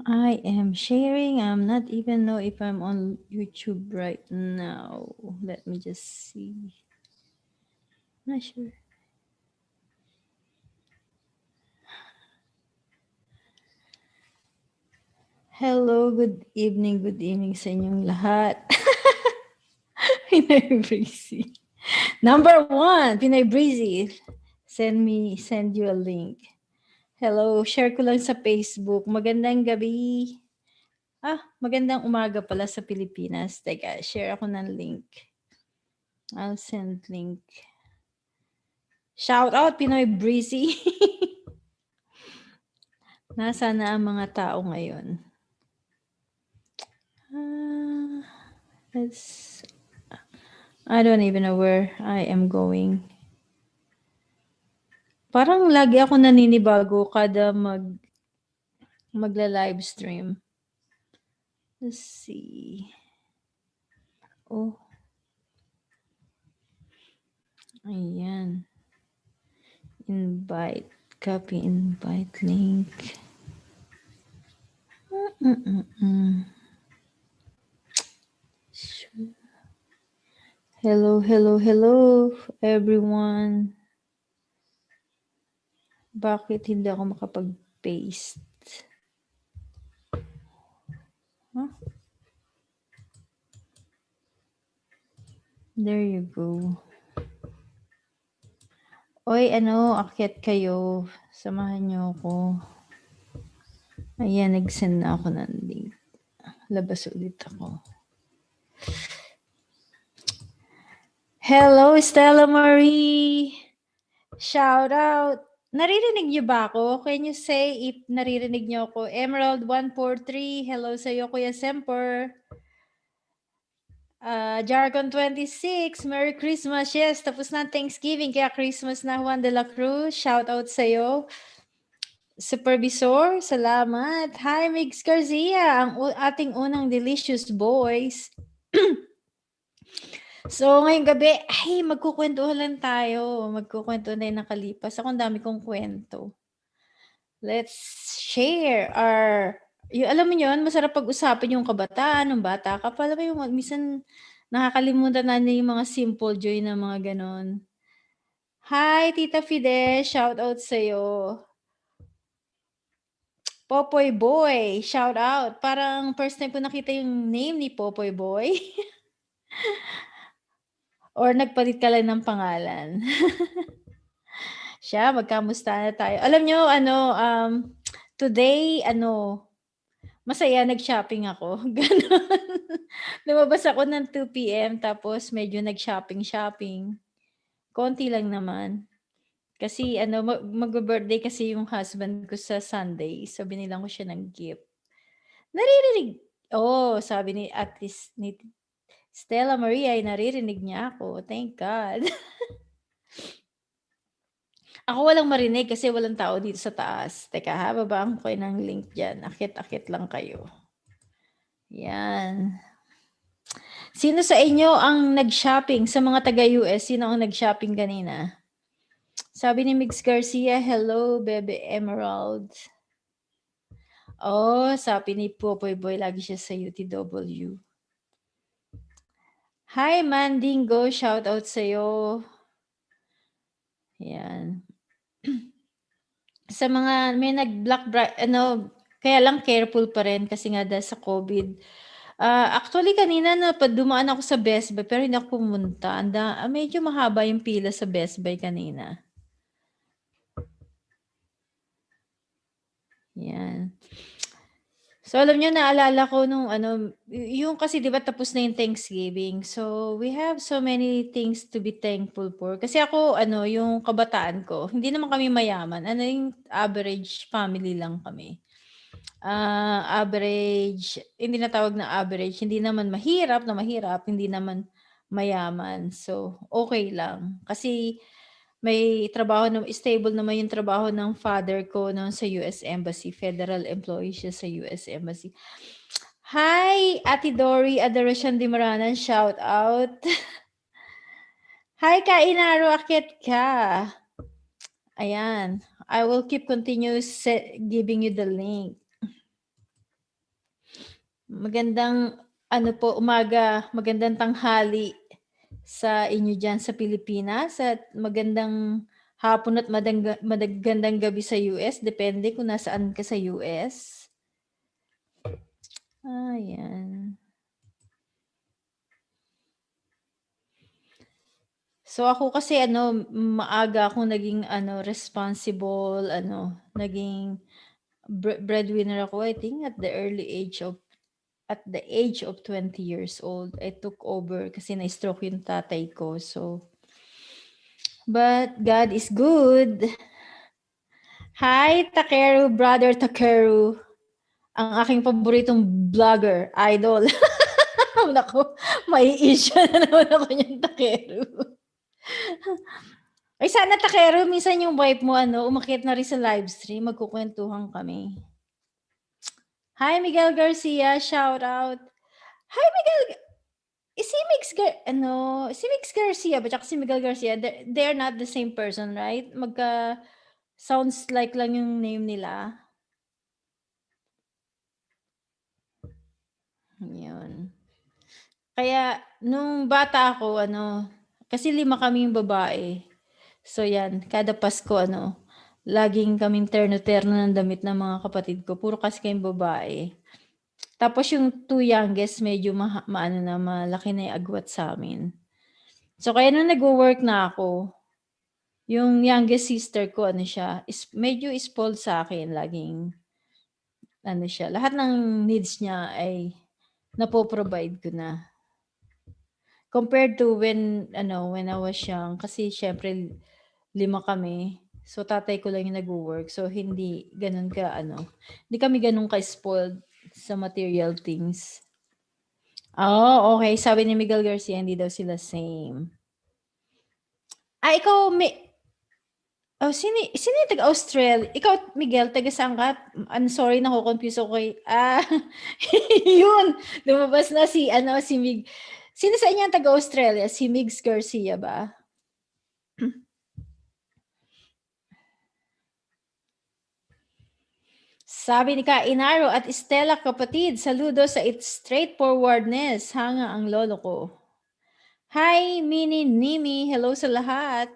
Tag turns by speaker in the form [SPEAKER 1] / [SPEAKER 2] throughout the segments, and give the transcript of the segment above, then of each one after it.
[SPEAKER 1] I am sharing. I'm not even know if I'm on YouTube right now. Let me just see. Not sure. Hello, good evening sa inyong lahat. Pinay Breezy. Number 1, Pinay Breezy. Send you a link. Hello, share ko lang sa Facebook. Magandang gabi. Magandang umaga pala sa Pilipinas. Teka, share ako ng link. I'll send link. Shout out, Pinoy Breezy. Nasaan na ang mga tao ngayon? I don't even know where I am going. Parang lagi ako naninibago kada magla-live stream. Let's see. Oh. Ayan. Invite. Copy invite link. Sure. Hello, everyone. Bakit hindi ako makapag-paste? Huh? There you go. Oy, akyat kayo. Samahan niyo ako. Ayan, nag-send na ako ng link. Labas ulit ako. Hello, Stella Marie. Shout out. Naririnig niyo ba ako? Can you say if naririnig niyo ako? Emerald 143. Hello sa iyo, Kuya Semper. Jargon 26. Merry Christmas. Yes, tapos na Thanksgiving. Kaya Christmas na, Juan de la Cruz. Shout out sa iyo. Supervisor, salamat. Hi, Migs Garcia, ang ating unang delicious boys. So, ngayong gabi, magkukwentuhan lang tayo. Magkukwento na yung nakalipas. Ako, ang dami kong kwento. Let's share alam mo yun, masarap pag-usapan yung kabataan, ng bata ka pa. Alam mo yung minsan nakakalimutan na yung mga simple joy na mga ganon. Hi, Tita Fide, shout out sa'yo. Popoy Boy, shout out. Parang first time ko nakita yung name ni Popoy Boy. Or nagpalit ka lang ng pangalan. Siya, magkamusta na tayo. Alam nyo, today, masaya, nag-shopping ako. Ganon. Lumabas ako ng 2 p.m. tapos medyo nag-shopping. Konti lang naman. Kasi mag-birthday kasi yung husband ko sa Sunday. So, binilang ko siya ng gift. Naririnig. Sabi ni at least ni Stella Maria ay naririnig niya ako. Thank God. Ako walang marinig kasi walang tao dito sa taas. Teka ha, babaan ko kayo ng link dyan. Akit-akit lang kayo. Yan. Sino sa inyo ang nag-shopping? Sa mga taga-US, sino ang nag-shopping kanina? Sabi ni Migs Garcia, hello, Bebe Emerald. Sabi ni Popoy Boy, lagi siya sa UTW. Hi, Mandingo. Shout out sa'yo. Yan. Sa mga may nag-black kaya lang careful pa rin kasi nga dahil sa COVID. Actually kanina dumaan ako sa Best Buy pero hindi ako pumunta. Medyo mahaba yung pila sa Best Buy kanina. Yan. So alam niyo naalala ko nung ano, yung kasi 'di ba tapos na yung Thanksgiving. So we have so many things to be thankful for. Kasi ako ano, yung kabataan ko, hindi naman kami mayaman. Ano yung average family lang kami. Average, hindi na tawag na average, hindi naman mahirap na mahirap, hindi naman mayaman. So okay lang. Kasi may trabaho na stable naman yung trabaho ng father ko no'n sa US Embassy, federal employee siya sa US Embassy. Hi, Ate Dory Adoracion Dimaranan, shout out. Hi, Kainaro, akyat ka. Ayan, I will keep continue giving you the link. Magandang ano po, umaga, magandang tanghali sa inyo diyan sa Pilipinas at magandang hapon at magandang gabi sa US, depende kung nasaan ka sa US. Ayan. So ako kasi ano, maaga akong naging ano, responsible, ano, naging breadwinner ako, I think at the age of 20 years old. I took over kasi na-stroke yung tatay ko. So, but God is good. Hi, Takeru, brother Takeru. Ang aking paboritong vlogger, idol. Naku, may issue na naman ako niyang Takeru. Ay, sana Takeru, minsan yung wife mo, ano, umakyat na rin sa live stream, magkukwentuhan kami. Hi, Miguel Garcia, shout out. Hi, Miguel. Si Mix Garcia ba tsaka si Miguel Garcia, they're not the same person, right? Sounds like lang yung name nila. Yun. Kaya nung bata ako ano, kasi 5 kaming babae. So yan, kada Pasko ano, laging kaming terno-terno ng damit ng mga kapatid ko. Puro kasi kaming babae. Tapos yung 2 youngest medyo maano na, malaki na yung agwat sa'min. So kaya nung nagwo-work na ako, yung youngest sister ko ano siya, medyo spoiled sa'kin, laging ano siya, lahat ng needs niya ay napo-provide ko na. Compared to when I was young, kasi siyempre 5 kami. So tatay ko lang yung nagwo-work. So hindi gano'n hindi kami gano'n ka-spoiled sa material things. Oh, okay. Sabi ni Miguel Garcia, hindi daw sila same. Ikaw sino yung taga-Australia? Ikaw, Miguel, taga saan ka? I'm sorry, nako-confuse ako yun. Lumabas na si Mig. Sino sa inyo ang taga-Australia? Si Migs Garcia ba? Sabi ni Kainaro at Stella kapatid, saludo sa its straightforwardness. Hanga ang lolo ko. Hi, Mini Nimi. Hello sa lahat.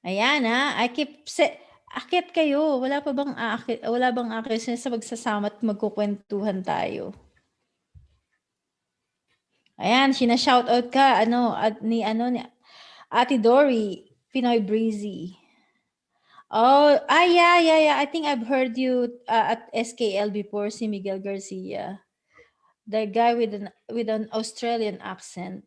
[SPEAKER 1] Ayan akit kayo. Wala bang aakit sa magsasama at magkukwentuhan tayo. Ayan, shoutout ka ni Ate Dory, Pinoy Breezy. Oh, yeah. I think I've heard you at SKL before, si Miguel Garcia. The guy with an Australian accent.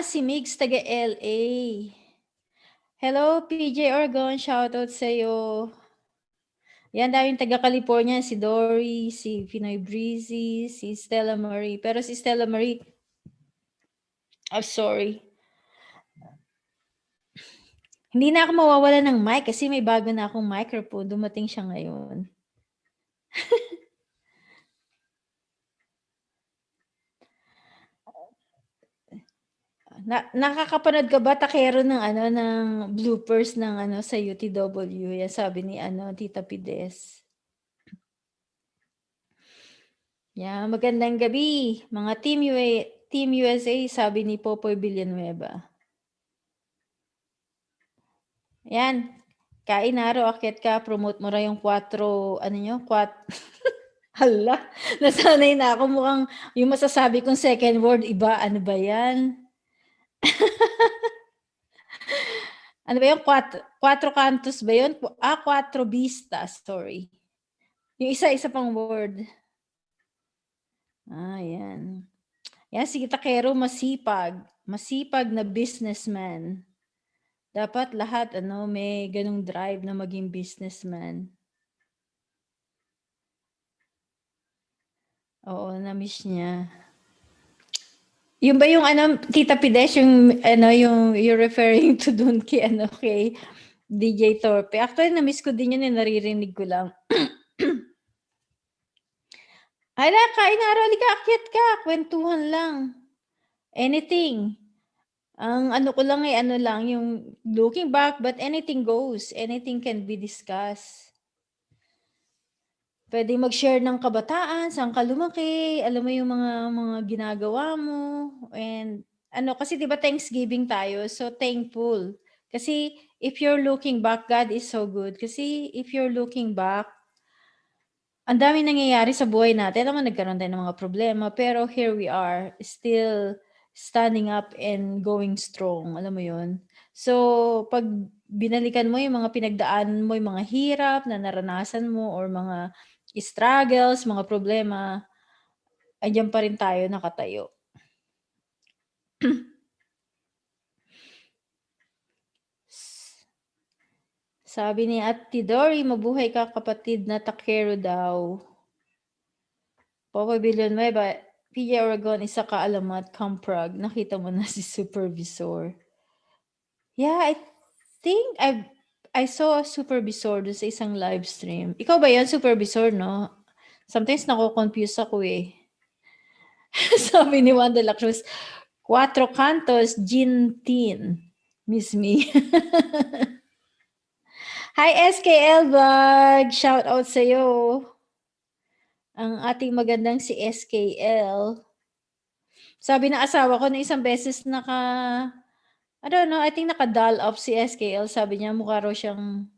[SPEAKER 1] Si Migs taga LA. Hello, PJ Orgon. Shoutout sa'yo. Yan, daming taga California. Si Dory, si Pinoy Breezy, si Stella Marie. Pero si Stella Marie, I'm sorry. Hindi na ako mawawala ng mic kasi may bago na akong microphone. Dumating siya ngayon. Nakakapanood ka ba, Takero, ng bloopers ng sa UTW? Yan sabi ni Tita Pides. Yeah, magandang gabi. Mga Team USA, sabi ni Popoy Villanueva. Yan. Kainaro, akyat ka, promote mo rin yung 4, Hala, nasanay na ako, mukhang yung masasabi kong second word, iba, ano ba yan? Ano ba yung Cuatro Cantos ba yun? Cuatro Vistas, sorry. Yung isa pang word. Yan. Yan, si Takero masipag. Masipag na businessman. Dapat lahat, may ganung drive na maging businessman. Oo, na-miss niya. Yung ba yung Tita Pides, yung you're referring to dun kay DJ Torpe. Actually, na-miss ko din yun, naririnig ko lang. Hala, kain na, Rolly, akyat ka. Kwentuhan lang. Anything. Ang ko lang yung looking back, but anything goes. Anything can be discussed. Pwede mag-share ng kabataan, saan ka lumaki, alam mo yung mga ginagawa mo. And kasi diba Thanksgiving tayo, so thankful. Kasi if you're looking back, God is so good. Kasi if you're looking back, ang dami nangyayari sa buhay natin. Alam mo, nagkaroon tayo ng mga problema, pero here we are, still standing up and going strong. Alam mo yun? So, pag binalikan mo yung mga pinagdaanan mo, yung mga hirap na naranasan mo, or mga struggles, mga problema, andyan pa rin tayo nakatayo. Sabi ni Ate Dory, mabuhay ka kapatid na Takero daw. Papa Billion Nueva, PJ Oragon, isa ka alamat, Camprag. Nakita mo na si Supervisor. Yeah, I think I saw a Supervisor doon sa isang live stream. Ikaw ba yan, Supervisor, no? Sometimes nako-confuse ako eh. Sabi ni Juan de la Cruz, Cuatro Cantos, Gintin. Miss me. Hi, SKL Vlog! Shout out sa'yo. Ang ating magandang si SKL. Sabi ng asawa ko na isang beses I don't know, I think naka-doll up si SKL. Sabi niya mukha raw siyang,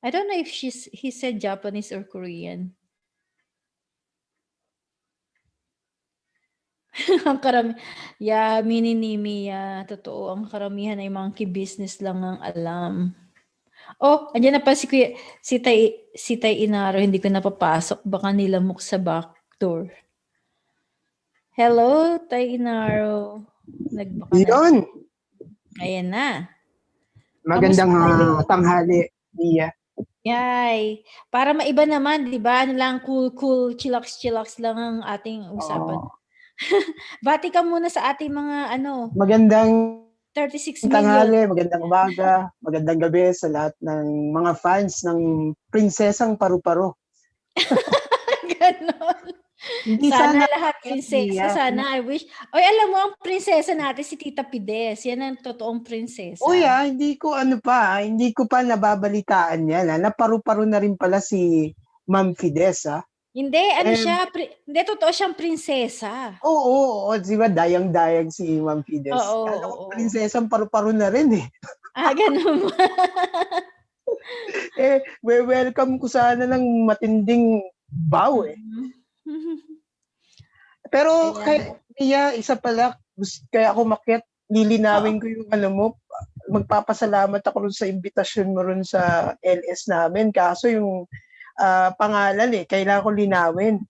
[SPEAKER 1] I don't know if he said Japanese or Korean. Ang mini-nimi, totoo. Ang karamihan ay monkey business lang ang alam. Oh, andyan na pa si Tay Inaro, hindi ko napapasok. Baka nilamok sa back door. Hello, Tay Inaro. Nagbaka na.
[SPEAKER 2] Yun.
[SPEAKER 1] Ayan na.
[SPEAKER 2] Magandang tanghali, Mia.
[SPEAKER 1] Yay. Para maiba naman, di ba? Cool, chillax lang ang ating usapan. Bati ka muna sa ating mga
[SPEAKER 2] Magandang
[SPEAKER 1] 36
[SPEAKER 2] tanghali,
[SPEAKER 1] million.
[SPEAKER 2] magandang umaga, magandang gabi sa lahat ng mga fans ng Prinsesang Paru-Paro.
[SPEAKER 1] Ganon. Sana lahat prinsesa. Sana, I wish. Oy, alam mo, ang prinsesa natin si Tita Pides. Yan ang totoong prinsesa.
[SPEAKER 2] Hindi ko pa nababalitaan yan. Na paru-paro na rin pala si Ma'am Fides,
[SPEAKER 1] Hindi, hindi, totoo siyang prinsesa.
[SPEAKER 2] Oo, di ba? Dayang-dayang si Ma'am Fides.
[SPEAKER 1] Oo.
[SPEAKER 2] Prinsesang paru-paro na rin eh.
[SPEAKER 1] Ganun.
[SPEAKER 2] Welcome ko sana ng matinding baw eh. Pero kaya isa pala, kaya ako makiat, lilinawin ko yung magpapasalamat ako sa imbitasyon mo rin sa LS namin. Kaso yung pangalan kailangan ko linawin.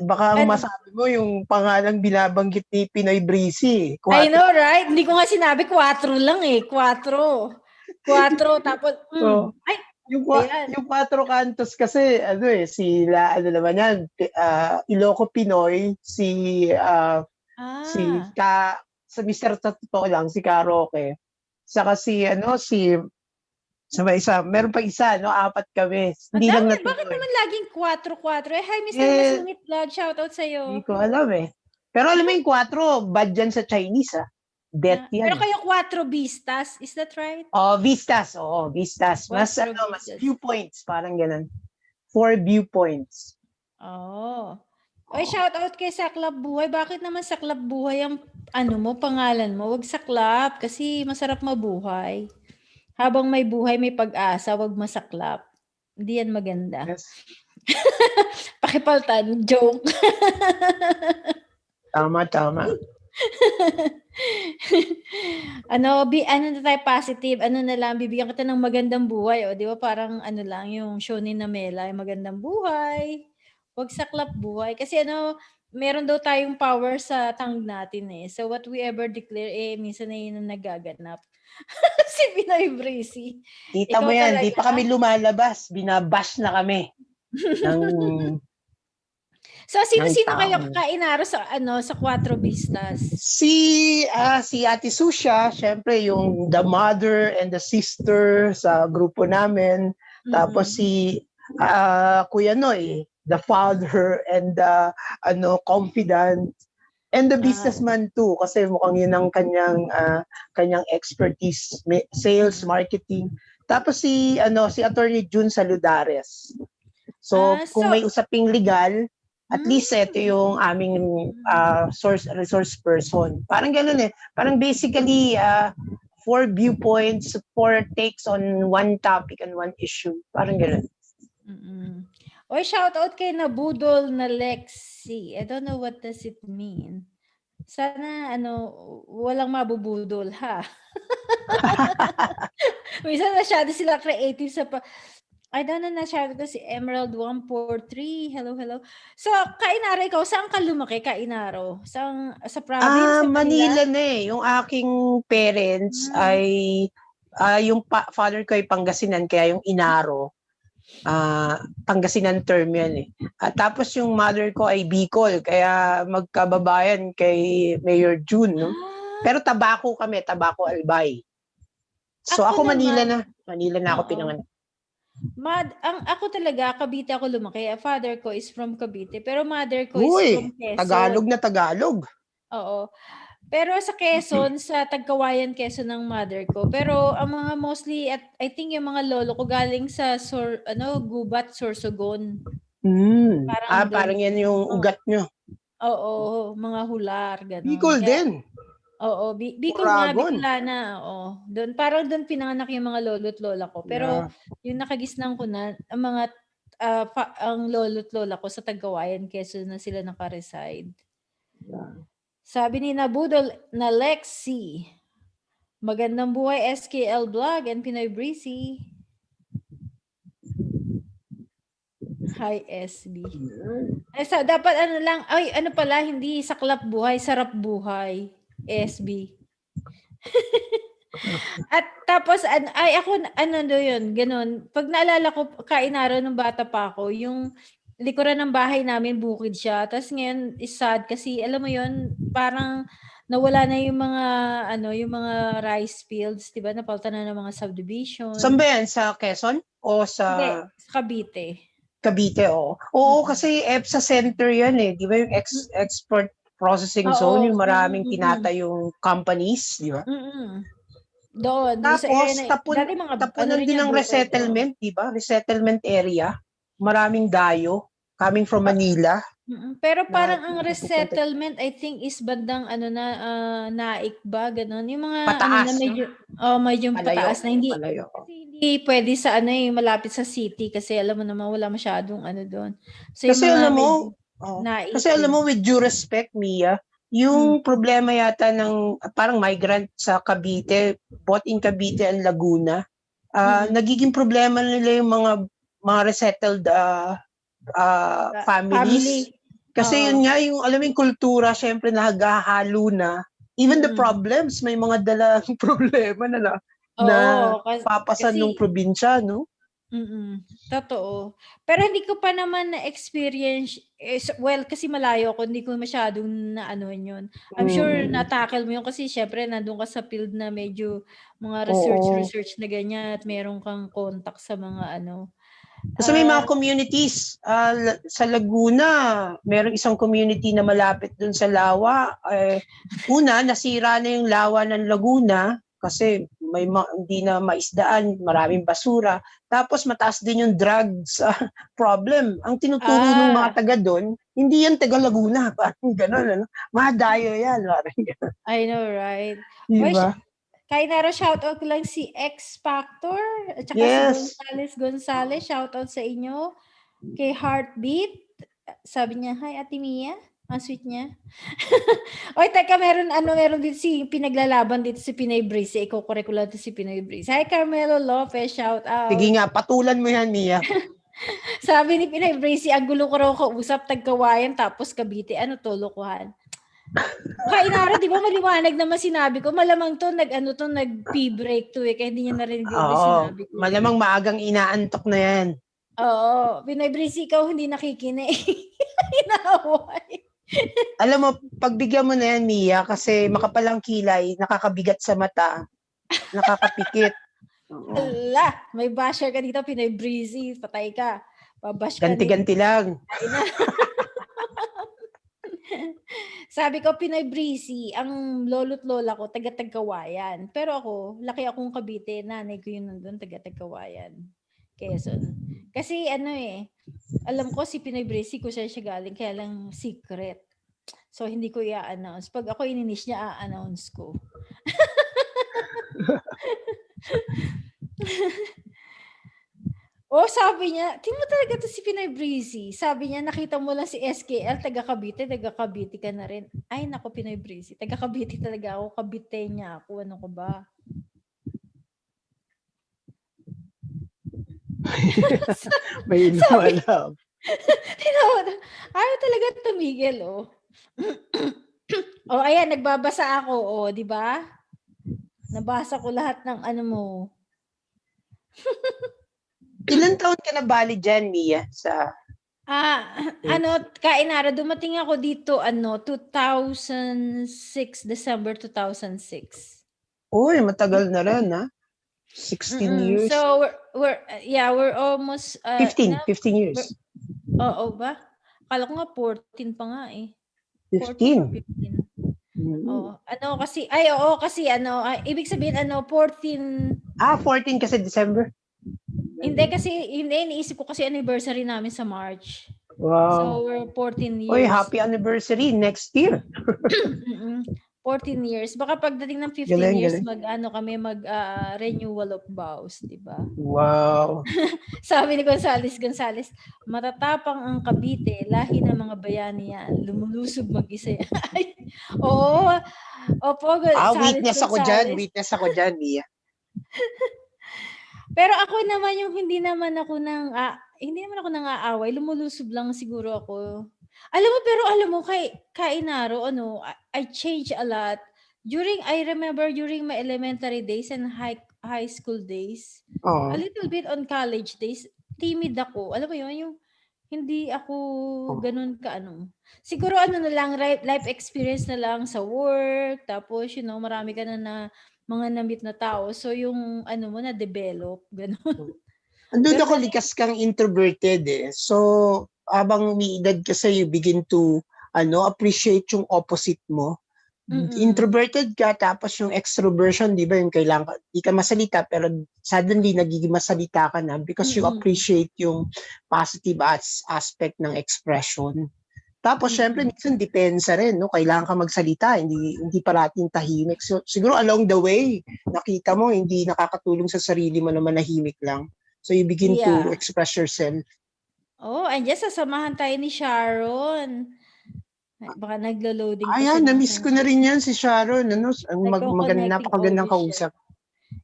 [SPEAKER 2] Baka ang masabi mo yung pangalang binabanggit ni Pinoy Breezy.
[SPEAKER 1] I know, right? Hindi ko nga sinabi 4 lang eh. 4. Tapos,
[SPEAKER 2] yung Cuatro Cantos kasi, sila, naman yan, Iloco Pinoy, sa Mr. Totoo lang, si Karoke. Saka meron pa isa, 4 kami. Hindi lang natuloy.
[SPEAKER 1] Bakit naman laging 4? Hi, Mr. Masungit Vlog. Shoutout sa'yo.
[SPEAKER 2] Hindi ko alam eh. Pero alam mo yung 4, bad dyan sa Chinese Bet yan.
[SPEAKER 1] Pero kayo 4 vistas, is that right?
[SPEAKER 2] Vistas. Vistas. Mas viewpoints, parang ganun. 4 viewpoints.
[SPEAKER 1] Oy, shoutout kay Saklap Buhay. Bakit naman Saklap Buhay ang pangalan mo? Wag Saklap kasi masarap mabuhay. Habang may buhay, may pag-asa, wag masaklap. Hindi yan maganda.
[SPEAKER 2] Yes.
[SPEAKER 1] Pakipaltan, joke.
[SPEAKER 2] Tama.
[SPEAKER 1] Ano na tayo positive, ano na lang, bibigyan kita ng magandang buhay, o 'di ba parang ano lang yung show ni Namela, yung magandang buhay, wag saklap buhay. Kasi meron daw tayong power sa tongue natin eh. So what we ever declare, minsan na yun ang nagaganap. Si Pinoy Breezy.
[SPEAKER 2] Kita mo
[SPEAKER 1] Ikaw
[SPEAKER 2] yan, di
[SPEAKER 1] talaga?
[SPEAKER 2] pa kami lumalabas, binabash na kami ng
[SPEAKER 1] So sino-sino kayo
[SPEAKER 2] tao.
[SPEAKER 1] kainaro sa Cuatro Vistas?
[SPEAKER 2] Si Ate Susha, syempre yung the mother and the sister sa grupo namin. Tapos
[SPEAKER 1] Mm.
[SPEAKER 2] si Kuya Noy, the father and the confidant. And the
[SPEAKER 1] Ah,
[SPEAKER 2] businessman too, kasi mukhang yun ang kanyang expertise, sales,
[SPEAKER 1] mm.
[SPEAKER 2] marketing. Tapos si Attorney Jun Saludares. So
[SPEAKER 1] So,
[SPEAKER 2] kung may usaping legal, at least ito
[SPEAKER 1] mm.
[SPEAKER 2] yung aming
[SPEAKER 1] Mm.
[SPEAKER 2] resource person. Parang ganoon eh. Parang basically 4 viewpoints, 4 takes on one topic and one issue. Parang ganoon.
[SPEAKER 1] Mm. Oy, shout out kay Nabudol na Lexi. I don't know what does it mean. Sana walang mabubudol ha. Minsan masyado sila creative I don't know, na-shout ko si Emerald 143. Hello, hello. So, Kainaro, ikaw, saan ka lumaki, Kainaro? Sa province, sa Manila?
[SPEAKER 2] Manila na eh. Yung aking parents
[SPEAKER 1] Hmm.
[SPEAKER 2] ay yung father ko ay Pangasinan, kaya yung Inaro Pangasinan term yan eh. Tapos yung mother ko ay Bicol, kaya magkababayan kay Mayor June, no?
[SPEAKER 1] Ah,
[SPEAKER 2] Pero Tabaco kami, Tabaco Albay. So
[SPEAKER 1] ako
[SPEAKER 2] ako Manila
[SPEAKER 1] naman,
[SPEAKER 2] na. Manila na ako
[SPEAKER 1] oo.
[SPEAKER 2] pinanganak.
[SPEAKER 1] Ako talaga, Cavite ako lumaki. Father ko is from Cavite, pero mother ko is
[SPEAKER 2] Uy,
[SPEAKER 1] from
[SPEAKER 2] Tagalog
[SPEAKER 1] Quezon.
[SPEAKER 2] na Tagalog.
[SPEAKER 1] Oo. Pero sa Quezon, sa Tagkawayan, Quezon ng mother ko. Pero ang mga mostly, at I think yung mga lolo ko galing sa Gubat, Sorsogon. Parang doon.
[SPEAKER 2] Parang yan yung ugat nyo.
[SPEAKER 1] Oo, mga hular, gano'n.
[SPEAKER 2] Bicol
[SPEAKER 1] Kaya,
[SPEAKER 2] din.
[SPEAKER 1] oo, Bicol nga,
[SPEAKER 2] Uragon.
[SPEAKER 1] Bicolana, oo. Doon, parang doon pinanganak yung mga lolo't lola ko. Pero
[SPEAKER 2] Yeah.
[SPEAKER 1] yung nakagisnan ko na, ang lolo't lola ko sa Tagkawayan, Quezon na sila naka-reside. Sabi ni Nabudol na Lexi, magandang buhay SKL Vlog and Pinoy Breezy. Hi SB. Dapat pala, hindi saklap buhay, sarap buhay. SB. At tapos, yun, ganun. Pag naalala ko, Kainaro nung bata pa ako, yung likuran ng bahay namin, bukid siya. Tapos ngayon, is sad kasi, alam mo yun, parang nawala na yung mga rice fields, diba? Napalitan na ng mga
[SPEAKER 2] Saan
[SPEAKER 1] subdivision.
[SPEAKER 2] ba yan? Sa Quezon? O sa
[SPEAKER 1] Hindi, sa Cavite.
[SPEAKER 2] Cavite? Oo, kasi EPSA Center yan eh. Di ba yung export processing zone,
[SPEAKER 1] Oo.
[SPEAKER 2] yung maraming tinatayong companies, di ba?
[SPEAKER 1] Doon sa area
[SPEAKER 2] Tapos,
[SPEAKER 1] na, dati mga,
[SPEAKER 2] tapunan din
[SPEAKER 1] rin yan,
[SPEAKER 2] ng
[SPEAKER 1] bukid.
[SPEAKER 2] resettlement, di ba? Resettlement area. Maraming dayo coming from Manila.
[SPEAKER 1] Pero
[SPEAKER 2] Na
[SPEAKER 1] parang ang
[SPEAKER 2] napupunta.
[SPEAKER 1] resettlement, I think, is bandang Naik ba, ganun. Yung mga
[SPEAKER 2] Pataas, no?
[SPEAKER 1] medyo
[SPEAKER 2] Palayo.
[SPEAKER 1] pataas na, hindi,
[SPEAKER 2] Palayo.
[SPEAKER 1] kasi hindi pwede sa malapit sa city, kasi alam mo naman, wala masyadong doon. So yung
[SPEAKER 2] Kasi
[SPEAKER 1] mga
[SPEAKER 2] alam mo,
[SPEAKER 1] medyo naikid.
[SPEAKER 2] with due respect, Mia,
[SPEAKER 1] Mm.
[SPEAKER 2] yung problema yata ng parang migrant sa Cavite, both in Cavite and Laguna, nagiging problema nila yung mga resettled families.
[SPEAKER 1] Family.
[SPEAKER 2] Kasi
[SPEAKER 1] Oo.
[SPEAKER 2] yun nga, yung alam mo yung kultura, syempre naghahalo na. Even the problems, may mga dalang problema na
[SPEAKER 1] Oo,
[SPEAKER 2] papasan ng
[SPEAKER 1] kasi
[SPEAKER 2] probinsya, no?
[SPEAKER 1] Totoo. Pero hindi ko pa naman na-experience, well, kasi malayo ako, hindi ko masyadong yun. I'm sure na-tackle mo yun kasi syempre nandun ka sa field na medyo mga
[SPEAKER 2] Oo.
[SPEAKER 1] research na ganyan at meron kang contact sa mga
[SPEAKER 2] Kasi may mga communities. Sa Laguna, merong isang community na malapit dun sa Lawa. Una, nasira na yung Lawa ng Laguna kasi hindi na maisdaan, maraming basura. Tapos mataas din yung drugs problem. Ang tinuturo ng mga taga doon, hindi yan taga Laguna. Parang gano'n, ano? Madayo yan.
[SPEAKER 1] I know, right?
[SPEAKER 2] Diba?
[SPEAKER 1] Kainaro, shoutout ko lang si X Factor at saka si
[SPEAKER 2] Yes.
[SPEAKER 1] Gonzales, shoutout sa inyo. Kay Heartbeat, sabi niya, hi Ate Mia. Ang sweet niya. Oy, teka, meron dito pinaglalaban dito si Pinoy Breeze. Iko-correct ko lang to si Pinoy Breeze. Hi, Carmelo Lopez, shout
[SPEAKER 2] Sige
[SPEAKER 1] out.
[SPEAKER 2] nga, patulan mo yan, Mia.
[SPEAKER 1] Sabi ni Pinoy Breeze, ang gulo ko raw kausap, tagkawayan, tapos Cavite. Ano to, lokohan? Kainara, di ba maliwanag naman sinabi ko? Malamang to, nag-pee break to eh. Kaya hindi niya narinig yung
[SPEAKER 2] Oo,
[SPEAKER 1] sinabi ko.
[SPEAKER 2] malamang maagang inaantok na yan.
[SPEAKER 1] Oo. Pinoy Breeze, ikaw hindi nakikinig. Inaaway.
[SPEAKER 2] Alam mo, pagbigyan mo na yan, Mia, kasi makapalang kilay, nakakabigat sa mata, nakakapikit. Oo.
[SPEAKER 1] Ala, may basher ka dito, Pinoy Breezy. Patay ka. Babash ka ni...
[SPEAKER 2] Ganti-ganti lang.
[SPEAKER 1] Sabi ko, Pinoy Breezy, ang lolo't lola ko, taga-Tagkawayan. Pero ako, laki akong Cavite, nanay ko yun nandun, taga-Tagkawayan. Quezon. Kasi alam ko si Pinoy Breezy, kung saan siya galing, kaya lang secret. So, hindi ko i-announce. Pag ako ininis niya, a-announce ko. Sabi niya, di mo talaga to si Pinoy Breezy. Sabi niya, nakita mo lang si SKL, taga Cavite ka na rin. Ay, nako, Pinoy Breezy. Taga Cavite talaga ako, Cavite niya ako. Ano ko ba?
[SPEAKER 2] May lumalab.
[SPEAKER 1] Ayaw talaga tumigil, ayan, nagbabasa ako, di ba? Nabasa ko lahat ng ano mo.
[SPEAKER 2] Ilan taon ka na bali dyan, Mia?
[SPEAKER 1] Kainara, dumating ako dito, 2006, December 2006.
[SPEAKER 2] Uy, matagal na rin, ha? 16 years.
[SPEAKER 1] So, we're almost...
[SPEAKER 2] 15 years.
[SPEAKER 1] Oo ba? Akala ko nga 14 pa nga eh.
[SPEAKER 2] 15.
[SPEAKER 1] 14. Oo. Kasi ibig sabihin 14...
[SPEAKER 2] 14 kasi December.
[SPEAKER 1] Hindi, iniisip ko kasi anniversary namin sa March.
[SPEAKER 2] Wow.
[SPEAKER 1] So, we're 14 years.
[SPEAKER 2] Uy, happy anniversary next year.
[SPEAKER 1] 14 years. Baka pagdating ng 15 years, renewal of vows, di ba?
[SPEAKER 2] Wow.
[SPEAKER 1] Sabi ni Gonzales, matatapang ang Cavite, lahi ng mga bayani yan, lumulusog mag-isa yan. Oo. Opo,
[SPEAKER 2] witness ako dyan, Mia.
[SPEAKER 1] Pero ako naman yung hindi naman ako nang aaway, lumulusog lang siguro ako. Alam mo, Kainaro, I changed a lot. I remember during my elementary days and high school days, a little bit on college days, timid ako. Alam mo yun, yung hindi ako ganun Siguro na lang, life experience na lang sa work, tapos, marami ka na mga namit na tao. So, yung mo na-develop, ganun.
[SPEAKER 2] Andun ako likas kang introverted eh. So, habang umiidad ka you begin to appreciate yung opposite mo. Introverted ka, tapos yung extroversion, di ba, yung kailangan, di ka masalita, pero suddenly nagiging masalita ka na because you appreciate yung positive aspect ng expression. Tapos, syempre, minsan depensa rin, no? Kailangan ka magsalita, hindi parating tahimik. So, siguro along the way, nakita mo, hindi nakakatulong sa sarili mo na manahimik lang. So, you begin to express yourself.
[SPEAKER 1] Andiyan, sasamahan tayo ni Sharon. Baka naglo-loading pa
[SPEAKER 2] siya. Na-miss ko na rin yan si Sharon. Napakagandang kausap.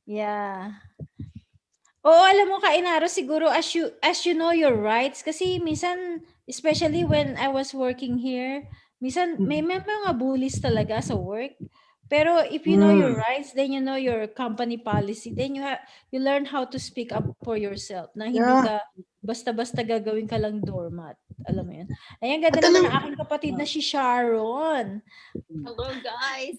[SPEAKER 1] Yeah. Alam mo, Kainaro, siguro as you know your rights, kasi minsan, especially when I was working here, minsan may mga bullies talaga sa work. Pero if you know your rights, then you know your company policy, then you learn how to speak up for yourself, na hindi ka basta-basta gagawin ka lang doormat. Alam mo yun? Ayan, ganda naman ang aking kapatid na si Sharon.
[SPEAKER 3] Hello, guys.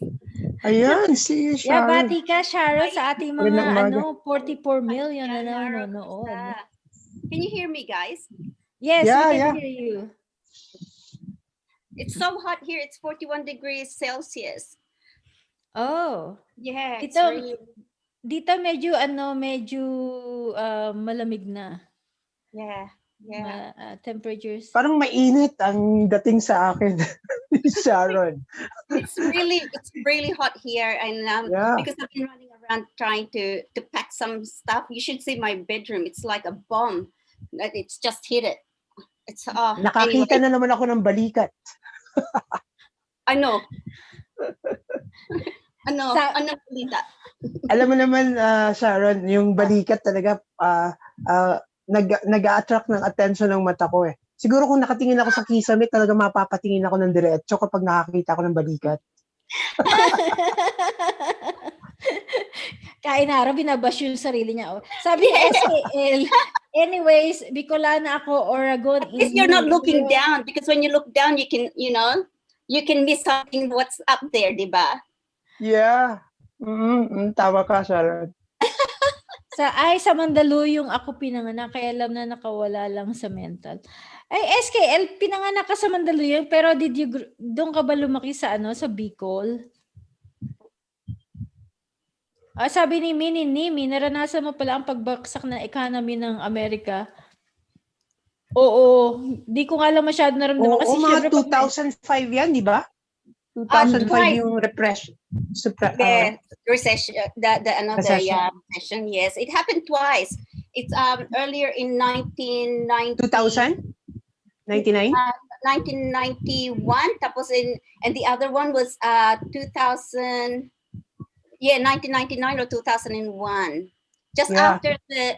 [SPEAKER 2] Ayan, si Sharon.
[SPEAKER 1] Yeah, bati ka, Sharon, sa ating mga 44 million na nanonood.
[SPEAKER 3] Can you hear me, guys?
[SPEAKER 1] Yes, we can hear you.
[SPEAKER 3] It's so hot here. It's 41 degrees Celsius. Yeah.
[SPEAKER 1] Dito medyo malamig na.
[SPEAKER 3] Yeah.
[SPEAKER 1] Temperatures.
[SPEAKER 2] Parang mainit ang dating sa akin. Sharon.
[SPEAKER 3] It's really hot here, and because I've been running around trying to pack some stuff. You should see my bedroom. It's like a bomb. It's just hit it. It's
[SPEAKER 2] nakakita na naman ako ng balikat.
[SPEAKER 3] Ano?
[SPEAKER 1] Sa-
[SPEAKER 3] ano balita?
[SPEAKER 2] Alam mo naman, Sharon, yung balikat talaga, nag-a-attract ng attention ng mata ko eh. Siguro kung nakatingin ako sa kisame, talaga mapapatingin ako ng diretso kapag nakakita ako ng balikat.
[SPEAKER 1] Kainara, binabash yung sarili niya. Oh. Sabi ni SKL, anyways, Bicolana ako, Oregon.
[SPEAKER 3] At least you're not looking down, because when you look down, you can miss something what's up there, di ba?
[SPEAKER 2] Yeah. Tama ka, Sharon.
[SPEAKER 1] Sa Mandaluyong ako pinanganak, kaya alam na nakawala lang sa mental. Ay, SKL, pinanganak ka sa Mandaluyong, pero doon ka ba lumaki sa Bicol? Sabi ni Nimi, naranasan mo pala ang pagbagsak ng economy ng Amerika. Oo, di ko nga lang masyado naramdaman. Kasi
[SPEAKER 2] mga 2005 yan, di ba? 2005 yung repression.
[SPEAKER 3] Recession, recession, yes. It happened twice. It's earlier in 1990.
[SPEAKER 2] 2000? 99?
[SPEAKER 3] 1991, tapos and the other one was 2000. Yeah, 1999 or 2001. Just after the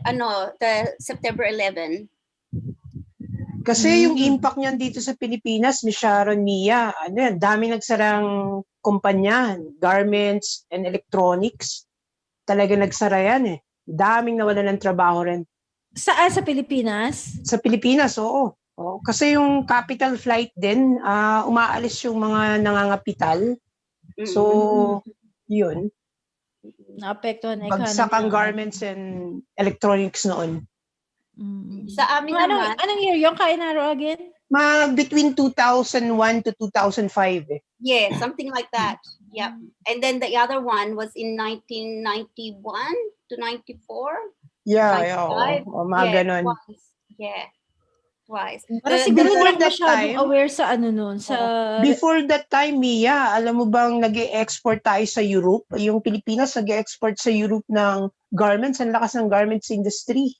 [SPEAKER 3] September 11.
[SPEAKER 2] Kasi yung impact niyan dito sa Pilipinas, Miss Sharon, Mia, daming nagsarang kumpanya, garments and electronics. Talaga nagsara yan eh. Daming nawalan ng trabaho rin.
[SPEAKER 1] Saan sa Pilipinas?
[SPEAKER 2] Sa Pilipinas, oo. Kasi yung capital flight din, umaalis yung mga nangangapital. So, yun.
[SPEAKER 1] Naapektuhan na
[SPEAKER 2] bagsak ang garments and electronics noon.
[SPEAKER 3] Sa amin naman.
[SPEAKER 1] Anong year yung Kainaro again?
[SPEAKER 2] Between 2001 to 2005 eh.
[SPEAKER 3] Yeah, something like that. Yep. And then the other one was in 1991 to 94.
[SPEAKER 2] Yeah, mga ganon.
[SPEAKER 3] Yeah. Twice.
[SPEAKER 1] Para siguro hindi masyadong aware sa noon.
[SPEAKER 2] Before that time, Mia, alam mo bang nag-e-export tayo sa Europe? Yung Pilipinas nag-e-export sa Europe ng garments. Ang lakas ng garments industry.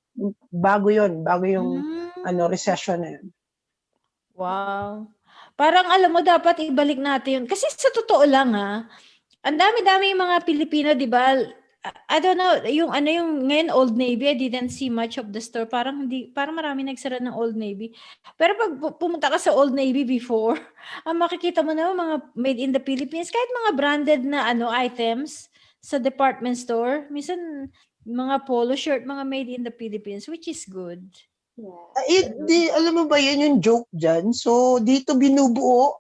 [SPEAKER 2] Bago yung recession na yun.
[SPEAKER 1] Wow. Parang alam mo, dapat ibalik natin yun. Kasi sa totoo lang ang dami-dami yung mga Pilipino, di ba? I don't know, yung ngayon Old Navy, I didn't see much of the store. Parang marami nagsara ng Old Navy. Pero pag pumunta ka sa Old Navy before, makikita mo na mga made in the Philippines, kahit mga branded na items sa department store. Minsan mga polo shirt, mga made in the Philippines, which is good.
[SPEAKER 2] Alam mo ba yan yung joke dyan? So, dito binubuo,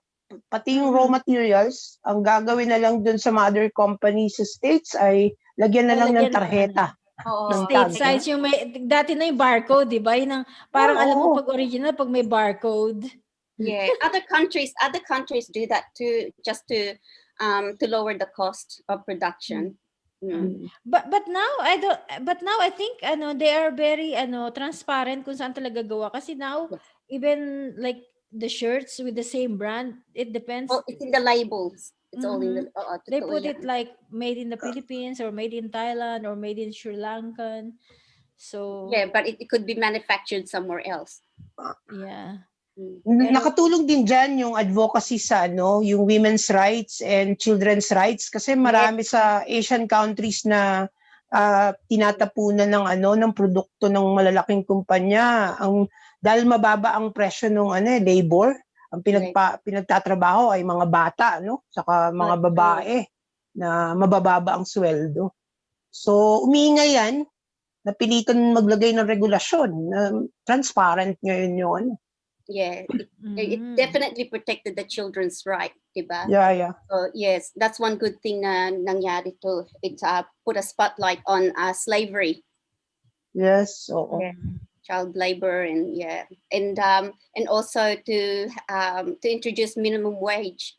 [SPEAKER 2] pati yung raw materials, ang gagawin na lang dun sa mother company sa States ay lagyan na lang ng tarjeta.
[SPEAKER 1] State size yung dati na yung barcode, di ba? Yun parang alam mo pag original, pag may barcode.
[SPEAKER 3] Yeah, other countries do that too, just to lower the cost of production.
[SPEAKER 1] But now I think they are very transparent kung saan talaga gawa, kasi now even like the shirts with the same brand, it depends.
[SPEAKER 3] Well, it's in the labels. It's all in the
[SPEAKER 1] they put it like made in the Philippines or made in Thailand or made in Sri Lankan. So
[SPEAKER 3] yeah, but it could be manufactured somewhere else.
[SPEAKER 1] Yeah.
[SPEAKER 2] Nakatulong din dyan yung advocacy sa yung women's rights and children's rights, kasi marami sa Asian countries na tinatapunan ng produkto ng malalaking kumpanya dahil mababa ang presyo ng labor. Ang pinagtatrabaho ay mga bata, saka mga babae na mabababa ang sweldo. So umiingay yan, napilitan maglagay ng regulasyon na transparent ngayon yung
[SPEAKER 3] Yeah, it definitely protected the children's right, diba?
[SPEAKER 2] Yeah.
[SPEAKER 3] So yes, that's one good thing na nangyari to. It put a spotlight on slavery.
[SPEAKER 2] Yes, oo.
[SPEAKER 3] Yeah. Child labor and also to introduce minimum wage.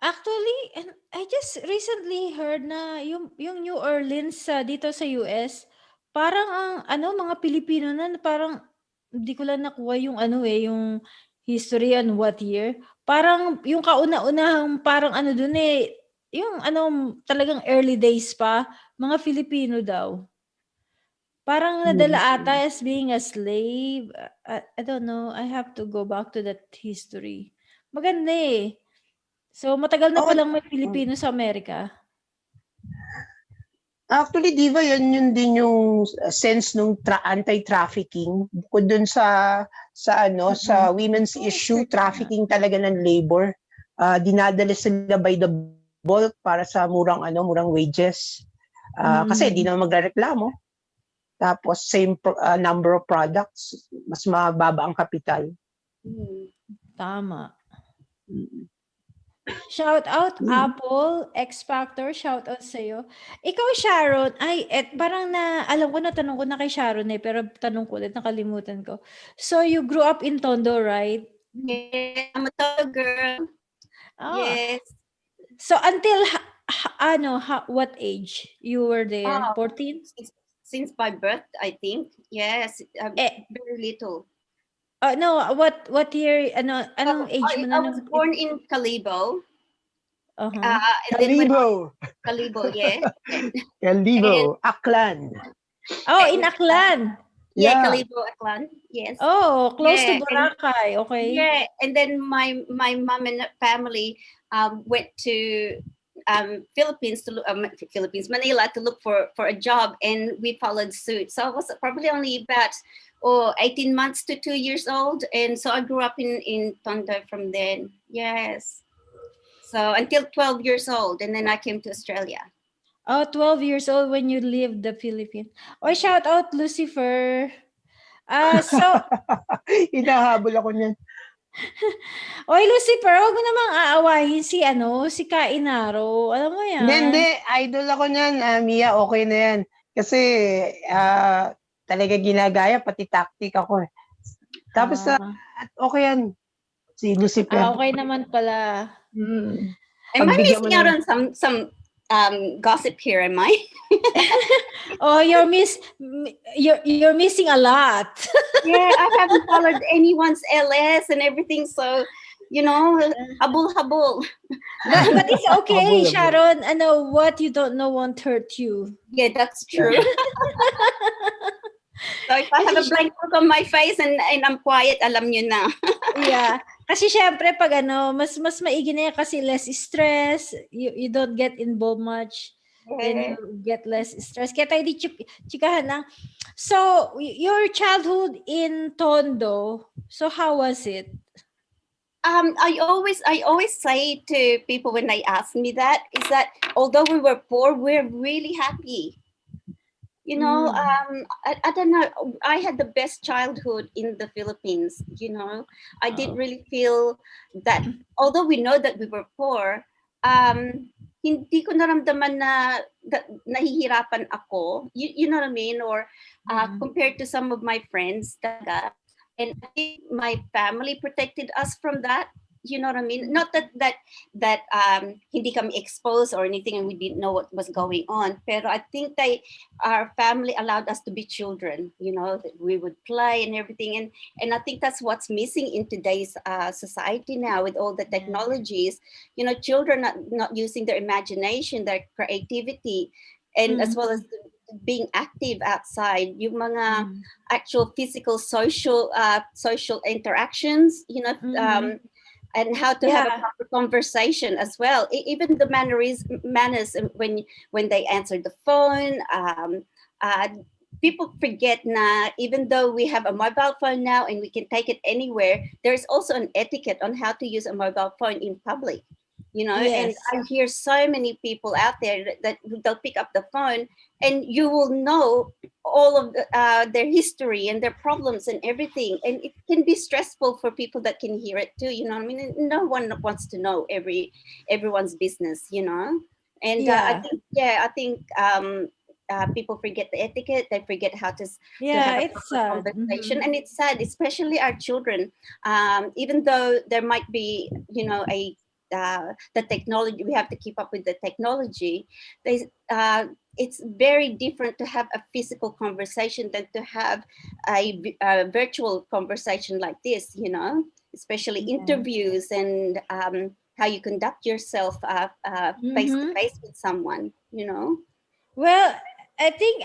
[SPEAKER 1] Actually, and I just recently heard na yung New Orleans dito sa US, parang ang mga Pilipino na parang hindi ko lang nakuha yung yung history and what year. Parang yung kauna-unahang parang dun yung talagang early days pa, mga Filipino daw. Parang nadala ata as being a slave. I don't know. I have to go back to that history. Maganda eh. So, matagal na palang may Pilipino sa Amerika.
[SPEAKER 2] Actually, Diva, yun din yung sense ng anti-trafficking. Bukod dun sa sa women's issue, trafficking talaga ng labor. Dinadala sila by the bulk para sa murang wages. Kasi hindi naman magrereklamo. Tapos same number of products, mas mababa ang kapital.
[SPEAKER 1] Tama. Shout out Apple, X Factor, shout out sa'yo. Ikaw, Sharon, parang alam ko na tanong ko na kay Sharon pero tanong ko ulit, nakalimutan ko. So, you grew up in Tondo, right?
[SPEAKER 3] Yeah, I'm a Tondo girl.
[SPEAKER 1] Oh.
[SPEAKER 3] Yes.
[SPEAKER 1] So, until, what age you were there? 14?
[SPEAKER 3] Since my birth, I think. Yes, very little.
[SPEAKER 1] No, what year, anong age mo na?
[SPEAKER 3] I was born in Kalibo.
[SPEAKER 2] Kalibo.
[SPEAKER 3] Kalibo, yes.
[SPEAKER 2] Kalibo, Aklan.
[SPEAKER 1] Oh, in Aklan.
[SPEAKER 3] Yeah, Kalibo, Aklan. Yes.
[SPEAKER 1] Oh, close to Boracay. Okay.
[SPEAKER 3] Yeah, and then my mom and family went to Philippines Manila to look for a job, and we followed suit. So I was probably only about 18 months to 2 years old, and so I grew up in Tondo from then. Yes. So until 12 years old, and then I came to Australia.
[SPEAKER 1] Oh, 12 years old when you lived the Philippines. Oh, shout out Lucifer. So
[SPEAKER 2] Hinahabol ako niyan.
[SPEAKER 1] Oy, Lucifer, huwag mo namang aawahin si Kainaro. Alam mo yan.
[SPEAKER 2] Hindi. Idol ako niyan. Mia, okay na yan. Kasi talaga ginagaya, pati tactic ako. Tapos, okay yan. Si Lucifer.
[SPEAKER 1] Okay naman pala.
[SPEAKER 3] Am I missing out on some gossip here, am I?
[SPEAKER 1] Oh, you're missing a lot.
[SPEAKER 3] Yeah, I haven't followed anyone's LS and everything, so habol.
[SPEAKER 1] But it's okay, Sharon. I know what you don't know won't hurt you.
[SPEAKER 3] Yeah, that's true. So if I have a blank look on my face and I'm quiet, alam nyo na.
[SPEAKER 1] Yeah. Kasi syempre pag mas maigi na yan kasi less stress, you don't get involved much, then you get less stress. Kaya tayo di chikahan lang. So, your childhood in Tondo, so how was it?
[SPEAKER 3] I always say to people when they ask me that, is that although we were poor, we're really happy. I don't know. I had the best childhood in the Philippines. I didn't really feel that, although we know that we were poor, hindi ko naramdaman na nahihirapan ako. You know what I mean? Or compared to some of my friends, and I think my family protected us from that. You know what I mean? Not that hindi kami exposed or anything and we didn't know what was going on. Pero I think our family allowed us to be children, that we would play and everything. And I think that's what's missing in today's society now with all the technologies. Children not using their imagination, their creativity, and as well as being active outside, yung mga actual physical social interactions, and how to have a proper conversation as well. Even the manners when they answer the phone. People forget na even though we have a mobile phone now and we can take it anywhere, there's also an etiquette on how to use a mobile phone in public. And I hear so many people out there that they'll pick up the phone and you will know all of their history and their problems and everything. And it can be stressful for people that can hear it too. I mean, no one wants to know everyone's business, And I think people forget the etiquette. They forget how to have a proper conversation. And it's sad, especially our children. Even though there might be, the technology, we have to keep up with the technology. It's very different to have a physical conversation than to have a virtual conversation like this, especially interviews and how you conduct yourself face to face with someone,
[SPEAKER 1] Well, I think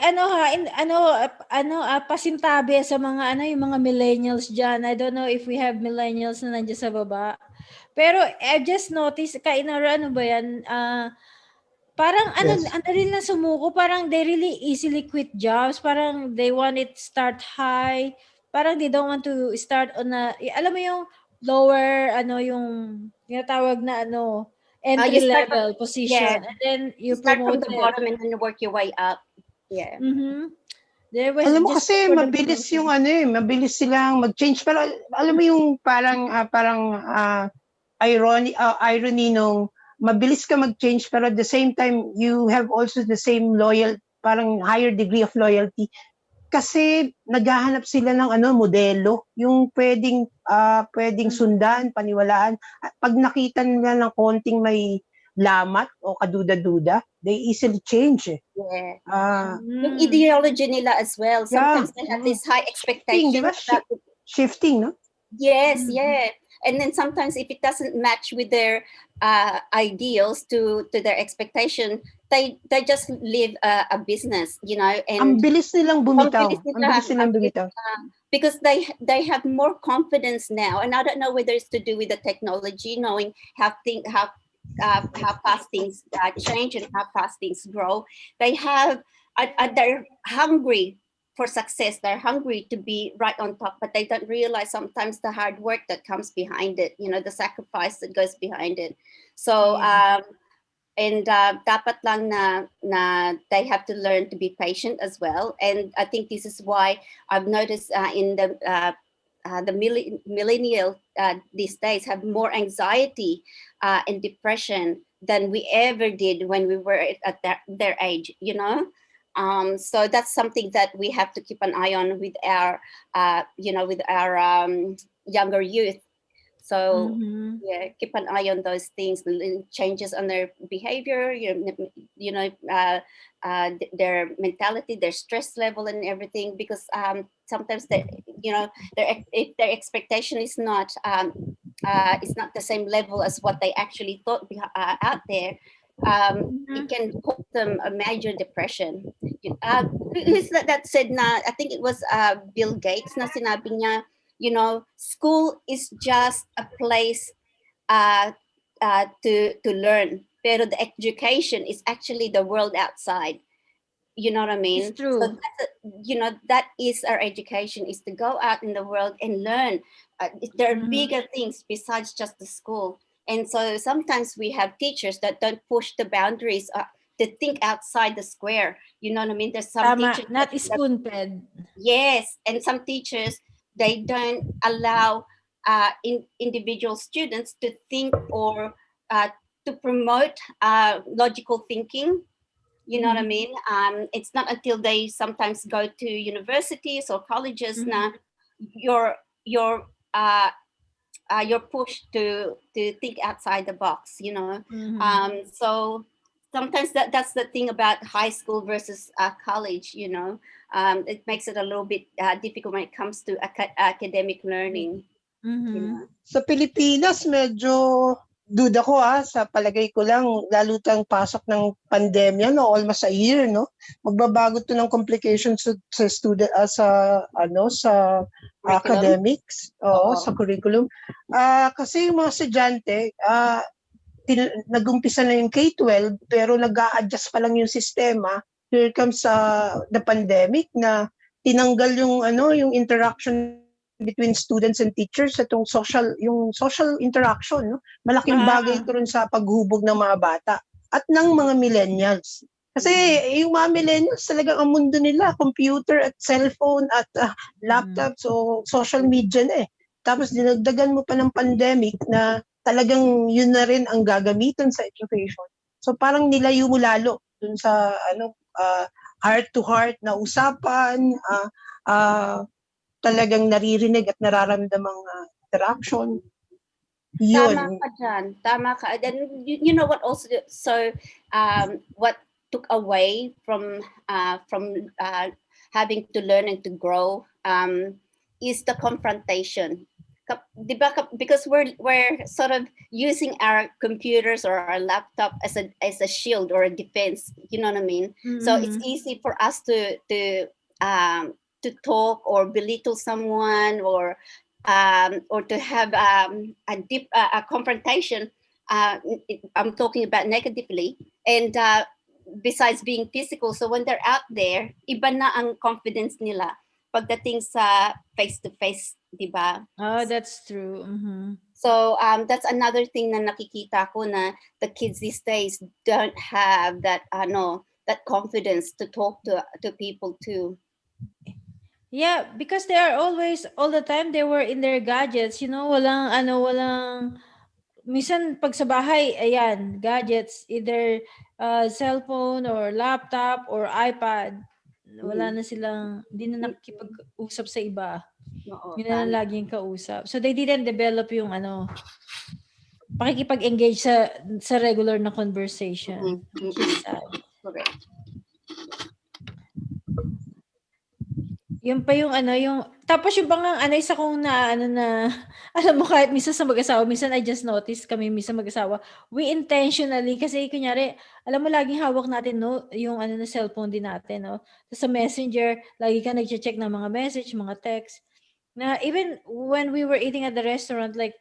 [SPEAKER 1] pasintabi sa mga yung mga millennials diyan. I don't know if we have millennials na nandiyan sa baba. Pero I just noticed ano ba yan? Parang
[SPEAKER 2] Yes.
[SPEAKER 1] ano rin na sumuko, parang they really easily quit jobs. Parang they want it start high. Parang they don't want to start on alam mo yung lower yung tinatawag na entry
[SPEAKER 3] You start from,
[SPEAKER 1] level position, and then
[SPEAKER 3] you
[SPEAKER 1] you
[SPEAKER 3] start from
[SPEAKER 1] promote
[SPEAKER 3] the
[SPEAKER 1] it.
[SPEAKER 3] bottom and then you work your way up. Yeah.
[SPEAKER 1] There was
[SPEAKER 2] Alam mo
[SPEAKER 1] just
[SPEAKER 2] kasi
[SPEAKER 1] for the
[SPEAKER 2] mabilis
[SPEAKER 1] promotion.
[SPEAKER 2] yung mabilis silang mag-change, pero alam mo yung irony nung mabilis ka mag-change pero at the same time you have also the same parang higher degree of loyalty kasi naghahanap sila ng modelo, yung pwedeng sundan, paniwalaan. Pag nakita nila ng konting may lamat o kaduda-duda, they easily change.
[SPEAKER 3] Yeah.
[SPEAKER 2] Ah,
[SPEAKER 3] Yung ideology nila as well. Sometimes they have this high
[SPEAKER 2] shifting, di
[SPEAKER 3] expectation
[SPEAKER 2] ba?
[SPEAKER 3] about
[SPEAKER 2] Shifting, no?
[SPEAKER 3] Yes, yeah. And then sometimes if it doesn't match with their ideals to their expectation, they just live a business, you know,
[SPEAKER 2] Ang
[SPEAKER 3] and
[SPEAKER 2] bilis nilang bumitaw.
[SPEAKER 3] bilis
[SPEAKER 2] Ang bilis nilang bumitaw.
[SPEAKER 3] because they have more confidence now, and I don't know whether it's to do with the technology, knowing how fast things change and how fast things grow. They have they're hungry for success. They're hungry to be right on top, but they don't realize sometimes the hard work that comes behind it. You know, the sacrifice that goes behind it. So. And dapat lang na they have to learn to be patient as well. And I think this is why I've noticed in the millennial these days have more anxiety and depression than we ever did when we were at their age, you know. So that's something that we have to keep an eye on with our, with our younger youth. So yeah, keep an eye on those things, changes on their behavior, their mentality, their stress level, and everything. Because sometimes if their expectation is not the same level as what they actually thought out there. It can cause them a major depression. Who's that said na? I think it was Bill Gates na sinabi niya, you know, school is just a place to learn, pero the education is actually the world outside. You know what I mean?
[SPEAKER 1] It's true.
[SPEAKER 3] So that is our education, is to go out in the world and learn. There are bigger things besides just the school. And so sometimes we have teachers that don't push the boundaries to think outside the square. You know what I mean? There's some teachers
[SPEAKER 1] not spoon-fed.
[SPEAKER 3] Yes, and some teachers, they don't allow individual students to think or to promote logical thinking. You know what I mean? It's not until they sometimes go to universities or colleges now you're pushed to think outside the box. You know, so sometimes that's the thing about high school versus college. You know, it makes it a little bit difficult when it comes to academic learning. You know?
[SPEAKER 2] Sa Pilipinas, medyo duda ko sa palagay ko lang, lalo tang pasok ng pandemya, no, almost a year, no? Magbabago to ng complications sa student, sa academics, sa curriculum. Kasi yung mga estudyante, nag-umpisa na yung K-12, pero nag-a-adjust pa lang yung sistema. Here comes the pandemic na tinanggal yung interaction between students and teachers, itong social interaction, no? Malaking bagay ito rin sa paghubog ng mga bata at ng mga millennials. Kasi yung mga millennials talagang ang mundo nila, computer at cellphone at laptop, so social media na Tapos dinagdagan mo pa ng pandemic na talagang yun na rin ang gagamitan sa education. So parang nilayo mo lalo dun sa heart-to-heart na usapan, talagang naririnig at nararamdamang interaction. Yun.
[SPEAKER 3] Tama ka dyan. Tama ka. Then you know what also, so what took away from having to learn and to grow is the confrontation. because we're sort of using our computers or our laptop as a shield or a defense, you know what I mean? So it's easy for us to talk or belittle someone or to have a confrontation. I'm talking about negatively, and besides being physical. So when they're out there, iba na ang confidence nila pagdating sa face-to-face, di ba?
[SPEAKER 1] Oh, that's true.
[SPEAKER 3] So that's another thing na nakikita ko na the kids these days don't have that that confidence to talk to people too.
[SPEAKER 1] Yeah, because they are always, all the time, they were in their gadgets, walang, minsan pag sa bahay, ayan, gadgets, either cellphone or laptop or iPad. Wala na silang, hindi na nakikipag-usap sa iba.
[SPEAKER 3] Oo,
[SPEAKER 1] Yun na lang laging kausap. So they didn't develop yung pakikipag-engage sa regular na conversation. Which is sad.
[SPEAKER 3] Correct.
[SPEAKER 1] Yun pa yung tapos yung bangang isa kong na alam mo, kahit minsan sa mag-asawa, minsan I just noticed kami minsan mag-asawa, we intentionally, kasi kunyari, alam mo, laging hawak natin, no, yung na cellphone din natin, no. Sa messenger, lagi ka nag-check ng mga message, mga text, na even when we were eating at the restaurant, like,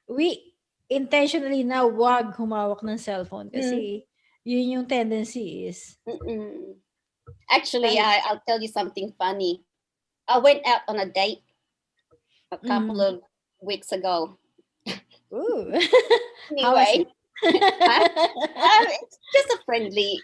[SPEAKER 1] we intentionally na wag humawak ng cellphone kasi yun yung tendency is.
[SPEAKER 3] Actually, I'll tell you something funny. I went out on a date a couple of weeks ago.
[SPEAKER 1] Ooh.
[SPEAKER 3] Anyway, it's just a friendly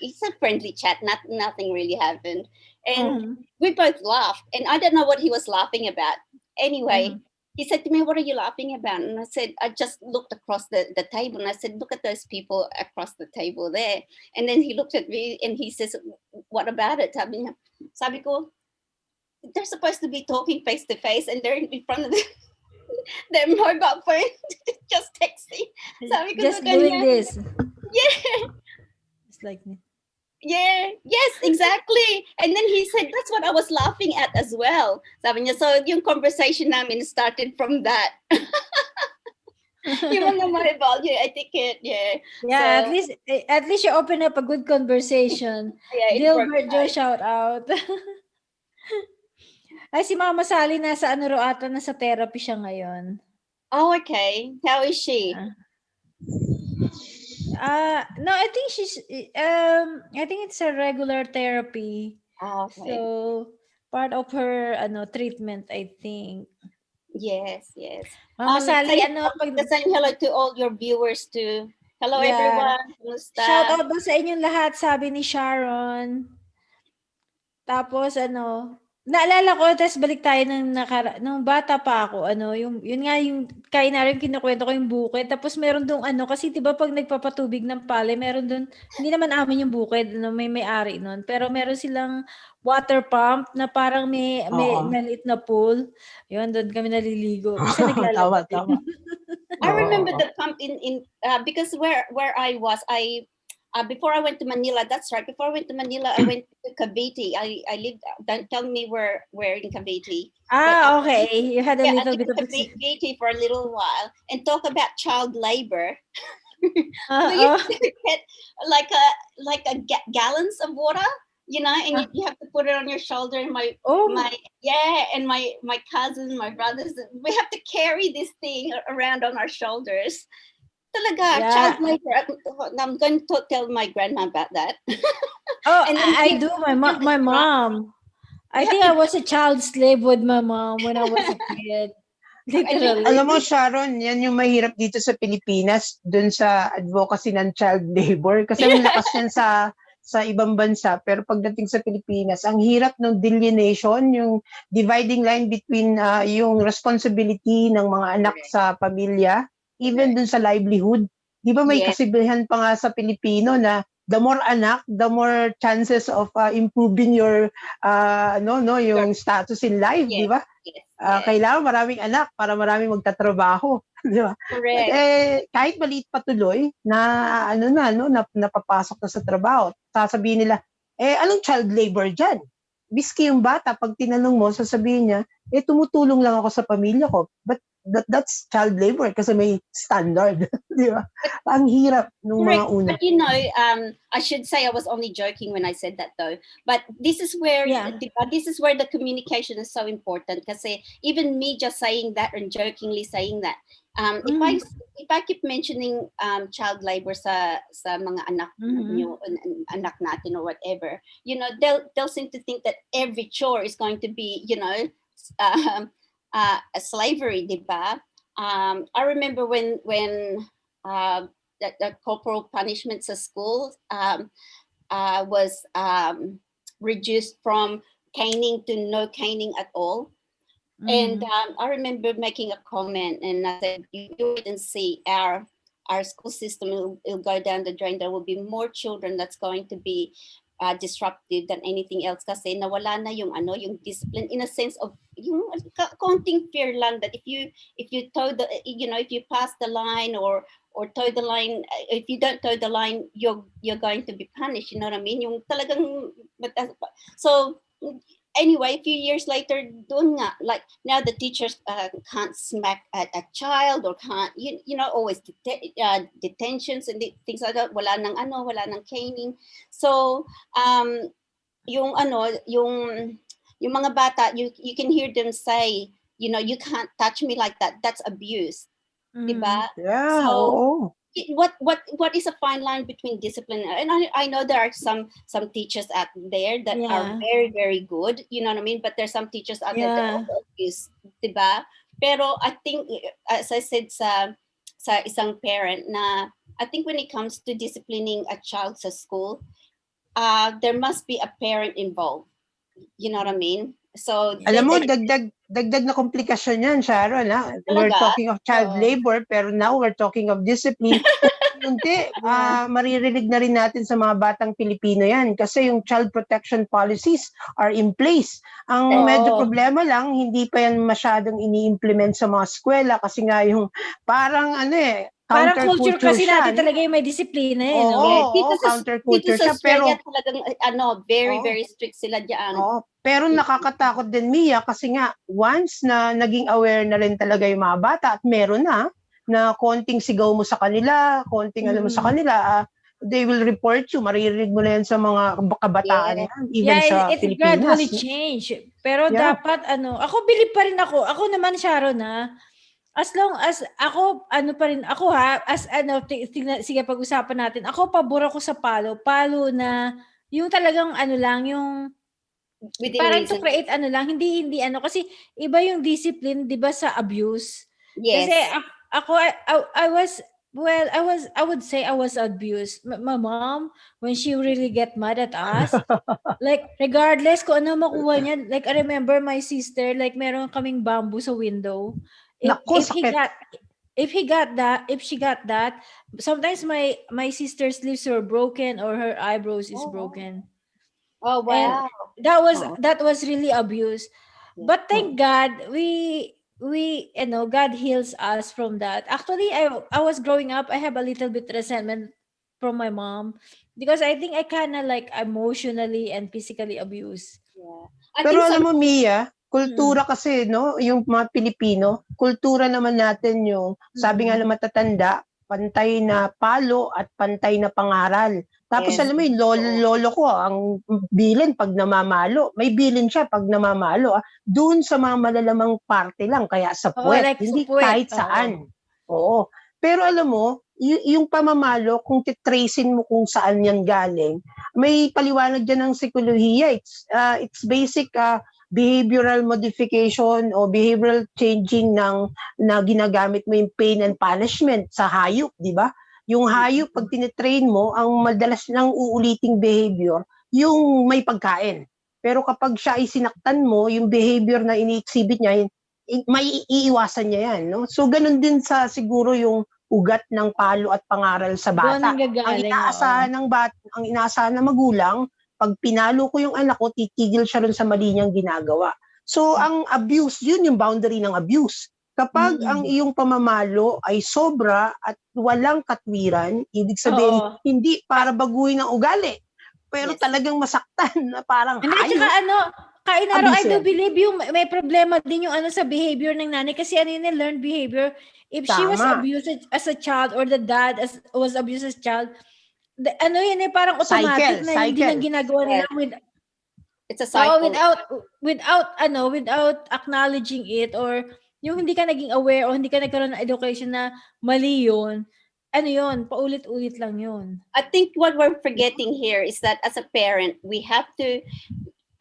[SPEAKER 3] chat. Nothing really happened, and we both laughed. And I don't know what he was laughing about. Anyway, he said to me, "What are you laughing about?" And I said, "I just looked across the table." And I said, "Look at those people across the table there." And then he looked at me and he says, "What about it?" Sabi ko, they're supposed to be talking face to face, and they're in front of their mobile phone, just texting. Sabi ko,
[SPEAKER 1] just doing this.
[SPEAKER 3] Yeah.
[SPEAKER 1] It's like.
[SPEAKER 3] Yeah. Yes, exactly. And then he said, "That's what I was laughing at as well." Sabi niya, so yung conversation namin started from that. Yung mga mobile, yeah, etiquette, yeah.
[SPEAKER 1] Yeah, so, at least you open up a good conversation.
[SPEAKER 3] Yeah,
[SPEAKER 1] Gilbert Joe, shout out. Ay, si Mama Sally nasa ata, nasa therapy siya ngayon.
[SPEAKER 3] Oh, okay. How is she?
[SPEAKER 1] No, I think she's I think it's a regular therapy.
[SPEAKER 3] Oh, okay.
[SPEAKER 1] So part of her treatment, I think.
[SPEAKER 3] Yes.
[SPEAKER 1] Mama Sally,
[SPEAKER 3] saying hello to all your viewers too. Hello, everyone.
[SPEAKER 1] Shout out ba sa inyong lahat, sabi ni Sharon. Tapos naalala ko, tapos balik tayo nung bata pa ako, yun nga yung kaya na rin kinukwento ko yung bukid. Tapos meron dong kasi diba pag nagpapatubig ng palay, meron dun, hindi naman amin yung bukid, may-ari nun. Pero meron silang water pump na parang may maliit na pool. Yun, doon kami naliligo. Kasi naglalaba din.
[SPEAKER 3] I remember the pump in because where I was, before I went to Manila, that's right. Before I went to Manila, I went to Cavite. I lived. Don't tell me where in Cavite.
[SPEAKER 1] Okay. You had a little bit of
[SPEAKER 3] Cavite for a little while, and talk about child labor.
[SPEAKER 1] We
[SPEAKER 3] used to get like gallons of water, and you have to put it on your shoulder. And my cousin, my brothers, we have to carry this thing around on our shoulders. Child labor. I'm going to tell my grandma about that.
[SPEAKER 1] And I do. My mom. I think I was a child slave with my mom when I was a kid. Literally.
[SPEAKER 2] Alam mo, Sharon, yan yung mahirap dito sa Pilipinas, dun sa advocacy ng child labor. Kasi malakas yan sa ibang bansa. Pero pagdating sa Pilipinas, ang hirap ng delineation, yung dividing line between yung responsibility ng mga anak sa pamilya, even dun sa livelihood. Di ba may kasibihan pa nga sa Pilipino na the more anak, the more chances of improving your yung status in life, di ba? Kailangan maraming anak para maraming magtatrabaho, di ba?
[SPEAKER 3] Correct.
[SPEAKER 2] Kahit maliit patuloy na napapasok na sa trabaho, sasabihin nila, anong child labor diyan? Biski yung bata, pag tinanong mo, sasabihin niya, tumutulong lang ako sa pamilya ko. But that's child labor kasi may standard, di ba? Ang hirap nung mga
[SPEAKER 3] Correct.
[SPEAKER 2] una.
[SPEAKER 3] But I should say I was only joking when I said that though. But this is where
[SPEAKER 1] Yeah.
[SPEAKER 3] this is where the communication is so important. Kasi even me just saying that and jokingly saying that, if I keep mentioning child labor sa mga anak nyo, anak natin or whatever, you know, they'll seem to think that every chore is going to be, you know, a slavery, diba? I remember when the corporal punishment sa school was reduced from caning to no caning at all. And I remember making a comment, and I said, "You wait and see. Our school system will go down the drain. There will be more children that's going to be disruptive than anything else kasi nawala na yung discipline in a sense of yung konting fear lang that if you toe the, you know, if you pass the line or toe the line, if you don't toe the line, you're going to be punished, you know what I mean? Yung talagang, so anyway, a few years later, doon nga, like now the teachers can't smack at a child or can't, you know, always detentions and things like that. Wala nang caning. So, yung mga bata, you can hear them say, you know, you can't touch me like that. That's abuse. Diba?
[SPEAKER 2] Yeah,
[SPEAKER 3] so, what is a fine line between discipline, and I know there are some teachers out there that are very, very good, you know what I mean, but there's some teachers out there that abuse, diba? Pero I think, as I said sa isang parent, na I think when it comes to disciplining a child sa school, there must be a parent involved, you know what I mean? So
[SPEAKER 2] alam mo, dagdag na komplikasyon yan, Sharon. We're talking of child labor, pero now we're talking of discipline. Unti, maririnig na rin natin sa mga batang Pilipino yan kasi yung child protection policies are in place. Ang medyo problema lang, hindi pa yan masyadong ini-implement sa mga eskwela kasi nga yung parang
[SPEAKER 1] parang culture kasi natin talaga yung may disiplina eh.
[SPEAKER 2] Counterculture siya.
[SPEAKER 3] Pero talagang very, very strict sila dyan.
[SPEAKER 2] Pero nakakatakot din, Mia, kasi nga once na naging aware na rin talaga yung mga bata at meron na konting sigaw mo sa kanila, konting alam mo sa kanila, they will report you. Maririnig mo na yan sa mga kabataan yan, even sa Pilipinas.
[SPEAKER 1] It gradually change. Pero dapat, ako bilib pa rin ako. Ako naman, Sharon, as long as ako, sige, pag-usapan natin. Ako, pabor ako sa palo. Palo na, yung talagang yung parang to create hindi kasi iba yung discipline, di ba, sa abuse.
[SPEAKER 3] Yes.
[SPEAKER 1] Kasi ako, I would say I was abused. My mom, when she really get mad at us, like, regardless kung ano makuha niya, like, I remember my sister, like, meron kaming bamboo sa window. If she got that, sometimes my sister's lips were broken or her eyebrows is broken.
[SPEAKER 3] Oh wow.
[SPEAKER 1] And that was really abuse. But thank God we God heals us from that. Actually, I was growing up, I have a little bit resentment from my mom because I think I kind of like emotionally and physically abused.
[SPEAKER 3] Yeah.
[SPEAKER 2] Pero alam mo, Mia, kultura kasi, no, yung mga Pilipino, kultura naman natin yung, sabi nga ng matatanda, pantay na palo at pantay na pangaral. Tapos alam mo, yung lolo ko, ang bilin pag namamalo, may bilin siya pag namamalo, doon sa mga malalamang parte lang, kaya sa puwet,
[SPEAKER 1] like
[SPEAKER 2] hindi
[SPEAKER 1] sa puwet,
[SPEAKER 2] kahit saan. Oo. Pero alam mo, yung pamamalo, kung titracing mo kung saan yan galing, may paliwanag dyan ng psikolohiya. It's basic behavioral modification o behavioral changing na ginagamit mo yung pain and punishment sa hayop, di ba? Yung hayop, pag tinitrain mo, ang madalas ng uuliting behavior, yung may pagkain. Pero kapag siya ay sinaktan mo, yung behavior na ini-exhibit niya, may iiwasan niya yan. No? So, ganun din sa siguro yung ugat ng palo at pangaral sa bata. Ang inaasahan ng magulang, pag pinalo ko yung anak ko, titigil siya rin sa mali niyang ginagawa. So, ang abuse, yun yung boundary ng abuse. Kapag ang iyong pamamalo ay sobra at walang katwiran, ibig sabihin, hindi para baguhin ang ugali, pero talagang masaktan na parang
[SPEAKER 1] hayop. Kainaro, I do
[SPEAKER 2] Abuso yan.
[SPEAKER 1] believe yung may problema din yung ano sa behavior ng nanay kasi ano yun, learned behavior. If she was
[SPEAKER 2] Tama.
[SPEAKER 1] abused as a child or the dad was abused as a child, ano yun parang automatic
[SPEAKER 2] Cycle,
[SPEAKER 1] na yun din ang
[SPEAKER 2] cycle.
[SPEAKER 1] ginagawa nila
[SPEAKER 3] It's a cycle.
[SPEAKER 1] without acknowledging it, or yung hindi ka naging aware o hindi ka nagkaroon ng education na mali yun, ano yun, paulit-ulit lang yun.
[SPEAKER 3] I think what we're forgetting here is that as a parent, we have to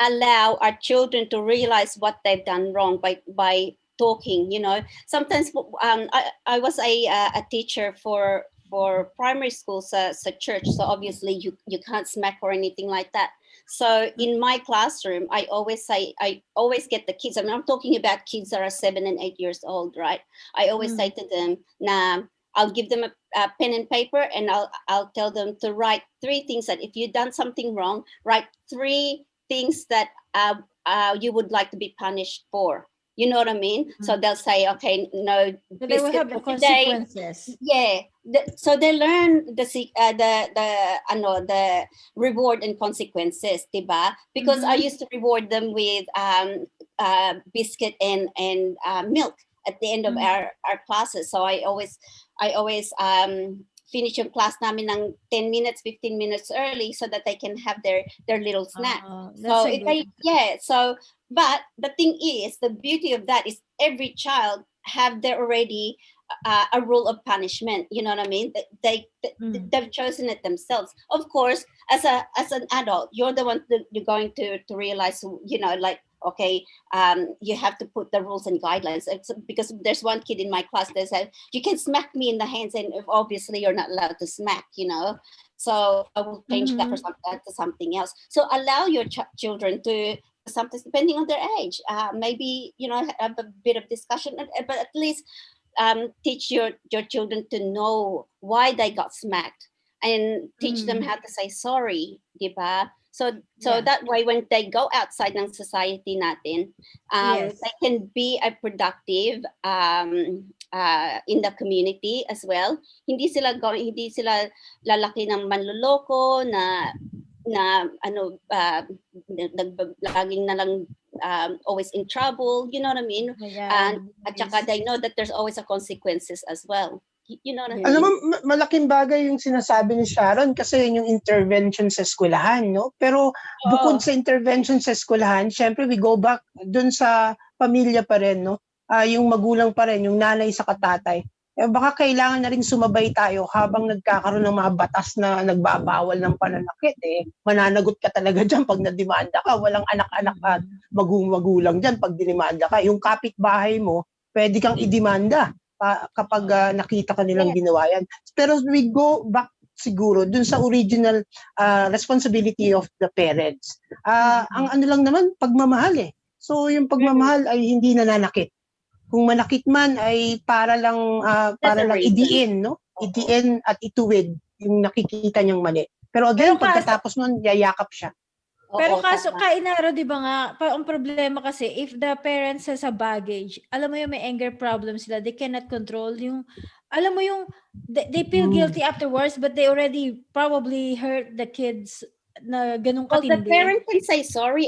[SPEAKER 3] allow our children to realize what they've done wrong by talking. Sometimes I was a teacher for primary schools sa church, so obviously you can't smack or anything like that. So in my classroom, I always get the kids. I mean, I'm talking about kids that are 7 and 8 years old, right? I always say to them, "Nah, I'll give them a pen and paper, and I'll tell them to write 3 things that if you've done something wrong, write 3 things that you would like to be punished for." You know what I mean? So they'll say, "Okay, no
[SPEAKER 1] So they will
[SPEAKER 3] biscuit
[SPEAKER 1] have the
[SPEAKER 3] for today."
[SPEAKER 1] consequences.
[SPEAKER 3] Yeah. So they learn the reward and consequences, diba? Because I used to reward them with biscuit and milk at the end of our classes. So I always finish yung class namin ng 10 minutes, 15 minutes early so that they can have their little snack. So but the thing is, the beauty of that is every child have their already a rule of punishment. You know what I mean? They've chosen it themselves. Of course, as an adult, you're the one that you're going to realize, like, okay, you have to put the rules and guidelines. Because there's one kid in my class that said, "You can smack me in the hands, and obviously you're not allowed to smack," So I will change that for something else. So allow your children to something depending on their age. Maybe have a bit of discussion, but at least teach your children to know why they got smacked and teach them how to say sorry, diba? So that way, when they go outside ng society natin, they can be a productive in the community as well. Hindi sila lalaki ng manloloko na laging na lang always in trouble. You know what I mean? And at saka they know that there's always a consequences as well. You know what I mean?
[SPEAKER 2] Alam mo, malaking bagay yung sinasabi ni Sharon kasi yun yung intervention sa eskwelahan, no? Pero bukod sa intervention sa eskwelahan, syempre we go back dun sa pamilya pa rin, no? Yung magulang pa rin, yung nanay sa katatay. Baka kailangan na rin sumabay tayo habang nagkakaroon ng mga batas na nagbabawal ng pananakit. Mananagot ka talaga dyan pag nadimanda ka. Walang anak-anak at magulang dyan pag dinimanda ka. Yung kapitbahay mo, pwede kang idimanda kapag nakita ka nilang ginawa yan. Pero we go back siguro dun sa original responsibility of the parents. Ang ano lang naman, pagmamahal . So yung pagmamahal ay hindi nananakit. Kung manakit man ay para lang idiin, no? Idiin at ituwid yung nakikita niyang mali. Pero again, pagkatapos nun, yayakap siya.
[SPEAKER 1] Pero kaso, Kainaro, di ba nga, ang problema kasi, if the parents has a baggage, alam mo yung may anger problem sila, they cannot control yung, alam mo yung, they feel guilty afterwards, but they already probably hurt the kids na ganun katindi.
[SPEAKER 3] Well, the parent can say sorry,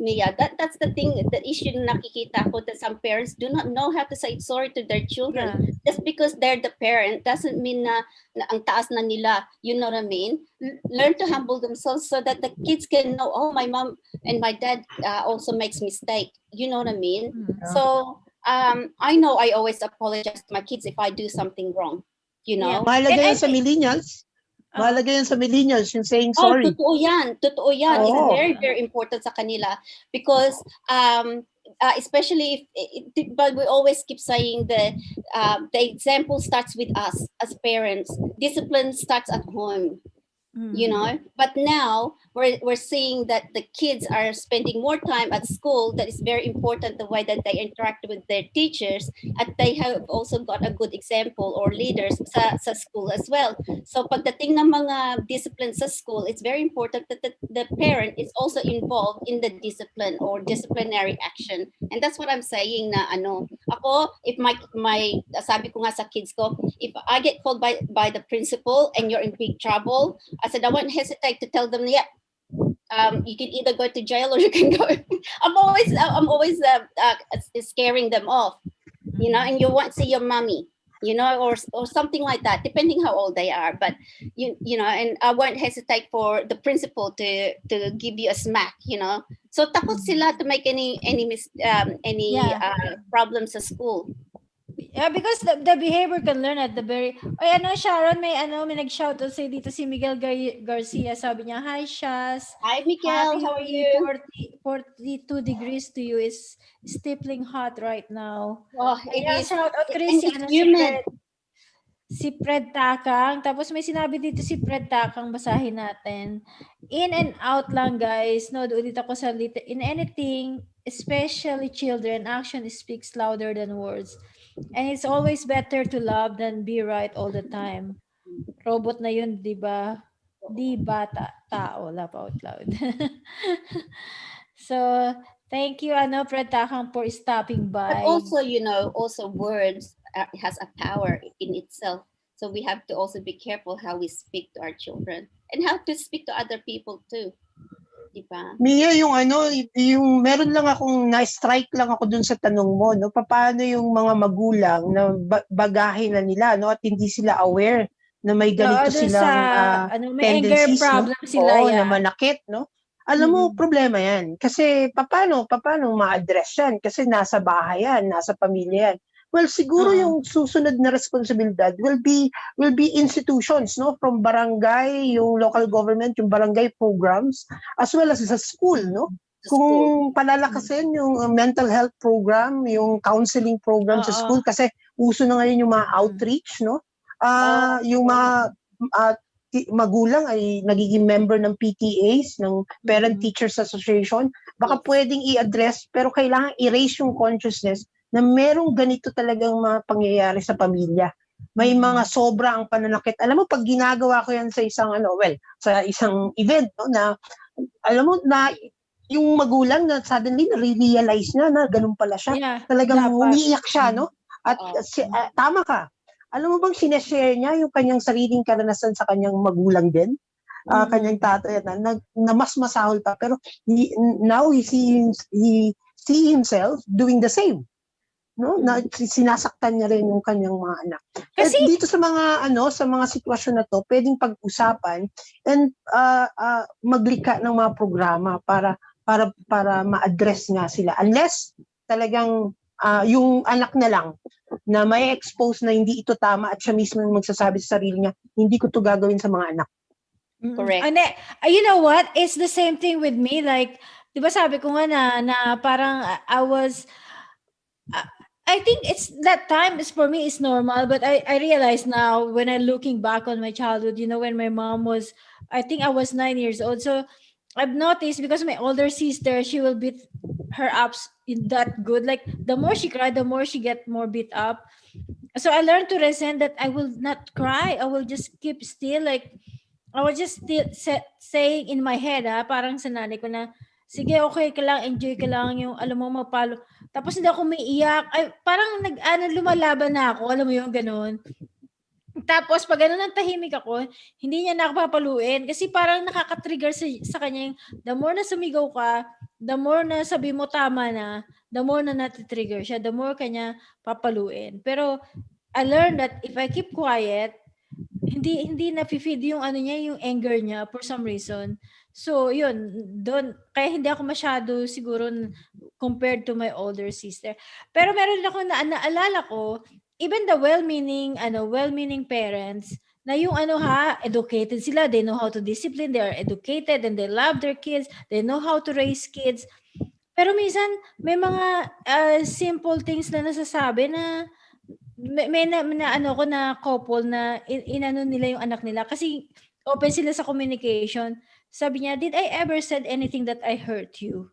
[SPEAKER 3] Mia. That's the thing, the issue na nakikita ko, that some parents do not know how to say sorry to their children. Just because they're the parent doesn't mean na ang taas na nila. You know what I mean? Learn to humble themselves so that the kids can know, oh, my mom and my dad also makes mistake. You know what I mean? So I know I always apologize to my kids if I do something wrong. You know?
[SPEAKER 2] Mahalaga yan sa millennials. Mahalaga yan sa millennials, yung saying sorry.
[SPEAKER 3] Totoo yan. It's very, very important sa kanila because especially but we always keep saying the example starts with us as parents. Discipline starts at home. But now we're seeing that the kids are spending more time at school. That is very important, the way that they interact with their teachers, and they have also got a good example or leaders sa school as well. So pagdating ng mga discipline sa school, it's very important that the parent is also involved in the discipline or disciplinary action. And that's what I'm saying na ako, if my sabi ko nga sa kids ko, if I get called by the principal and you're in big trouble, I said I won't hesitate to tell them, you can either go to jail or you can go. I'm always scaring them off, and you won't see your mommy, or something like that, depending how old they are. But and I won't hesitate for the principal to give you a smack, So takot sila to make any problems at school.
[SPEAKER 1] Yeah, because the behavior can learn at the very... Ay, Sharon, may nag-shoutout sa'yo dito si Miguel Garcia. Sabi niya, hi, Shaz.
[SPEAKER 3] Hi, Miguel. How are you?
[SPEAKER 1] 42 degrees to you is stippling hot right now.
[SPEAKER 3] Oh, it is.
[SPEAKER 1] Shoutout ko rin si Fred Takang. Tapos may sinabi dito si Fred Takang, basahin natin. In and out lang, guys. No, ulit ako sa in anything, especially children, action speaks louder than words. And it's always better to love than be right all the time. Robot na yun, di ba? Di ba tao, laugh out loud. So, thank you, Fred Takang, for stopping by.
[SPEAKER 3] But also, also words has a power in itself. So we have to also be careful how we speak to our children and how to speak to other people too. Diba?
[SPEAKER 2] Mia, yung meron lang akong na-strike lang ako dun sa tanong mo, no? Paano yung mga magulang na bagahe na nila, no? At hindi sila aware na may ganito silang
[SPEAKER 1] may anger
[SPEAKER 2] tendencies,
[SPEAKER 1] problem
[SPEAKER 2] no?
[SPEAKER 1] sila,
[SPEAKER 2] na manakit, no? Alam mo, problema yan. Kasi paano ma-address yan? Kasi nasa bahay yan, nasa pamilya yan. Well, siguro yung susunod na responsibilidad will be institutions, no, from barangay, yung local government, yung barangay programs, as well as sa school, no. Kung palalakasin yung mental health program, yung counseling program sa school, kasi uso na ngayon yung mga outreach, no. Yung mga magulang ay nagiging member ng PTAs, ng Parent Teachers Association, baka pwedeng i-address, pero kailangan erase yung consciousness na merong ganito talagang mga pangyayari sa pamilya. May mga sobra ang pananakit. Alam mo, pag ginagawa ko yan sa isang sa isang event, no, na alam mo na yung magulang na suddenly na-realize na ganun pala siya.
[SPEAKER 1] Yeah,
[SPEAKER 2] talagang umiiyak siya, no? At tama ka. Alam mo bang sineshare niya yung kanyang sariling karanasan sa kanyang magulang din? Kanyang tatay na mas masahol pa, pero now he see himself doing the same. No, na sinasaktan niya rin yung kanyang mga anak. Kasi dito sa mga sa mga sitwasyon na to, pwedeng pag-usapan and maglikha ng mga programa para ma-address nga sila. Unless talagang yung anak na lang na may expose na hindi ito tama at siya mismo magsasabi sa sarili niya, hindi ko to gagawin sa mga anak.
[SPEAKER 3] Correct.
[SPEAKER 1] And you know what? It's the same thing with me. Like, di ba sabi ko nga na parang I think it's that time is for me is normal, but I realize now when I'm looking back on my childhood, when my mom was, I think I was 9 years old. So I've noticed because my older sister, she will beat her up in that good. Like the more she cried, the more she get more beat up. So I learned to resent that I will not cry. I will just keep still. Like I was just still saying in my head, parang sa nanay ko na, sige, okay ka lang, enjoy ka lang yung, alam mo, mapalo. Tapos hindi ako may iyak. Ay, parang lumalaban na ako. Alam mo yung ganun. Tapos pag ng tahimik ako, hindi niya nakapapaluin. Kasi parang nakaka-trigger sa kanya yung, the more na sumigaw ka, the more na sabi mo tama na, the more na natitrigger siya, the more kanya papaluin. Pero I learned that if I keep quiet, hindi na-feed yung yung anger niya for some reason. So, yun, doon, kaya hindi ako masyado siguro compared to my older sister. Pero meron ako naalala ko, even the well-meaning parents, na yung educated sila, they know how to discipline, they are educated, and they love their kids, they know how to raise kids. Pero minsan, may mga simple things na nasasabi na may na couple na inano nila yung anak nila kasi open sila sa communication. Sabi niya, did I ever said anything that I hurt you?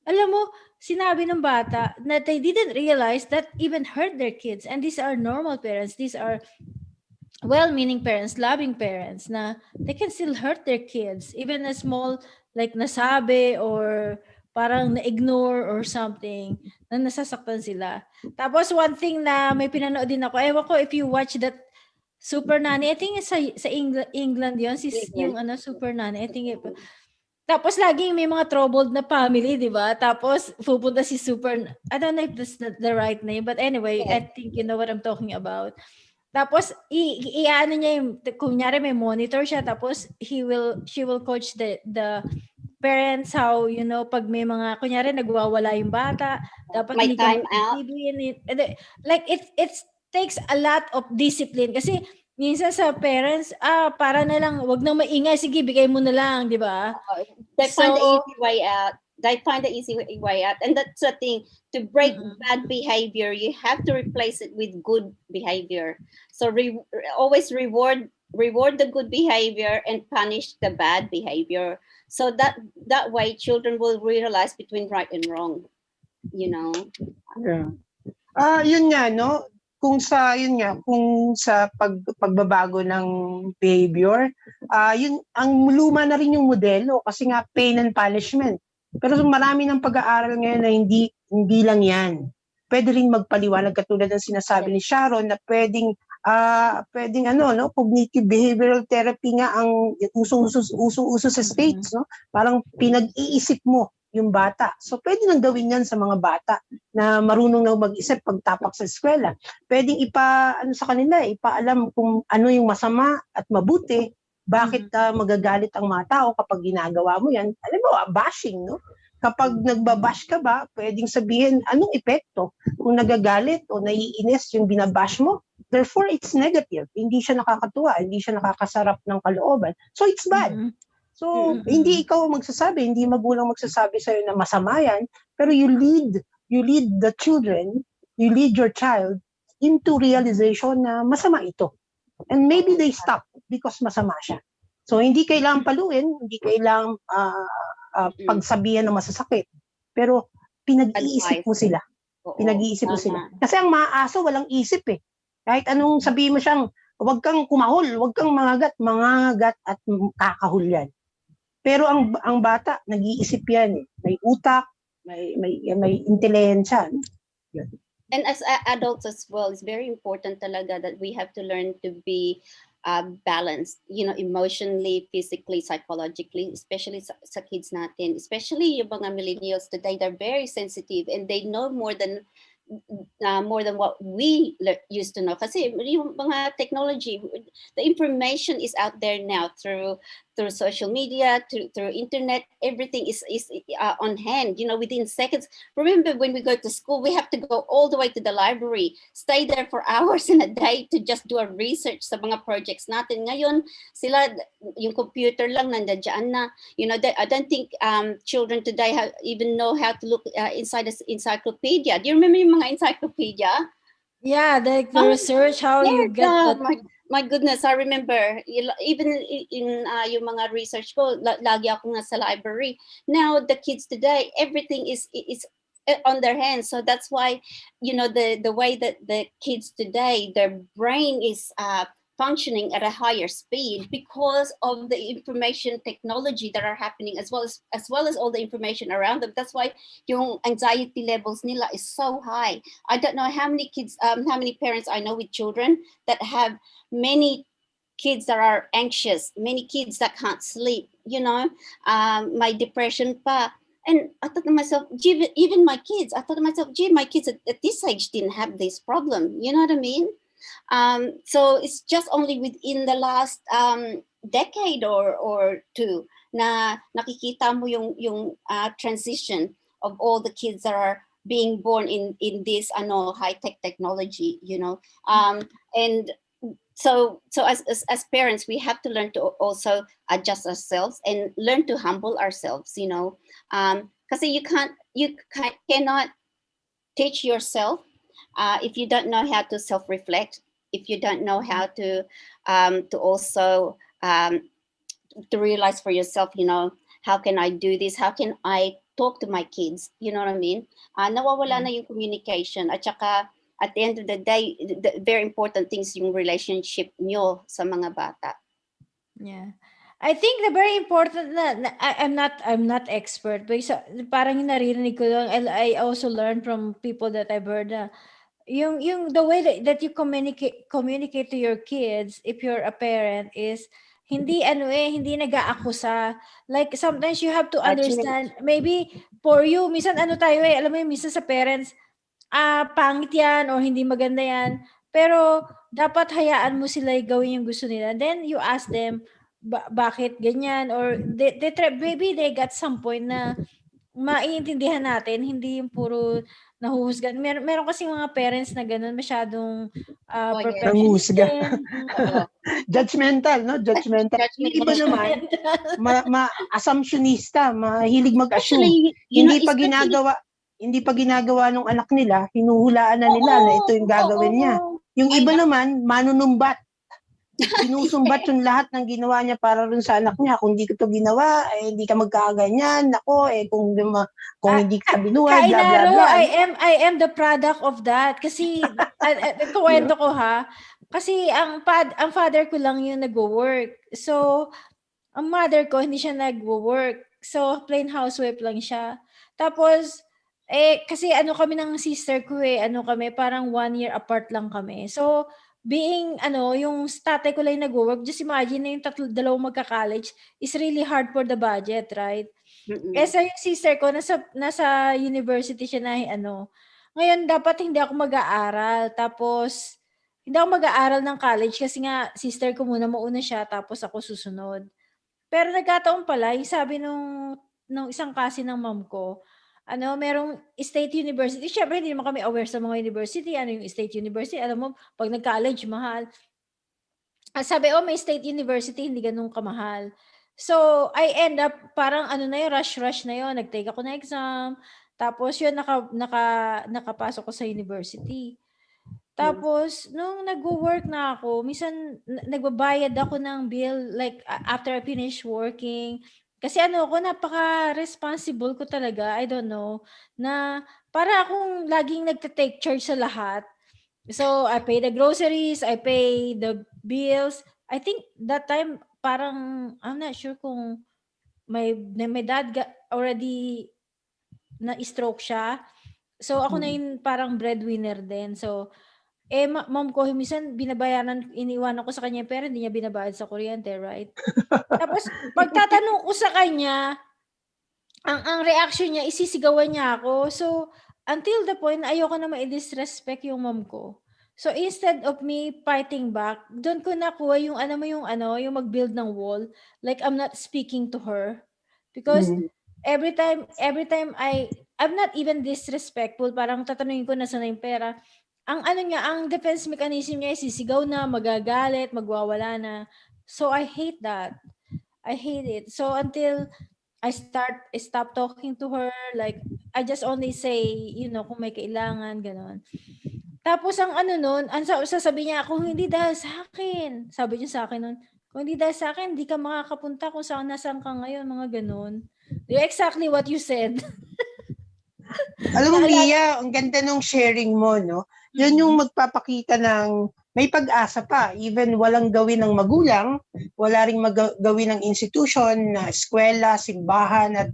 [SPEAKER 1] Alam mo, sinabi ng bata na they didn't realize that even hurt their kids. And these are normal parents. These are well-meaning parents, loving parents na they can still hurt their kids. Even a small, like nasabi or parang na-ignore or something, na nasasaktan sila. Tapos one thing na may pinanood din ako, ewan ko if you watch that Super Nanny, I think sa England yun, yung Super Nanny, I think Tapos laging may mga troubled na family, di ba? Tapos pupunta si Super, I don't know if that's not the right name, but anyway, I think you know what I'm talking about. Tapos i-ano niya yung, kunyari may monitor siya, tapos she will coach the parents how, you know, pag may mga, kunyari nagwawala yung bata, dapat
[SPEAKER 3] May
[SPEAKER 1] hindi ka
[SPEAKER 3] time out.
[SPEAKER 1] like it takes a lot of discipline kasi minsan sa parents, para na lang, wag nang maingay, sige, bigay mo na lang, di ba?
[SPEAKER 3] They find the
[SPEAKER 1] So,
[SPEAKER 3] easy way out. They find the easy way out. And that's the thing. To break bad behavior, you have to replace it with good behavior. So always reward the good behavior and punish the bad behavior. So that way children will realize between right and wrong. You know.
[SPEAKER 2] Yeah. Yun nga, no? Kung sa pagbabago ng behavior, yun ang luma na rin yung modelo kasi nga pain and punishment. Pero marami ng pag-aaral ngayon na hindi lang 'yan. Pwede ring magpaliwanag katulad ng sinasabi ni Sharon na pwedeng cognitive behavioral therapy nga ang usong-uso sa States, no? Parang pinag-iisip mo yung bata. So pwede nang gawin 'yan sa mga bata na marunong na mag-isip pagtapak sa eskwela. Pwedeng sa kanila, ipaalam kung ano yung masama at mabuti, bakit magagalit ang mga tao kapag ginagawa mo yan. Alam mo, bashing, no? Kapag nagbabash ka ba, pwedeng sabihin, anong epekto kung nagagalit o naiinis yung binabash mo? Therefore, it's negative. Hindi siya nakakatuwa, hindi siya nakakasarap ng kalooban. So, it's bad. So, hindi ikaw magsasabi, hindi magulang magsasabi sa'yo na masama yan, pero you lead the children, you lead your child into realization na masama ito. And maybe they stop because masama siya. So, hindi kailangang paluin, hindi kailangang pagsabihan ng masasakit. Pero, pinag-iisip mo sila. Pinag-iisip mo sila. Kasi ang mga aso, walang isip eh. Kahit anong sabihin mo siyang, huwag kang kumahol, huwag kang mangagat at kakahul yan. Pero ang bata, nag-iisip yan eh. May utak, may intelihensya.
[SPEAKER 3] And as adults as well, it's very important talaga that we have to learn to be balanced, you know, emotionally, physically, psychologically, especially sa kids natin. Especially yung mga millennials today, they're very sensitive and they know more than what we used to know. Kasi yung mga technology, the information is out there now through social media, through internet. Everything is on hand, you know, within seconds. Remember when we go to school, we have to go all the way to the library, stay there for hours in a day to just do a research sa mga projects natin. Ngayon, sila, yung computer lang nandiyan na. You know, I don't think children today even know how to look inside the encyclopedia. Do you remember yung mga encyclopedia?
[SPEAKER 1] Yeah, the research, how you get that.
[SPEAKER 3] My goodness, I remember, even in yung mga research ko, lagi ako nasa library. Now, the kids today, everything is on their hands. So that's why, you know, the way that the kids today, their brain is functioning at a higher speed because of the information technology that are happening as well as all the information around them. That's why yung anxiety levels nila is so high. I don't know how many kids, how many parents I know with children that have many kids that are anxious, many kids that can't sleep, you know, my depression pa. And I thought to myself, gee, even my kids, I thought to myself, gee, my kids at this age didn't have this problem. You know what I mean? So it's just only within the last decade or two na nakikita mo yung transition of all the kids that are being born in this high-tech technology, you know. And so as parents, we have to learn to also adjust ourselves and learn to humble ourselves, you know. Because you cannot teach yourself if you don't know how to self-reflect, if you don't know how to also to realize for yourself, you know, how can I do this? How can I talk to my kids? You know what I mean? Nawawala na yung communication. At saka, at the end of the day, the very important things yung relationship nyo sa mga bata.
[SPEAKER 1] Yeah. I think the very important I'm not expert, but parang naririnig ko lang, and I also learned from people that I've heard na yung the way that you communicate to your kids if you're a parent is hindi hindi nag-aakusa. Like sometimes you have to
[SPEAKER 3] Judgment.
[SPEAKER 1] understand, maybe for you, minsan tayo alam mo minsan sa parents, pangit yan or hindi maganda yan. Pero dapat hayaan mo sila gawin yung gusto nila. Then you ask them, bakit ganyan? Or maybe they got some point na maiintindihan natin, hindi yung puro nahuhusgan. Meron kasi mga parents na ganun, masyadong perfectionist
[SPEAKER 2] Nanguhusga.
[SPEAKER 1] din.
[SPEAKER 2] Judgmental, no? Judgmental. Yung iba naman, assumptionista, mahilig mag-assume.
[SPEAKER 3] Actually,
[SPEAKER 2] Hindi pa ginagawa ng anak nila, hinuhulaan na nila na ito yung gagawin niya. Yung iba naman, manunumbat. Sinusumbat yung lahat ng ginawa niya para rin sa anak niya. Kung hindi ko ito ginawa, hindi ka magkakaganyan. Ako, kung hindi ka binuhay, bla bla bla.
[SPEAKER 1] I am the product of that. Kasi, kuwento ko ha. Kasi ang father ko lang yung nag-work. So, ang mother ko, hindi siya nag-work. So, plain housewife lang siya. Tapos, kasi kami ng sister ko kami, parang 1 year apart lang kami. So, being, yung tatay ko lang nag-work, just imagine na yung dalawang magka-college is really hard for the budget, right? So, yung sister ko, nasa university siya na, ngayon, dapat hindi ako mag-aaral. Tapos, hindi ako mag-aaral ng college kasi nga, sister ko muna mauna siya, tapos ako susunod. Pero nagkataon pala, yung sabi nung isang kasi ng mom ko, merong state university. Syempre, hindi naman kami aware sa mga university. Ano yung state university? Alam mo, pag nag-college, mahal. Sabi, may state university, hindi ganun kamahal. So, I end up, parang rush na yun. Nag-take ako na exam. Tapos yun, nakapasok ko sa university. Tapos, nung nag-work na ako, minsan nagbabayad ako ng bill, like after I finish working. Kasi napaka-responsible ko talaga, I don't know, na para akong laging nagte-take charge sa lahat. So, I pay the groceries, I pay the bills. I think that time, parang, I'm not sure kung my dad already na-stroke siya. So, ako na yung parang breadwinner din. So, mom ko, minsan iniwan ako sa kanya, pero hindi niya binabayad sa kuryente, right? Tapos, pagtatanong ko sa kanya, ang reaction niya, isisigawan niya ako. So, until the point, ayoko na ma-disrespect yung mom ko. So, instead of me fighting back, doon ko nakuha yung, yung mag-build ng wall. Like, I'm not speaking to her. Because, every time I'm not even disrespectful, parang tatanungin ko na sana yung pera. Ang defense mechanism niya, sisigaw na, magagalit, magwawala na. So, I hate that. I hate it. So, until I stop talking to her, like, I just only say, kung may kailangan, gano'n. Tapos, ang sasabi niya, kung hindi dahil sa akin, sabi niya sa akin nun, kung hindi dahil sa akin, hindi ka makakapunta kung nasaan ka ngayon, mga gano'n. Exactly what you said.
[SPEAKER 2] Alam mo, Mia, ang ganda nung sharing mo, no? Yun yung magpapakita ng may pag-asa pa. Even walang gawin ng magulang, wala ring gawin ng institution, eskwela, simbahan, at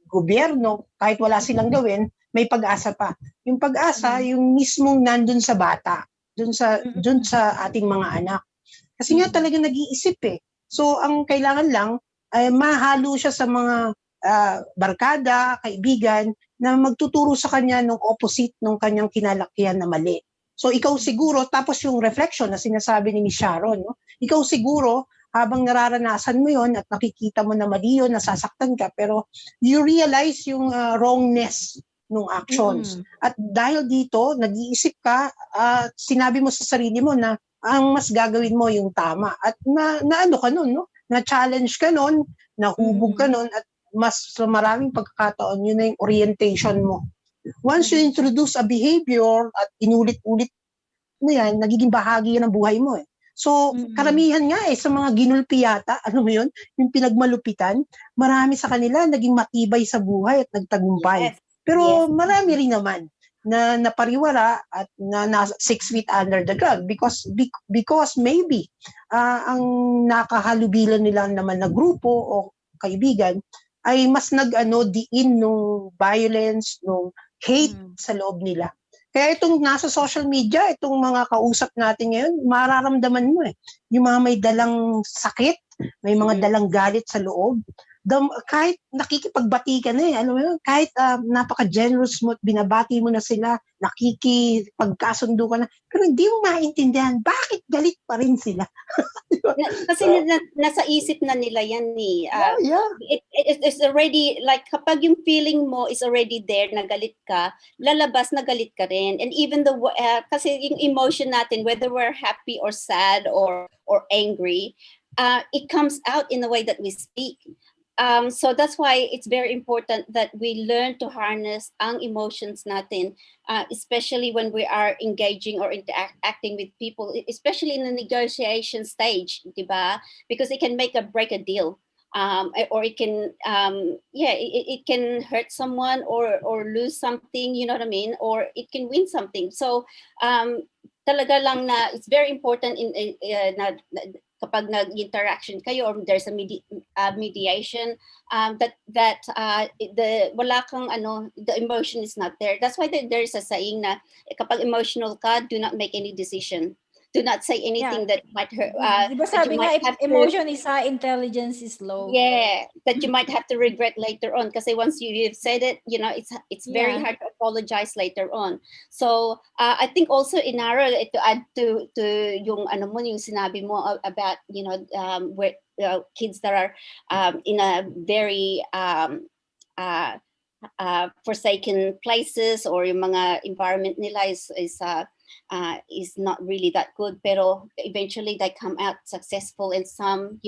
[SPEAKER 2] gobyerno, kahit wala silang gawin, may pag-asa pa. Yung pag-asa, yung mismong nandun sa bata, dun sa ating mga anak. Kasi nga talaga nag-iisip So, ang kailangan lang, ay mahalo siya sa mga barkada, kaibigan, na magtuturo sa kanya ng opposite ng kanyang kinalakihan na mali. So ikaw siguro, tapos yung reflection na sinasabi ni Miss Sharon, no? Ikaw siguro, habang nararanasan mo yon at nakikita mo na mali yun, nasasaktan ka, pero you realize yung wrongness ng actions. At dahil dito, nag-iisip ka, sinabi mo sa sarili mo na ang mas gagawin mo yung tama. At na ano ka nun, no? Na-challenge ka nun, nahubog ka nun, at mas maraming pagkakataon, yun na yung orientation mo. Once you introduce a behavior at inulit-ulit mo yan, nagiging bahagi yan ng buhay mo So, karamihan nga sa mga ginulpi yata, mo yun, yung pinagmalupitan, marami sa kanila naging matibay sa buhay at nagtagumpay. Pero marami rin naman na napariwara at na 6 feet under the ground because maybe ang nakahalubilan nila naman na grupo o kaibigan ay mas diin nung violence, nung hate sa loob nila. Kaya itong nasa social media, itong mga kausap natin ngayon, mararamdaman mo yung mga may dalang sakit, may mga dalang galit sa loob, kahit nakikipagbati ka na alam mo yun, kahit napaka-generous mo at binabati mo na sila, nakikipagkasundo ka na, pero hindi mo maintindihan, bakit galit pa rin sila?
[SPEAKER 3] Kasi nasa isip na nila yan eh.
[SPEAKER 2] Yeah.
[SPEAKER 3] It's already, like kapag yung feeling mo is already there, na galit ka, lalabas na galit ka rin. And even kasi yung emotion natin, whether we're happy or sad or angry, it comes out in the way that we speak. So that's why it's very important that we learn to harness ang emotions natin, especially when we are engaging or interacting with people, especially in the negotiation stage, diba? Because it can make or break a deal. Or it can, it can hurt someone or lose something, you know what I mean? Or it can win something. So talaga lang na it's very important kapag nag-interaction kayo or there's a mediation, wala kang the emotion is not there. That's why there's a saying na kapag emotional ka, do not make any decision. Do not say anything that might hurt.
[SPEAKER 1] Diba sabi nga, emotion is high, intelligence is low.
[SPEAKER 3] Yeah, that you might have to regret later on. Kasi once you've said it, it's very hard to apologize later on. So I think also Inara, to add to yung yung sinabi mo about where kids that are in a very forsaken places or yung mga environment nila is not really that good, pero eventually they come out successful, and some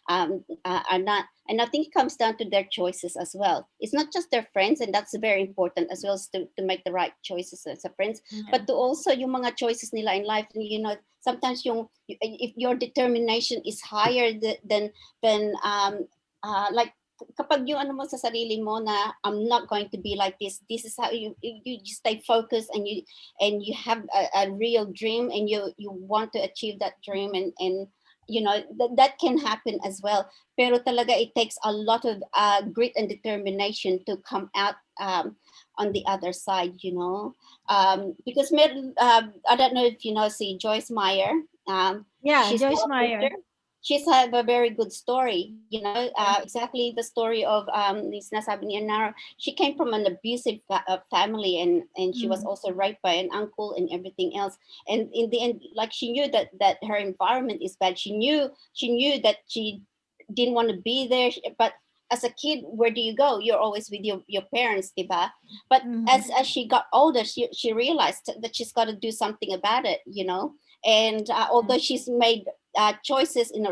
[SPEAKER 3] are not. And I think it comes down to their choices as well. It's not just their friends, and that's very important as well, to make the right choices as a friends, but to also yung mga choices nila in life. Sometimes if your determination is higher than like kapag yung mo sa sarili mo na I'm not going to be like this is how you just stay focused, and you have a real dream, and you want to achieve that dream, and that can happen as well. Pero talaga it takes a lot of grit and determination to come out on the other side, because I don't know if see Joyce Meyer.
[SPEAKER 1] She's Joyce Meyer.
[SPEAKER 3] She's had a very good story, exactly the story of sinasabi ni Inara. She came from an abusive family, and she was also raped by an uncle and everything else. And in the end, like, she knew that her environment is bad. She knew that she didn't want to be there, but as a kid, where do you go? You're always with your parents, diba? But as she got older, she realized that she's got to do something about it, And although she's made choices in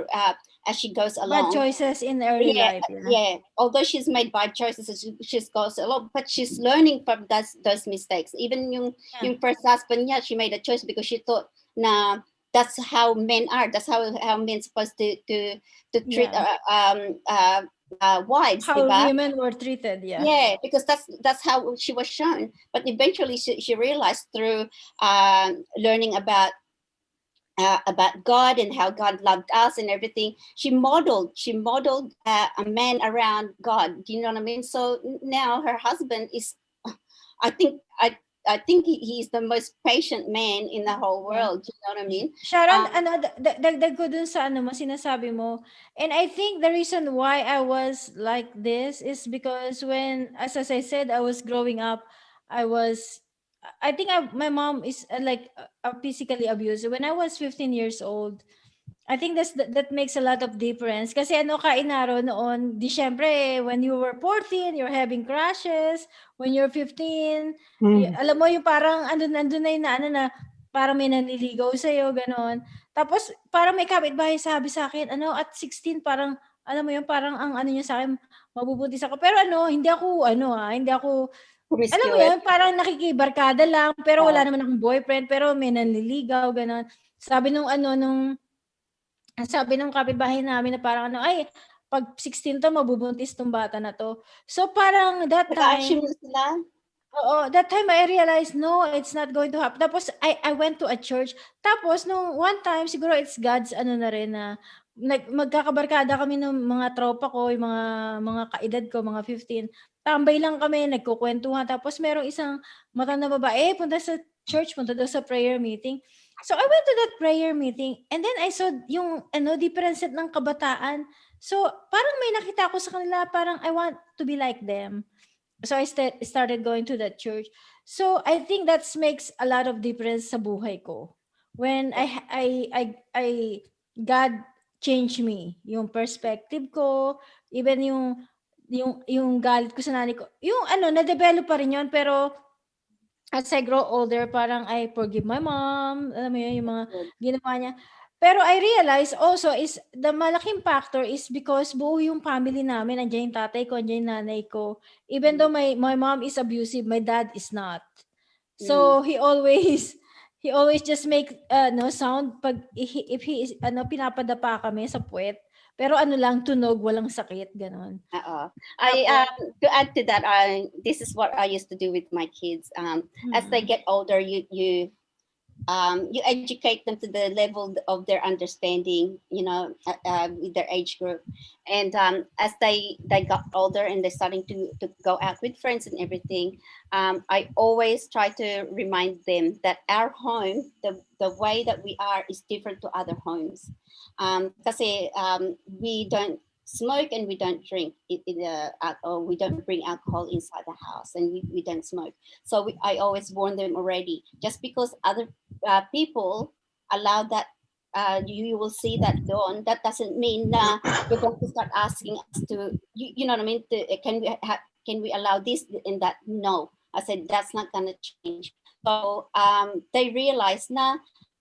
[SPEAKER 3] as she goes along,
[SPEAKER 1] bad choices in early life.
[SPEAKER 3] Yeah. Although she's made bad choices as she goes along, but she's learning from those mistakes. Even yung first husband niya, she made a choice because she thought na that's how men are. That's how men supposed to treat wives.
[SPEAKER 1] How
[SPEAKER 3] diba?
[SPEAKER 1] women were treated.
[SPEAKER 3] Yeah, because that's how she was shown. But eventually, she realized through learning about God and how God loved us and everything. She modeled a man around God. Do you know what I mean? So now her husband is, I think he's the most patient man in the whole world. Do you know what I mean?
[SPEAKER 1] Sharon, dagdag ko dun sa mo, sinasabi mo. And I think the reason why I was like this is because when, as I said, I was growing up, I think my mom is physically abused. When I was 15 years old, I think that makes a lot of difference. Kasi ka, Inaro, noon, di syempre, when you were 14, you're having crushes. When you're 15, alam mo yung parang andun na yung na parang may nanliligaw sa'yo, ganon. Tapos, parang may kapitbahay sabi sa akin, at 16, parang, alam mo yun, parang ang niya sa akin, mabubuntis ako. Pero hindi ako, alam mo yun, parang nakikibarkada lang, pero wala naman akong boyfriend, pero may nanliligaw, ganon. Sabi nung kapitbahay namin na parang ay, pag 16 to, mabubuntis tong bata na to. So parang that time, that time I realized, no, it's not going to happen. Tapos I went to a church. Tapos nung one time, siguro it's God's na rin na magkakabarkada kami ng mga tropa ko, yung mga kaedad ko, mga 15. Tambay lang kami, nagkukwentuhan. Tapos merong isang matanda babae, punta sa church, punta daw sa prayer meeting. So I went to that prayer meeting and then I saw yung difference ng kabataan. So parang may nakita ako sa kanila, parang I want to be like them. So I started going to that church. So I think that makes a lot of difference sa buhay ko. When I God changed me, yung perspective ko, even yung galit ko sa nanay ko, yung na-develop pa rin yun, pero as I grow older, parang I forgive my mom, alam mo yun, yung mga ginawa niya. Pero I realize also is the malaking factor is because buo yung family namin, andiyan yung tatay ko, andiyan yung nanay ko. Even though my mom is abusive, my dad is not. So he always just make sound pag if he is pinapadapa kami sa puwet. Pero lang tunog, walang sakit, ganon.
[SPEAKER 3] To add to that, this is what I used to do with my kids. As they get older, you educate them to the level of their understanding, with their age group. And as they got older and they're starting to go out with friends and everything, I always try to remind them that our home, the way that we are, is different to other homes. Kasi we don't smoke and we don't drink or we don't bring alcohol inside the house, and we don't smoke. So I always warn them already. Just because other people allow that, you will see that dawn, that doesn't mean you're going to start asking us to, you know what I mean, can we allow this and that? No, I said that's not going to change. So they realize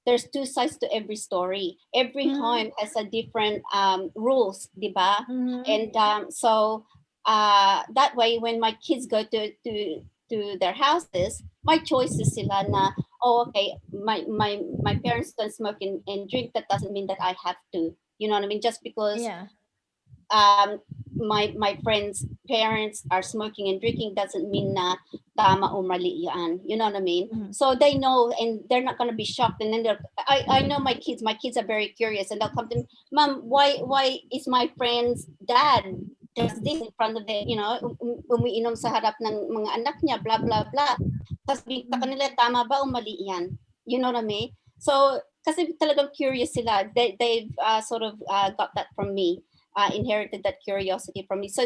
[SPEAKER 3] there's two sides to every story. Every home has a different rules, diba? And so that way, when my kids go to their houses, my choices sila na, okay, my parents don't smoke and drink, that doesn't mean that I have to. You know what I mean? Just because my friends' parents are smoking and drinking doesn't mean na tama o mali yan. You know what I mean? So they know, and they're not going to be shocked. And then I know my kids are very curious, and they'll come to me, Mom, why is my friend's dad does this in front of the, umiinom sa harap ng mga anak niya, blah, blah, blah. Tapos sa kanila, tama ba o mali yan? You know what I mean? So, kasi talagang curious sila. They've sort of got that from me. Inherited that curiosity from me. So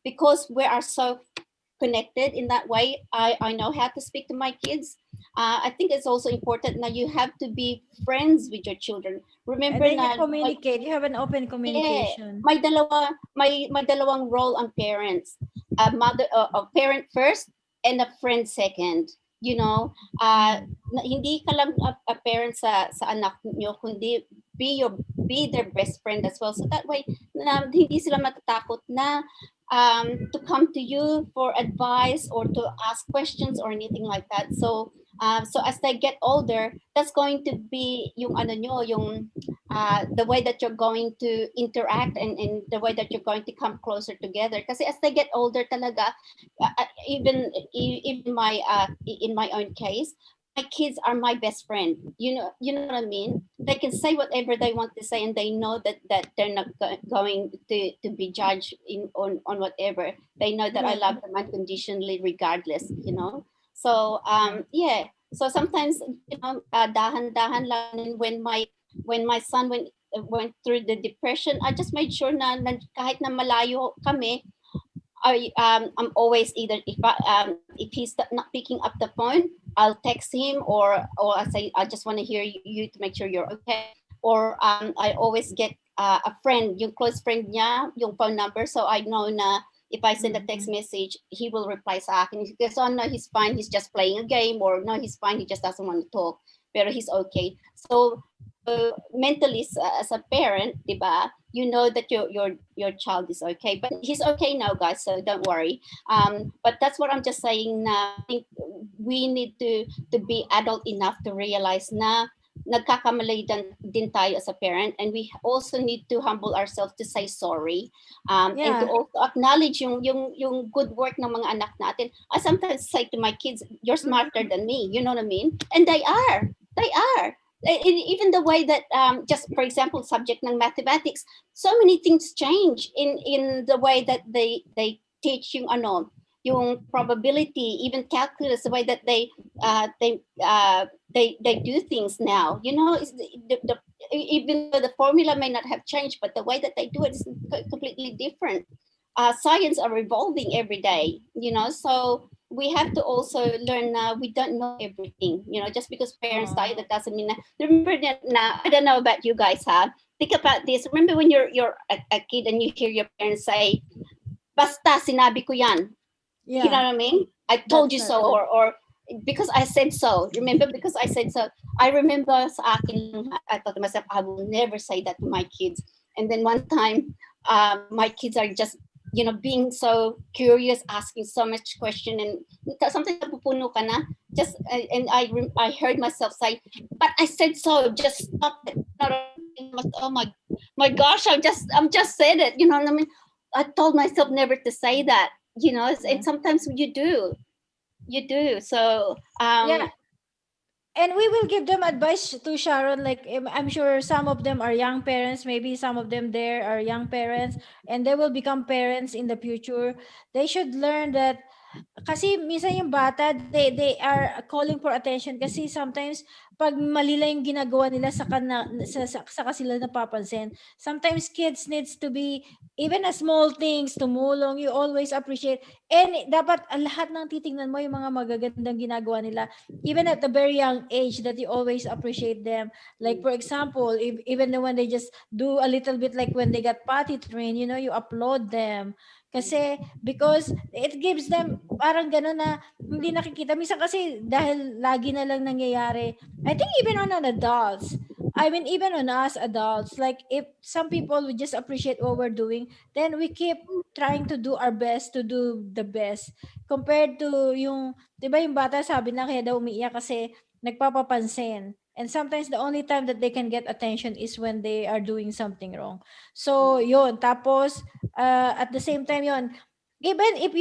[SPEAKER 3] because we are so connected in that way, I know how to speak to my kids. I think it's also important that you have to be friends with your children. Remember
[SPEAKER 1] and then you communicate. You have an open communication.
[SPEAKER 3] May dalawang role ang parents. A mother, a parent first, and a friend second. Hindi ka lang a parent sa anak nyo, kundi be their best friend as well. So that way, hindi sila matatakot na to come to you for advice or to ask questions or anything like that. So as they get older, that's going to be yung the way that you're going to interact and the way that you're going to come closer together. Kasi as they get older talaga, even my in my own case, my kids are my best friend. You know what I mean? They can say whatever they want to say, and they know that they're not going to be judged on whatever. They know that I love them unconditionally, regardless. So So sometimes dahan-dahan lang when my son went through the depression, I just made sure na kahit na malayo kami, I'm always either if he's not picking up the phone, I'll text him or I say I just want to hear you to make sure you're okay. Or I always get a friend, yung close friend niya, yung phone number, so I know na if I send a text message, he will reply sa akin. He goes, oh no, he's fine, he's just playing a game, or no, he's fine, he just doesn't want to talk, pero he's okay. So mentally, as a parent, diba, you know that your child is okay, but he's okay now, guys, so don't worry. But that's what I'm just saying. I think we need to be adult enough to realize na nagkakamali din tayo as a parent, and we also need to humble ourselves to say sorry, and to also acknowledge yung good work ng mga anak natin. I sometimes say to my kids, you're smarter than me, you know what I mean? And they are. Even the way that just for example, subject ng mathematics, so many things change in the way that they teach yung yung probability, even calculus, the way that they do things now. You know, it's even though the formula may not have changed, but the way that they do it is completely different. Science are evolving every day, you know, so we have to also learn we don't know everything, you know, just because parents die, that doesn't mean remember that now. I don't know about you guys, think about this. Remember when you're a kid and you hear your parents say, basta sinabi ko yan.
[SPEAKER 1] Yeah.
[SPEAKER 3] You know what I mean? I told you
[SPEAKER 1] That's
[SPEAKER 3] so, or because I said so. Remember, because I said so. I remember sa akin, I thought to myself, I will never say that to my kids. And then one time, my kids are just, you know, being so curious, asking so much question, and sometimes napupuno ka na. Just and I heard myself say, but I said so. Just stop it. Oh my gosh! I'm just said it. You know what I mean? I told myself never to say that. You know, and sometimes you do. So
[SPEAKER 1] Yeah. And we will give them advice to Sharon. Like, I'm sure some of them are young parents. Maybe some of them there are young parents, and they will become parents in the future. They should learn that. Kasi minsan yung bata, they are calling for attention kasi sometimes pag mali lang yung ginagawa nila saka sila napapansin. Sometimes kids needs to be even a small things, tumulong, you always appreciate. And dapat lahat ng titingnan mo yung mga magagandang ginagawa nila even at the very young age, that you always appreciate them. Like for example, even when they just do a little bit, like when they got potty trained, you know, you applaud them. Kasi, because it gives them parang gano'n na hindi nakikita. Minsan kasi dahil lagi na lang nangyayari. I think even on adults, I mean, even on us adults, like if some people would just appreciate what we're doing, then we keep trying to do our best to do the best. Compared to yung, di ba yung bata sabi na kaya daw umiiyak kasi nagpapapansin. And sometimes the only time that they can get attention is when they are doing something wrong. So, yun. Tapos, at the same time yun, even if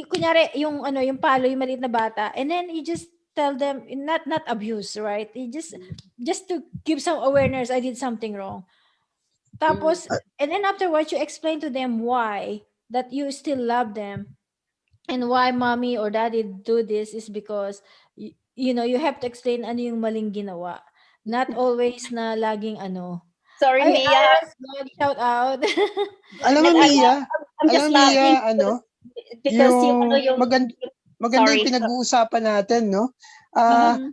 [SPEAKER 1] kunyari, yung palo, yung maliit na bata, and then you just tell them, not abuse, right? You just to give some awareness, I did something wrong. Tapos, and then afterwards, you explain to them why, that you still love them, and why mommy or daddy do this is because, you know, you have to explain ano yung maling ginawa. Not always na laging
[SPEAKER 3] sorry,
[SPEAKER 1] Ay,
[SPEAKER 3] Mia.
[SPEAKER 1] shout out.
[SPEAKER 2] Alam mo, Mia,
[SPEAKER 3] I'm just laughing because yung
[SPEAKER 2] maganda yung pinag-uusapan natin, no?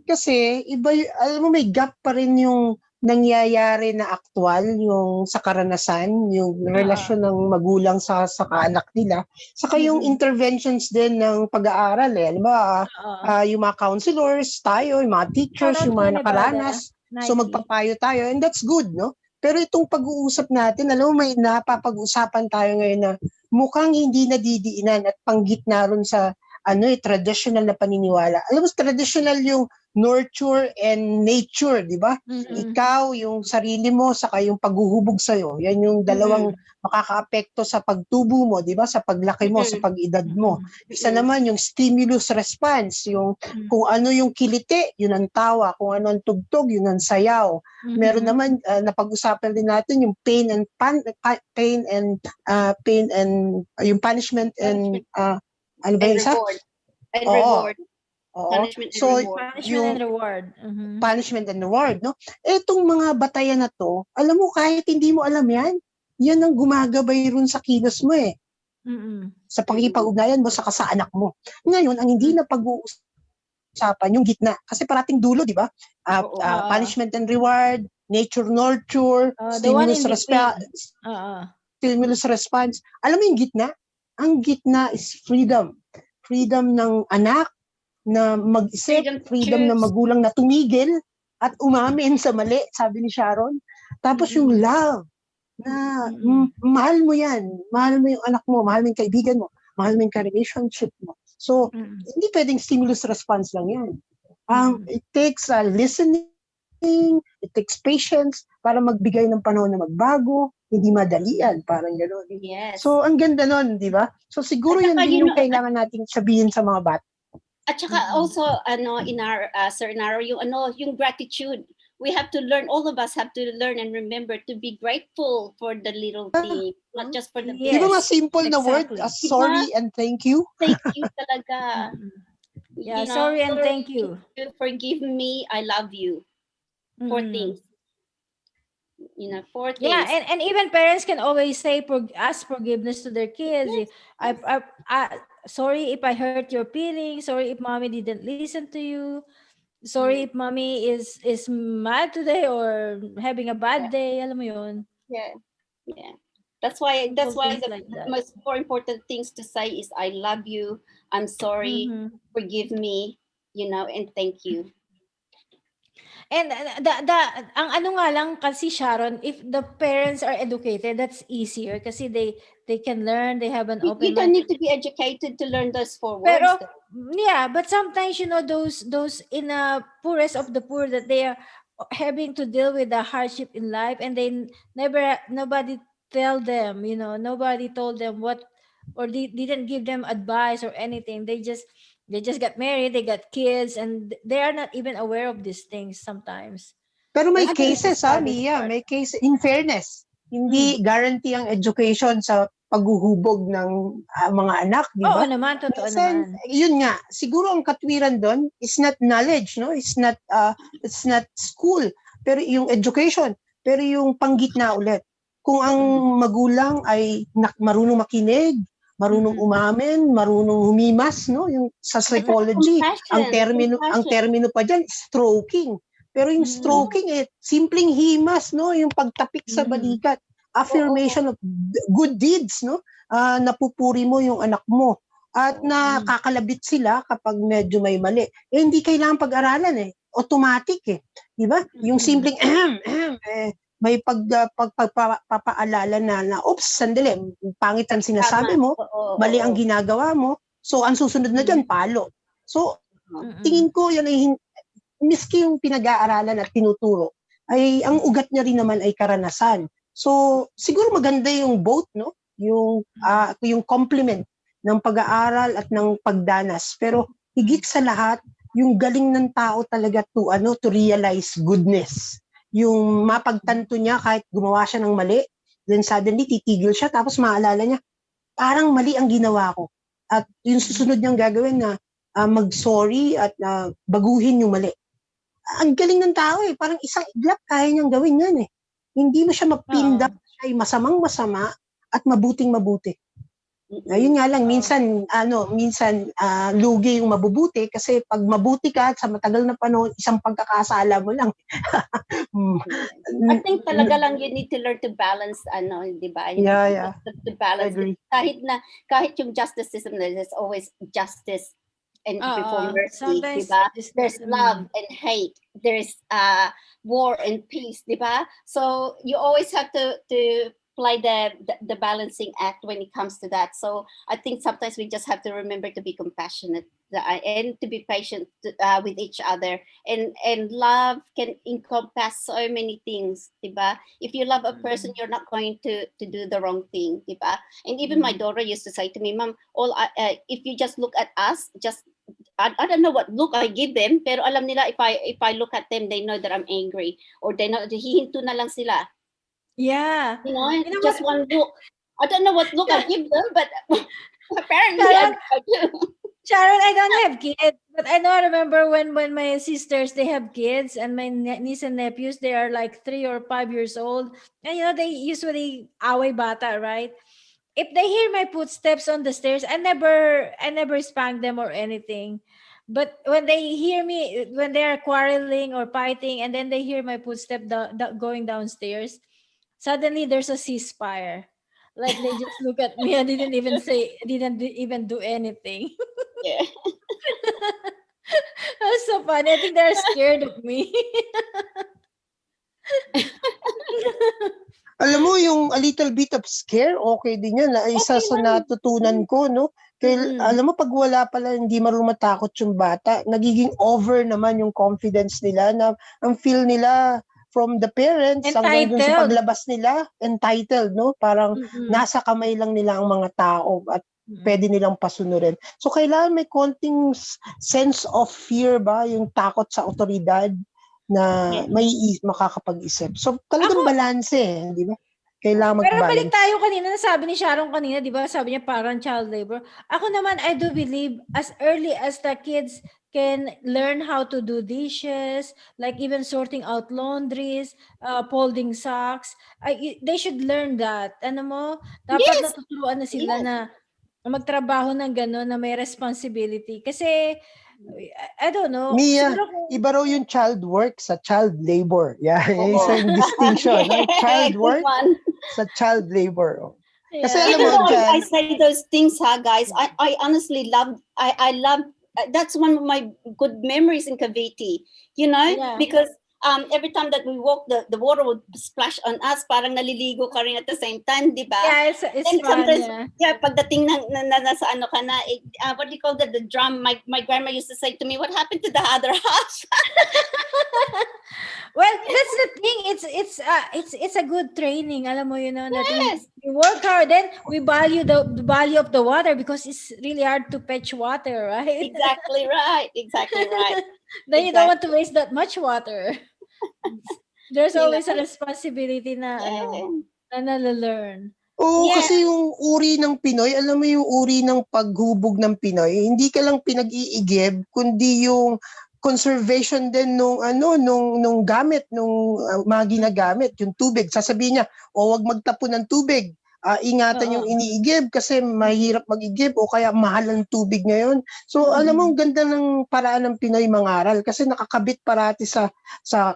[SPEAKER 2] Kasi iba, alam mo, may gap pa rin yung nangyayari na aktual, yung sa karanasan, yung relasyon ng magulang sa kaanak nila, saka yung interventions din ng pag-aaral, alam mo, yung mga counselors, tayo, yung mga teachers, yung mga nakaranas, so magpapayo tayo, and that's good, no? Pero itong pag-uusap natin, alam mo, may napapag-usapan tayo ngayon na mukhang hindi nadidiinan at panggitna ron sa traditional na paniniwala. Alam mo, traditional yung nurture and nature, di ba? Ikaw, yung sarili mo, saka yung paghuhubog sa'yo. Yan yung dalawang makakaapekto sa pagtubo mo, di ba? Sa paglaki mo, sa pag-edad mo. Isa naman yung stimulus response, yung kung ano yung kiliti, yun ang tawa. Kung ano ang tugtog, yun ang sayaw. Meron naman, napag-usapan din natin yung pain and yung punishment and ano ba yung isa?
[SPEAKER 3] Reward.
[SPEAKER 2] Punishment
[SPEAKER 1] and reward.
[SPEAKER 2] Punishment and reward, no? Etong mga batayan na to, alam mo, kahit hindi mo alam yan ang gumagabay ron sa kilos mo eh. Sa pakikipag-ugnayan mo sa anak mo. Ngayon, ang hindi na pag-uusapan, yung gitna. Kasi parating dulo, di ba? Punishment and reward, nature, nurture, stimulus response. Alam mo yung gitna? Ang gitna is freedom. Freedom ng anak na mag-isip, freedom ng magulang na tumigil at umamin sa mali, sabi ni Sharon. Tapos yung love, na mahal mo yan. Mahal mo yung anak mo, mahal mo yung kaibigan mo, mahal mo yung ka-relationship mo. So, hindi pwedeng stimulus response lang yan. It takes listening, it takes patience para magbigay ng panahon na magbago, hindi madalian, parang gano'n.
[SPEAKER 3] Yes.
[SPEAKER 2] So, ang ganda nun, di ba? So, siguro yan din yung kailangan nating sabihin sa mga bata.
[SPEAKER 3] At saka also, in our scenario, yung gratitude. we have to learn, all of us have to learn and remember to be grateful for the little thing, not just for the big.
[SPEAKER 2] Di ba mga
[SPEAKER 1] Yes,
[SPEAKER 2] simple na word?
[SPEAKER 1] exactly.
[SPEAKER 2] Sorry and thank you.
[SPEAKER 3] Thank you talaga.
[SPEAKER 1] Mm-mm. Yeah,
[SPEAKER 3] You know,
[SPEAKER 1] sorry and thank you.
[SPEAKER 3] forgive me, I love you. Four
[SPEAKER 1] Mm-mm.
[SPEAKER 3] things. You know, four
[SPEAKER 1] Yeah,
[SPEAKER 3] things.
[SPEAKER 1] and even parents can always say ask forgiveness to their kids.
[SPEAKER 3] Yes,
[SPEAKER 1] Sorry if I hurt your feelings. Sorry if mommy didn't listen to you. Sorry
[SPEAKER 3] Mm.
[SPEAKER 1] if mommy is mad today or having a bad
[SPEAKER 3] Yeah.
[SPEAKER 1] day. Alam mo yun?
[SPEAKER 3] Yeah. Yeah. That's why
[SPEAKER 1] Simple things
[SPEAKER 3] the
[SPEAKER 1] like that.
[SPEAKER 3] most more important things to say is I love you, I'm sorry,
[SPEAKER 1] Mm-hmm.
[SPEAKER 3] forgive me, you know, and thank you.
[SPEAKER 1] And ang ano nga lang kasi Sharon, if the parents are educated, that's easier kasi they can learn, they have an
[SPEAKER 3] You
[SPEAKER 1] open
[SPEAKER 3] don't
[SPEAKER 1] mind.
[SPEAKER 3] need to be educated to learn those 4 words.
[SPEAKER 1] Pero
[SPEAKER 3] though.
[SPEAKER 1] yeah, but sometimes those in a poorest of the poor that they are having to deal with the hardship in life and they nobody tell them, nobody told them what or they didn't give them advice or anything. They just got married, they got kids, and they are not even aware of these things sometimes.
[SPEAKER 2] Pero may
[SPEAKER 1] That's the
[SPEAKER 2] cases,
[SPEAKER 1] saddest
[SPEAKER 2] Mia,
[SPEAKER 1] part.
[SPEAKER 2] may case, in fairness, hindi guarantee ang education sa paghuhubog ng mga anak, di
[SPEAKER 1] Oo
[SPEAKER 2] ba?
[SPEAKER 1] naman, totoo
[SPEAKER 2] Minsan,
[SPEAKER 1] naman.
[SPEAKER 2] yun nga, siguro ang katwiran doon is not knowledge, no? It's not school, pero yung education, pero yung panggitna ulit. Kung ang magulang ay marunong makinig, marunong umamin, marunong humimas, no? Yung sa psychology, ang termino pa diyan stroking. Pero yung stroking simpleng himas, no? Yung pagtapik sa balikat, affirmation of good deeds, no? Napupuri mo yung anak mo at nakakalabit sila kapag medyo may mali. Hindi kailangan pag-aralan automatic di ba? Yung simpleng may pagpapaalala na oops, sandali, pangit ang sinasabi mo, mali ang ginagawa mo, so ang susunod na dyan, palo. So, tingin ko yan ay miski yung pinag-aaralan at tinuturo, ay ang ugat niya rin naman ay karanasan. So, siguro maganda yung both, no? Yung complement ng pag-aaral at ng pagdanas. Pero higit sa lahat, yung galing ng tao talaga to realize goodness. Yung mapagtanto niya kahit gumawa siya ng mali, then suddenly titigil siya tapos maalala niya, parang mali ang ginawa ko. At yung susunod niyang gagawin na mag-sorry at baguhin yung mali. Ang galing ng tao parang isang iglap kaya niyang gawin yan Hindi mo siya mapinda, siya ay masamang-masama at mabuting-mabuti. Ayun nga lang, minsan lugi yung mabubuti kasi pag mabuti ka sa matagal na panahon, isang pagkakasala mo lang.
[SPEAKER 3] I think talaga lang you need to learn to balance, di ba?
[SPEAKER 2] Yeah.
[SPEAKER 3] To balance. Kahit yung justice system, there's always justice and before mercy, di ba? There's love and hate. There's war and peace, di ba? So you always have to play the balancing act when it comes to that. So I think sometimes we just have to remember to be compassionate and to be patient with each other. And love can encompass so many things, diba? If you love a person, you're not going to do the wrong thing, diba? And even my daughter used to say to me, Mom, if you just look at us, I don't know what look I give them, pero alam nila if I look at them, they know that I'm angry, or they know hihinto na lang sila.
[SPEAKER 1] Yeah.
[SPEAKER 3] You know just one look. I don't know what look I give them, but apparently I do.
[SPEAKER 1] Sharon, I don't have kids, but I know I remember when my sisters, they have kids, and my niece and nephews, they are like 3 or 5 years old, and they usually away bata, right? If they hear my footsteps on the stairs, I never spank them or anything. But when they hear me, when they are quarreling or fighting, and then they hear my footsteps going downstairs, suddenly there's a ceasefire. Like they just look at me and didn't even do anything.
[SPEAKER 3] Yeah.
[SPEAKER 1] That's so funny. I think they're scared of me.
[SPEAKER 2] Alam mo, yung a little bit of scare, okay din yan. Isa sa natutunan ko, no? Alam mo, pag wala pala, hindi marunong matakot yung bata, nagiging over naman yung confidence nila na ang feel nila from the parents hanggang dun sa paglabas nila, entitled, no? Parang nasa kamay lang nila ang mga tao at pwede nilang pasunurin. So, kailangan may konting sense of fear ba? Yung takot sa otoridad. na
[SPEAKER 3] Yes.
[SPEAKER 2] makakapag-isip. So talagang
[SPEAKER 1] Ako,
[SPEAKER 2] balanse, di ba? Kailangan
[SPEAKER 1] pero balik
[SPEAKER 2] mag-balance.
[SPEAKER 1] tayo kanina, nasabi ni Sharon kanina, di ba? Sabi niya parang child labor. Ako naman, I do believe as early as the kids can learn how to do dishes, like even sorting out laundries, folding socks, they should learn that. Ano mo, dapat
[SPEAKER 3] Yes.
[SPEAKER 1] natuturuan na sila
[SPEAKER 3] Yes.
[SPEAKER 1] na magtrabaho ng gano'n na may responsibility. Kasi, I don't know,
[SPEAKER 2] Mia,
[SPEAKER 1] siguro kung,
[SPEAKER 2] iba raw yung child work sa child labor. Yeah, yung
[SPEAKER 3] Oo.
[SPEAKER 2] isang distinction. No? Child
[SPEAKER 3] Good
[SPEAKER 2] work
[SPEAKER 3] one.
[SPEAKER 2] sa child labor. Oh. Kasi
[SPEAKER 1] yeah.
[SPEAKER 2] alam
[SPEAKER 3] Even
[SPEAKER 2] mo,
[SPEAKER 3] though I
[SPEAKER 2] dyan,
[SPEAKER 3] say those things, guys, I honestly love, I love, that's one of my good memories in Cavite,
[SPEAKER 1] Yeah.
[SPEAKER 3] because every time that we walk, the water would splash on us, parang naliligo ka rin at the same time, di ba?
[SPEAKER 1] Yeah, it's
[SPEAKER 3] And
[SPEAKER 1] fun,
[SPEAKER 3] sometimes,
[SPEAKER 1] yeah.
[SPEAKER 3] pagdating nasa ano ka na, what do you call that, the drum, my grandma used to say to me, what happened to the other house?
[SPEAKER 1] Well, that's the thing. It's a good training. Alam mo, that
[SPEAKER 3] Yes.
[SPEAKER 1] we work hard, then we value the value of the water because it's really hard to fetch water, right?
[SPEAKER 3] Exactly right. Exactly right.
[SPEAKER 1] Then you don't want to waste that much water. There's
[SPEAKER 3] You know,
[SPEAKER 1] always a responsibility na
[SPEAKER 3] yeah.
[SPEAKER 1] na nalalearn.
[SPEAKER 2] oo,
[SPEAKER 3] Yeah.
[SPEAKER 2] kasi yung uri ng Pinoy, alam mo yung uri ng paghubog ng Pinoy, hindi ka lang pinag-iigib, kundi yung conservation din nung gamit, nung mga ginagamit, yung tubig. Sasabihin niya, wag magtapon ng tubig. Ingatan yung iniigib kasi mahirap mag-igib o kaya mahal ang tubig ngayon. So alam mo, ang ganda ng paraan ng Pinoy mangaral kasi nakakabit parati sa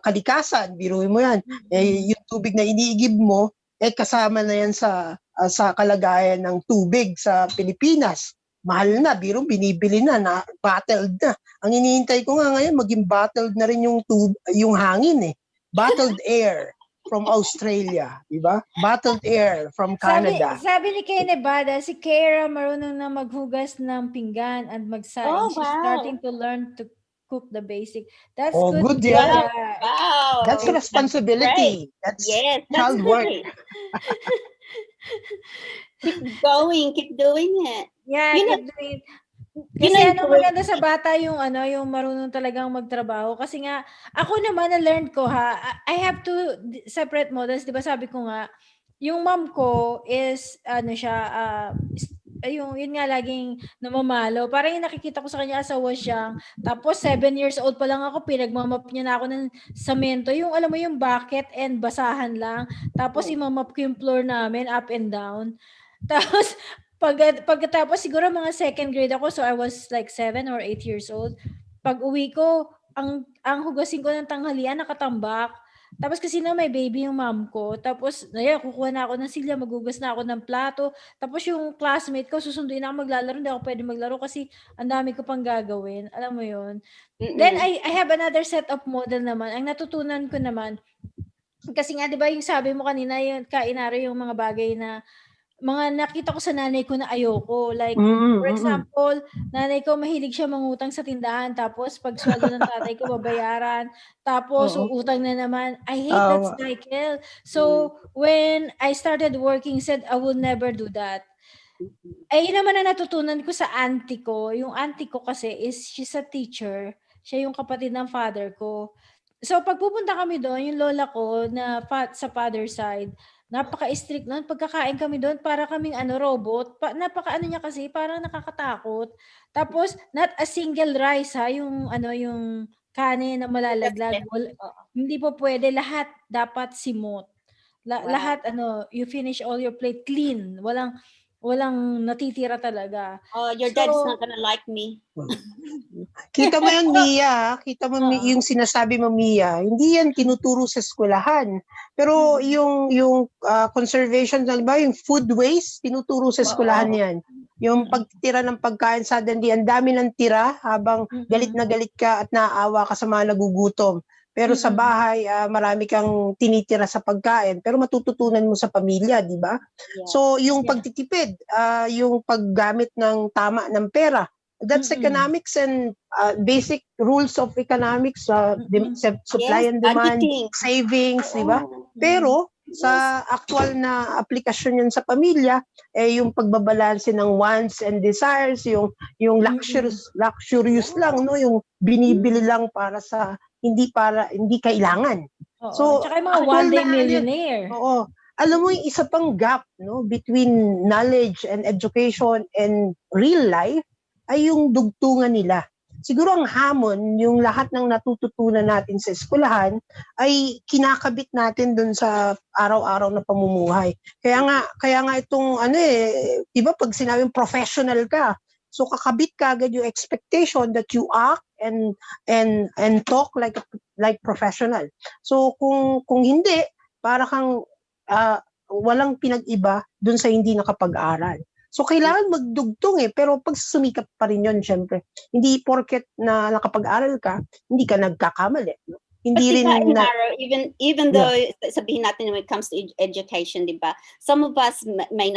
[SPEAKER 2] kalikasan. Biruin mo yan. Yung tubig na iniigib mo, kasama na yan sa kalagayan ng tubig sa Pilipinas. Mahal na, binibili na, bottled na. Ang hinihintay ko nga ngayon, maging bottled na rin yung hangin eh. Bottled air from Australia, di ba? Bottled air from Canada.
[SPEAKER 1] Sabi ni Kay Nevada, si Kara marunong na maghugas ng pinggan at magsaing.
[SPEAKER 3] Oh,
[SPEAKER 1] She's
[SPEAKER 3] wow.
[SPEAKER 1] starting to learn to cook the basic. That's
[SPEAKER 2] Good,
[SPEAKER 1] to
[SPEAKER 2] yeah.
[SPEAKER 3] Wow.
[SPEAKER 2] That's responsibility. That's
[SPEAKER 3] yes,
[SPEAKER 2] child work.
[SPEAKER 3] Keep going, keep doing it.
[SPEAKER 1] Yeah, keep doing it. Kasi maganda sa bata yung yung marunong talagang magtrabaho. Kasi nga, ako naman na-learn ko I have two separate models. Diba sabi ko nga, yung mom ko is, yun nga laging namamalo. Parang yung nakikita ko sa kanya asawa siyang. Tapos 7 years old pa lang ako, pinagmamap niya na ako ng samento. Yung alam mo yung bucket and basahan lang. Tapos imamap ko yung floor namin up and down. Tapos pagkatapos siguro mga second grade ako, so I was like 7 or 8 years old. Pag uwi ko, ang hugasin ko ng tanghalian nakatambak. Tapos kasi may baby yung mom ko. Tapos kukuha na ako ng silya, maghugas na ako ng plato. Tapos yung classmate ko, susunduin ako maglalaro. Hindi ako pwede maglaro kasi ang dami ko pang gagawin. Alam mo yun. Then I have another set of model naman. Ang natutunan ko naman, kasi nga 'di ba yung sabi mo kanina, yung Kainaro, yung mga bagay na mga nakita ko sa nanay ko na ayoko. Like, for example, nanay ko mahilig siya mangutang sa tindahan. Tapos, pag sweldo ng tatay ko, babayaran. Tapos, uutang na naman. I hate that cycle. So, when I started working, said, I will never do that. Yun naman ang natutunan ko sa auntie ko. Yung auntie ko kasi she's a teacher. Siya yung kapatid ng father ko. So, pag pupunta kami doon, yung lola ko na sa father side, napaka-strict nun. Pagkakain kami doon, para kaming robot. Napaka-ano niya kasi, parang nakakatakot. Tapos, not a single rice yung kanin na malalaglag. Hindi po pwede. Lahat dapat simot. Lahat, you finish all your plate clean. Walang natitira talaga.
[SPEAKER 3] Your dad is not gonna like me.
[SPEAKER 2] Kita mo yan, Mia. Kita mo yung sinasabi mo, Mia. Hindi yan tinuturo sa eskwelahan. Pero yung conservation, yung food waste, tinuturo sa eskwelahan yan. Yung pagtira ng pagkain, suddenly, ang dami ng tira habang galit na galit ka at naaawa ka sa mga nagugutom. Pero sa bahay, marami kang tinitira sa pagkain. Pero matututunan mo sa pamilya, di ba? Yeah. So, yung pagtitipid, yung paggamit ng tama ng pera, that's economics and basic rules of economics, supply and demand, savings, di ba? Pero, sa actual na aplikasyon yan sa pamilya, yung pagbabalanse ng wants and desires, yung luxurious lang, no? Yung binibili lang para sa hindi kailangan.
[SPEAKER 1] Oo,
[SPEAKER 2] So,
[SPEAKER 1] tsaka yung mga
[SPEAKER 2] actual
[SPEAKER 1] one-day
[SPEAKER 2] na ano yun.
[SPEAKER 1] millionaire.
[SPEAKER 2] Oo. Alam mo yung isa pang gap, no, between knowledge and education and real life ay yung dugtungan nila. Siguro ang hamon, yung lahat ng natututunan natin sa eskwelahan ay kinakabit natin dun sa araw-araw na pamumuhay. Kaya nga itong iba pag sinabing professional ka, so kakabit ka agad yung expectation that you act and talk like professional. So kung hindi, para kang walang pinag-iba dun sa hindi nakapag-aral. So, kailangan magdugtong pero pag sumikap pa rin yun, syempre. Hindi porket na nakapag-aral ka, hindi ka nagkakamali. No? Hindi
[SPEAKER 3] But diba,
[SPEAKER 2] rin na,
[SPEAKER 3] Naro, even though sabihin natin when it comes to education, diba, some of us may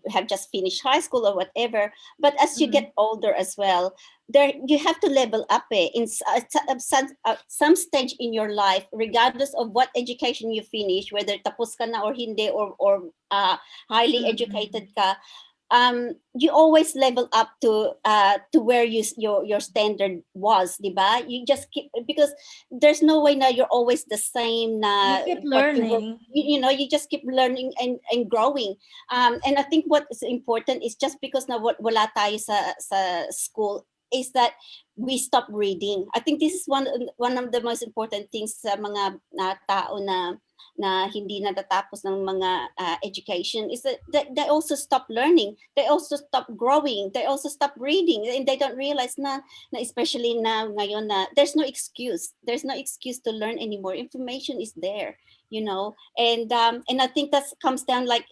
[SPEAKER 3] have just finished high school or whatever, but as you get older as well, you have to level up in some stage in your life, regardless of what education you finish, whether tapos ka na or hindi, or highly educated ka. You always level up to where your standard was, diba? You just keep, because there's no way now you're always the same.
[SPEAKER 1] You keep learning.
[SPEAKER 3] You just keep learning and growing. And I think what is important is just because na wala tayo sa school is that we stop reading. I think this is one of the most important things sa mga tao na hindi natatapos ng mga education is that they also stop learning, they also stop growing, they also stop reading, and they don't realize na especially na ngayon na there's no excuse to learn anymore. Information is there, and I think that comes down like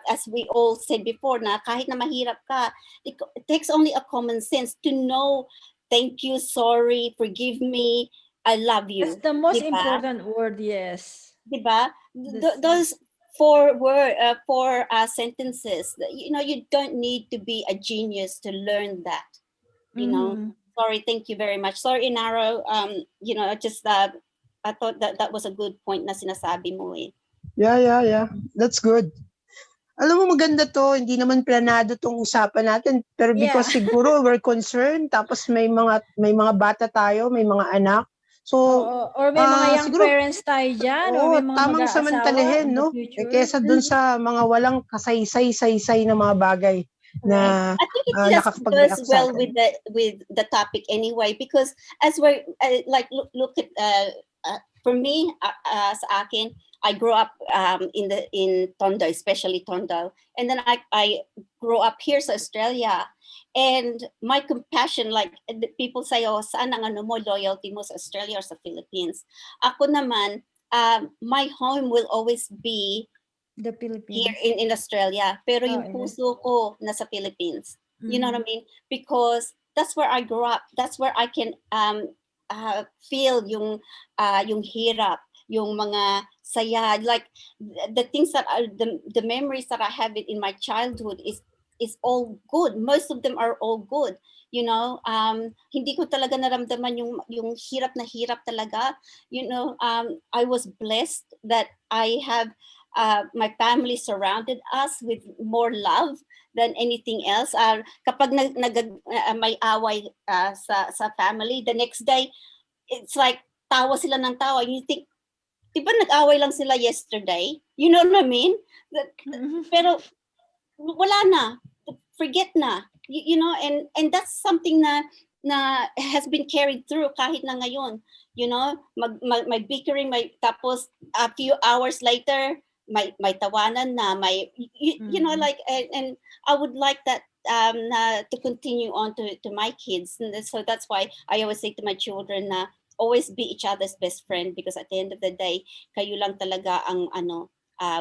[SPEAKER 3] as we all said before, na kahit na mahirap ka, it takes only a common sense to know thank you, sorry, forgive me, I love you.
[SPEAKER 1] That's the most
[SPEAKER 3] diba?
[SPEAKER 1] important word, yes.
[SPEAKER 3] Diba? Those four sentences, you don't need to be a genius to learn that. Sorry, thank you very much. Sorry, Naro. Just I thought that was a good point na sinasabi mo eh.
[SPEAKER 2] Yeah. That's good. Alam mo, maganda to. Hindi naman planado tong usapan natin. Pero because siguro we're concerned, tapos may mga bata tayo, may mga anak. So,
[SPEAKER 1] or may mga young
[SPEAKER 2] siguro,
[SPEAKER 1] parents tayo dyan, or may mga
[SPEAKER 2] tamang
[SPEAKER 1] mag-aasawa
[SPEAKER 2] samantalahin,
[SPEAKER 1] in the
[SPEAKER 2] no?
[SPEAKER 1] future.
[SPEAKER 2] Kesa dun sa mga walang kasaysay-saysay na mga bagay na
[SPEAKER 3] I think it just goes well with the topic anyway, because as we're look at for me, sa akin, I grew up in Tondo, especially Tondo, and then I grew up here sa Australia, and my compassion, like people say, oh, saan ang loyalty mo sa Australia or sa Philippines? Ako naman, my home will always be
[SPEAKER 1] the Philippines
[SPEAKER 3] here in Australia, pero yung puso ko nasa Philippines. You know what I mean? Because that's where I grew up. That's where I can feel yung hirap, yung mga saya, like the things that are the memories that I have in my childhood is all good. Most of them are all good. Hindi ko talaga naramdaman yung hirap na hirap talaga. I was blessed that I have my family surrounded us with more love than anything else. Kapag may away sa family, the next day, it's like tawa sila ng tawa. You think, diba nag-away lang sila yesterday? You know what I mean? Pero wala na. Forget na. And that's something na has been carried through kahit na ngayon. May bickering, tapos a few hours later, may tawanan na, and I would like that to continue on to my kids. And so that's why I always say to my children na always be each other's best friend, because at the end of the day, kayo lang talaga ang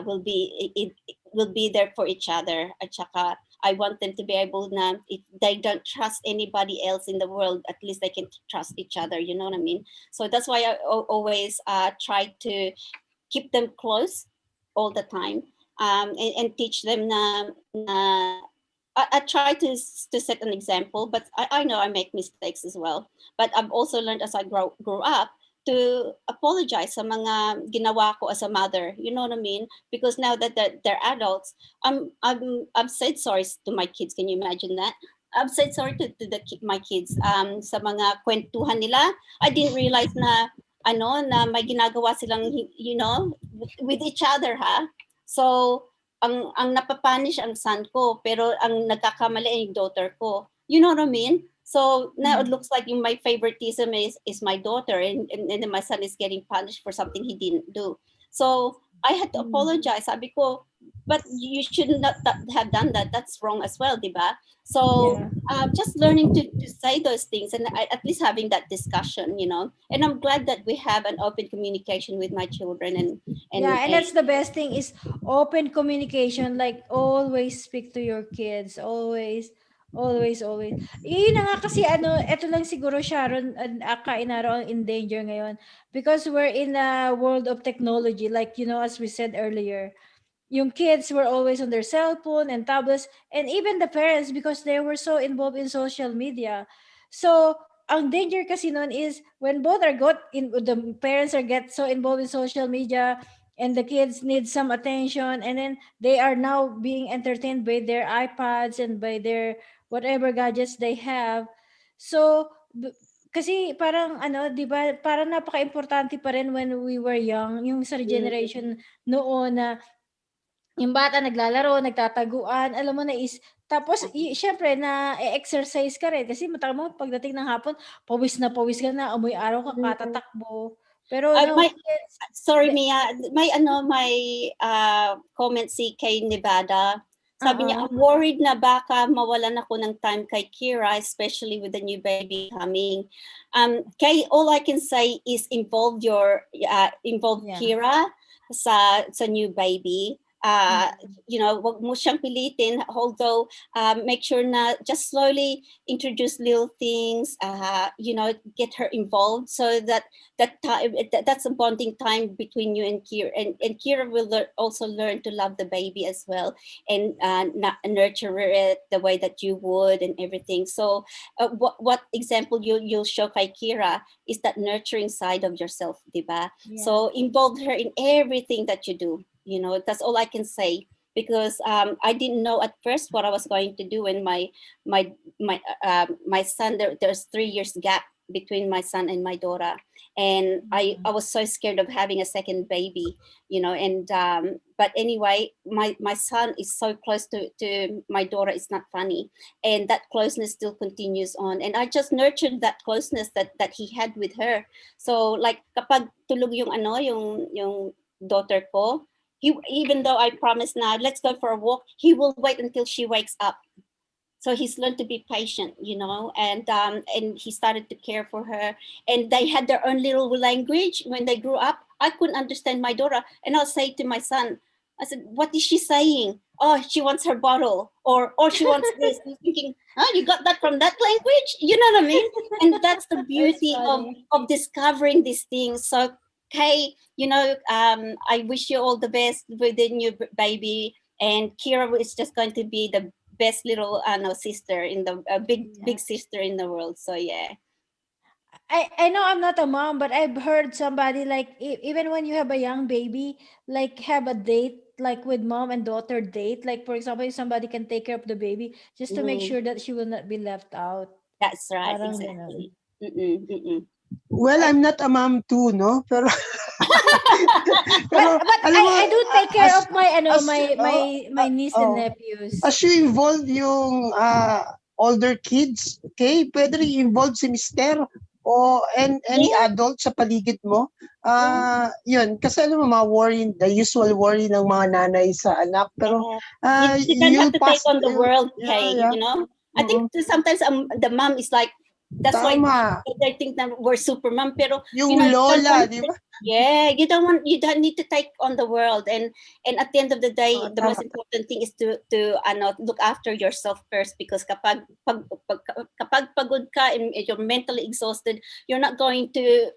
[SPEAKER 3] will be there for each other. At saka I want them to be able na, if they don't trust anybody else in the world, at least they can trust each other. You know what I mean? So that's why I always try to keep them close all the time, and teach them na I try to set an example, but I know I make mistakes as well. But I've also learned as I grew up to apologize sa mga ginawa ko as a mother. You know what I mean? Because now that they're adults, I've said sorry to my kids. Can you imagine that? I'm so sorry to my kids. Sa mga kwentuhan nila, I didn't realize na na may ginagawa silang with each other ha. So ang napapanish ang son ko, pero ang nagkakamali ay yung daughter ko. You know what I mean? So now it looks like my favoritism is my daughter, and then my son is getting punished for something he didn't do. So I had to apologize. Sabi ko, but you should not have done that. That's wrong as well, diba? So just learning to say those things, and at least having that discussion, And I'm glad that we have an open communication with my children, and
[SPEAKER 1] that's the best thing is open communication. Like always speak to your kids. Always. Yun na nga kasi eto lang siguro Sharon, kainaro ang in danger ngayon because we're in a world of technology, like as we said earlier. Yung kids were always on their cell phone and tablets, and even the parents because they were so involved in social media. So ang danger kasi nun is when the parents are get so involved in social media and the kids need some attention, and then they are now being entertained by their iPads and by their whatever gadgets they have. So kasi parang 'di ba, parang napaka-importante pa rin when we were young, yung sa generation noon na yung bata naglalaro, nagtataguan, alam mo na tapos syempre na exercise ka rin kasi mata mo pagdating ng hapon, pawis ka na, amoy araw ka, katatakbo. Pero
[SPEAKER 3] sorry Mia, may comment si kay Nevada. Sabi niya, I'm worried na baka mawalan ako ng time kay Kira, especially with the new baby coming. Kay, all I can say is involve Kira sa new baby. Wag mo siyang pilitin, although make sure na just slowly introduce little things, get her involved so that's a bonding time between you and Kira, and Kira will also learn to love the baby as well, and nurture it the way that you would and everything. So what example you'll show kay Kira is that nurturing side of yourself, diba? Yeah. So involve her in everything that you do. That's all I can say, because I didn't know at first what I was going to do. And my son, there's 3 years gap between my son and my daughter, and I was so scared of having a second baby, and but anyway, my son is so close to my daughter. It's not funny, and that closeness still continues on, and I just nurtured that closeness that he had with her. So like kapag tulog yung daughter ko, even though I promised now, let's go for a walk, he will wait until she wakes up. So he's learned to be patient, and he started to care for her. And they had their own little language when they grew up. I couldn't understand my daughter, and I'll say to my son, I said, "What is she saying? Oh, she wants her bottle, or she wants this." I'm thinking, "Oh, you got that from that language?" You know what I mean? And that's the beauty of discovering these things. So. Hey, I wish you all the best with the new baby, and Kira is just going to be the best little sister in the big sister in the world. So yeah.
[SPEAKER 1] I know I'm not a mom, but I've heard somebody like even when you have a young baby, like have a date like with mom and daughter date. Like for example, if somebody can take care of the baby just to make sure that she will not be left out.
[SPEAKER 3] That's right. Parang exactly.
[SPEAKER 2] Well, I'm not a mom too, no? Pero
[SPEAKER 1] but I do take care of my niece and nephews.
[SPEAKER 2] As you involve yung older kids, okay? Pwede rin involve si mister o any adult sa paligid mo. Yun, kasi mga worry, the usual worry ng mga nanay sa anak. Pero
[SPEAKER 3] you don't have to take on the world, Kay, I think sometimes the mom is like, that's why they think that we're supermom, pero
[SPEAKER 2] yung lola, di ba?
[SPEAKER 3] Yeah, you don't need to take on the world, and at the end of the day, the most important thing is to look after yourself first, because kapag pagod ka and you're mentally exhausted, you're not going to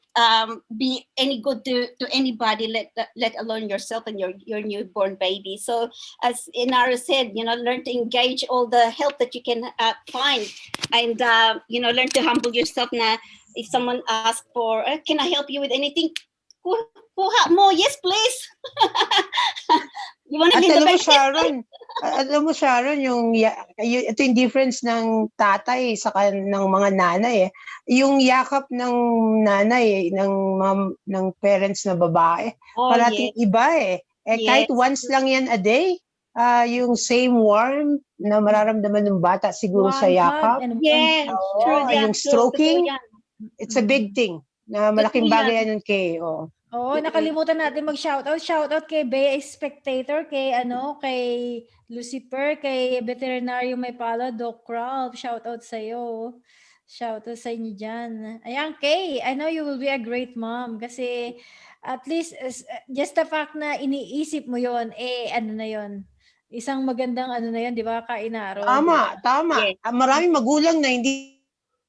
[SPEAKER 3] be any good to anybody, let alone yourself and your newborn baby. So as Inara said, learn to engage all the help that you can find, and learn to humble yourself. Na if someone asks for, can I help you with anything? Kuha mo, yes please. You want to be the best
[SPEAKER 2] Sharon, Alam mo, Sharon, ito yung difference ng tatay sa ng mga nanay eh. Yung yakap ng nanay, ng parents na babae,
[SPEAKER 3] Oh,
[SPEAKER 2] parating
[SPEAKER 3] yes.
[SPEAKER 2] iba eh. Kahit
[SPEAKER 3] Yes.
[SPEAKER 2] once lang yan a day, yung same warmth na mararamdaman ng bata siguro sa
[SPEAKER 1] One hug
[SPEAKER 2] yakap.
[SPEAKER 1] and one
[SPEAKER 3] Yes.
[SPEAKER 1] kiss.
[SPEAKER 3] True
[SPEAKER 2] Oo,
[SPEAKER 3] yan.
[SPEAKER 2] yung
[SPEAKER 3] True. Totoo
[SPEAKER 2] stroking,
[SPEAKER 3] yan.
[SPEAKER 2] it's a big thing. Na malaking
[SPEAKER 3] Totoo
[SPEAKER 2] bagay
[SPEAKER 3] yan.
[SPEAKER 2] yan kay. Oh.
[SPEAKER 1] Oo, nakalimutan natin mag-shoutout. Shoutout kay Bea Spectator, kay Lucifer, kay Veterinario May Pala, Doc Ralph. Shoutout sa'yo. Shoutout sa inyo dyan. Ayan, Kay, I know you will be a great mom kasi at least just the fact na iniisip mo yon ano na yon. Isang magandang ano na yon, di ba, Kainaro?
[SPEAKER 2] Tama.
[SPEAKER 3] Yes.
[SPEAKER 2] Maraming magulang na hindi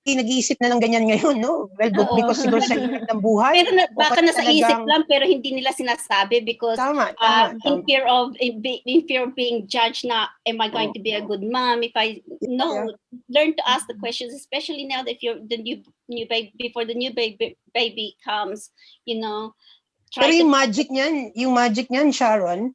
[SPEAKER 2] nag-iisip na ng ganyan ngayon, no? Well,
[SPEAKER 1] Oo.
[SPEAKER 2] because siguro sa hirap ng buhay.
[SPEAKER 3] Pero baka nasa isip lang pero hindi nila sinasabi because
[SPEAKER 2] Tama.
[SPEAKER 3] in fear of being judged na am I going to be a good mom if I learn to ask the questions, especially now that if you're the new baby before the new baby comes,
[SPEAKER 2] Pero yung magic niyan, Sharon,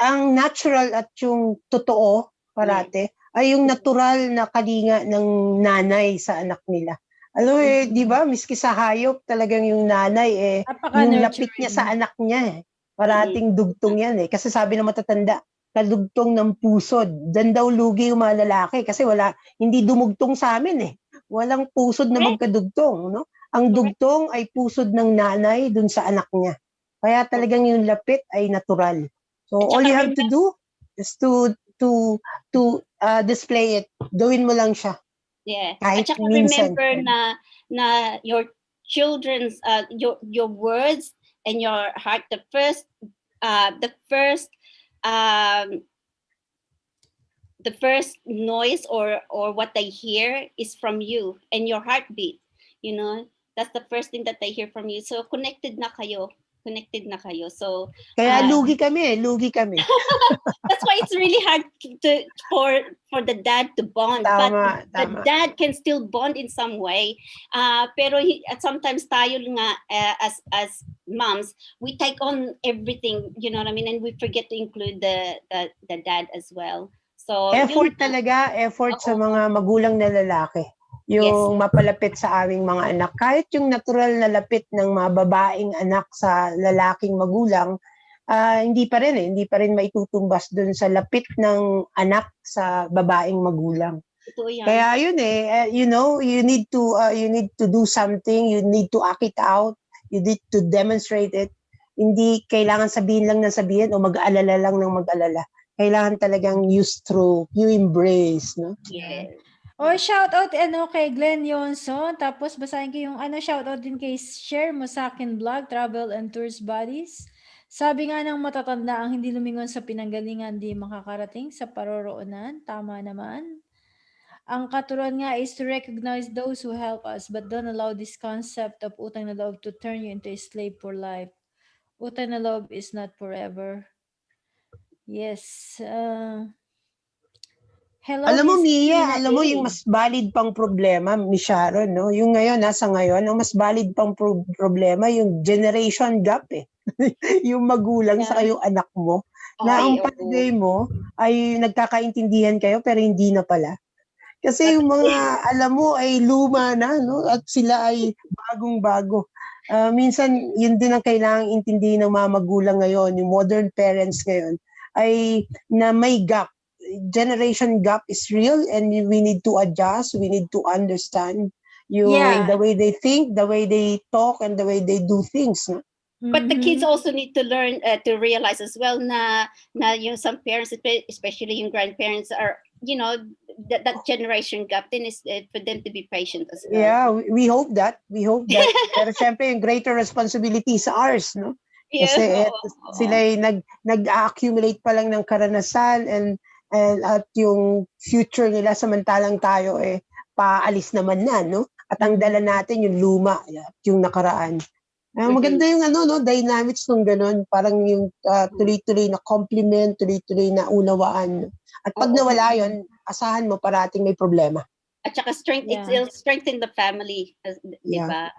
[SPEAKER 2] ang natural at yung totoo parate ay yung natural na kalinga ng nanay sa anak nila. Alam mo di ba, miski sa hayop talagang yung nanay yung lapit niya sa anak niya parating dugtong yan kasi sabi ng matatanda, kadugtong ng pusod. Dan daw lugi yung mga lalaki kasi hindi dumugtong sa amin Walang pusod na magkadugtong, no? Ang dugtong ay pusod ng nanay dun sa anak niya. Kaya talagang yung lapit ay natural. So all you have to do is to display it. Gawin mo lang siya.
[SPEAKER 3] Yeah.
[SPEAKER 2] Kahit
[SPEAKER 3] At saka
[SPEAKER 2] minsan.
[SPEAKER 3] remember na your children's your words and your heart, the first noise or what they hear is from you and your heartbeat. That's the first thing that they hear from you. So connected na kayo. So
[SPEAKER 2] kaya lugi kami.
[SPEAKER 3] That's why it's really hard for the dad to bond.
[SPEAKER 2] Tama.
[SPEAKER 3] The dad can still bond in some way. Pero sometimes tayo nga as moms, we take on everything, you know what I mean, and we forget to include the dad as well. So
[SPEAKER 2] effort sa mga magulang na lalaki. Yung mapalapit sa aming mga anak. Kahit yung natural na lapit ng mga babaeng anak sa lalaking magulang, hindi pa rin maitutumbas dun sa lapit ng anak sa babaeng magulang. Kaya yun you need to do something, you need to act it out, you need to demonstrate it. Hindi kailangan sabihin lang o mag-alala lang ng mag-alala. Kailangan talagang you stroke, you embrace, no?
[SPEAKER 3] Yes.
[SPEAKER 1] Shoutout kay Glenn Yonson, tapos basahin ko yung shoutout din kay Share mo sa akin vlog, Travel and Tours Buddies. Sabi nga ng matatanda, ang hindi lumingon sa pinanggalingan di makakarating sa paroroonan. Tama naman. Ang katuruan nga is to recognize those who help us but don't allow this concept of utang na loob to turn you into a slave for life. Utang na loob is not forever. Yes. Hello,
[SPEAKER 2] alam mo,
[SPEAKER 1] Miss
[SPEAKER 2] Mia,
[SPEAKER 1] Christina A.
[SPEAKER 2] yung mas valid pang problema, Miss Sharon, no? Yung nasa ngayon, ang mas valid pang problema, yung generation gap yung magulang sa yung anak mo. Na ang palagay mo ay nagkakaintindihan kayo pero hindi na pala. Kasi yung mga, alam mo, ay luma na, no? At sila ay bagong-bago. Minsan, yun din ang kailangang intindihin ng mga magulang ngayon, yung modern parents ngayon, ay na may gap. Generation gap is real and we need to adjust, we need to understand the way they think, the way they talk, and the way they do things. No?
[SPEAKER 3] But the kids also need to learn to realize as well na some parents, especially yung grandparents, are that generation gap then is for them to be patient as well.
[SPEAKER 2] Yeah, we hope that. Pero syempre yung greater responsibility is ours, no? Kasi sila ay nag-accumulate pa lang ng karanasan and at yung future nila samantalang tayo paalis naman na, no? At ang dala natin yung luma, yung nakaraan. Maganda yung dynamics ng ganun, parang yung tuloy-tuloy na compliment, tuloy-tuloy na unawaan. At pag nawala yun, asahan mo parating may problema.
[SPEAKER 3] At saka it'll strengthen the family, diba?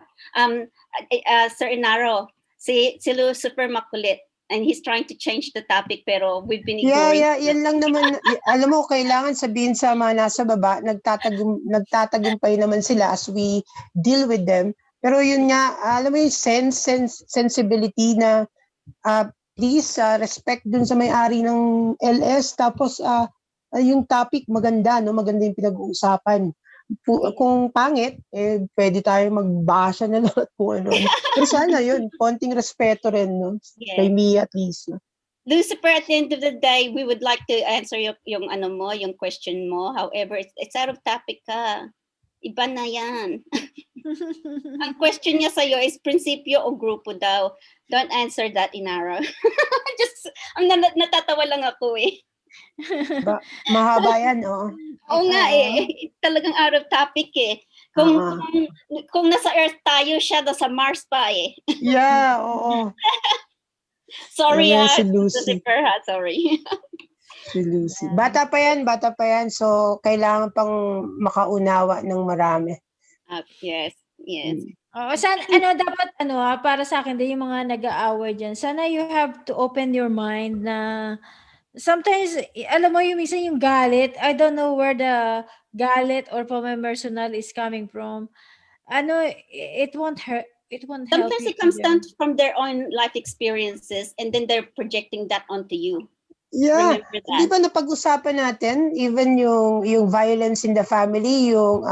[SPEAKER 3] Sir Inaro, si Lu super makulit. and he's trying to change the topic, pero we've been
[SPEAKER 2] Yeah,
[SPEAKER 3] ignoring.
[SPEAKER 2] yeah, yan lang naman. Alam mo, kailangan sabihin sa mga nasa baba, nagtatagumpay naman sila as we deal with them. Pero yun nga, alam mo yung sensibility na please respect dun sa may-ari ng LS. Tapos yung topic maganda, no? Maganda yung pinag-uusapan. Kung pangit, pwede tayo magbasa na lang at kung ano. Pero sana yun, konting respeto rin, no? Kay Mia at least. No?
[SPEAKER 3] Lucifer, at the end of the day, we would like to answer yung ano mo, yung question mo. However, it's out of topic ka. Iba na yan. Ang question niya sa'yo is prinsipyo o grupo daw. Don't answer that, Inara. Just, natatawa lang ako eh.
[SPEAKER 2] Mahaba yan, oh.
[SPEAKER 3] Oo nga eh. Talagang out of topic eh. Kung nasa Earth tayo, siya nasa Mars pa eh.
[SPEAKER 2] Yeah, oo.
[SPEAKER 3] Sorry
[SPEAKER 2] si Lucy.
[SPEAKER 3] Sorry.
[SPEAKER 2] Si Lucy. Bata pa yan. So, kailangan pang makaunawa ng marami.
[SPEAKER 3] Yes.
[SPEAKER 1] Dapat para sa akin din yung mga nag-aaway dyan. Sana you have to open your mind na sometimes, alam mo yung minsan yung galit, I don't know where the galit or pamamarsonal is coming from. It won't hurt. It won't help.
[SPEAKER 3] Sometimes it comes down from their own life experiences and then they're projecting that onto you.
[SPEAKER 2] Yeah. Di ba napag-usapan natin, even yung violence in the family, yung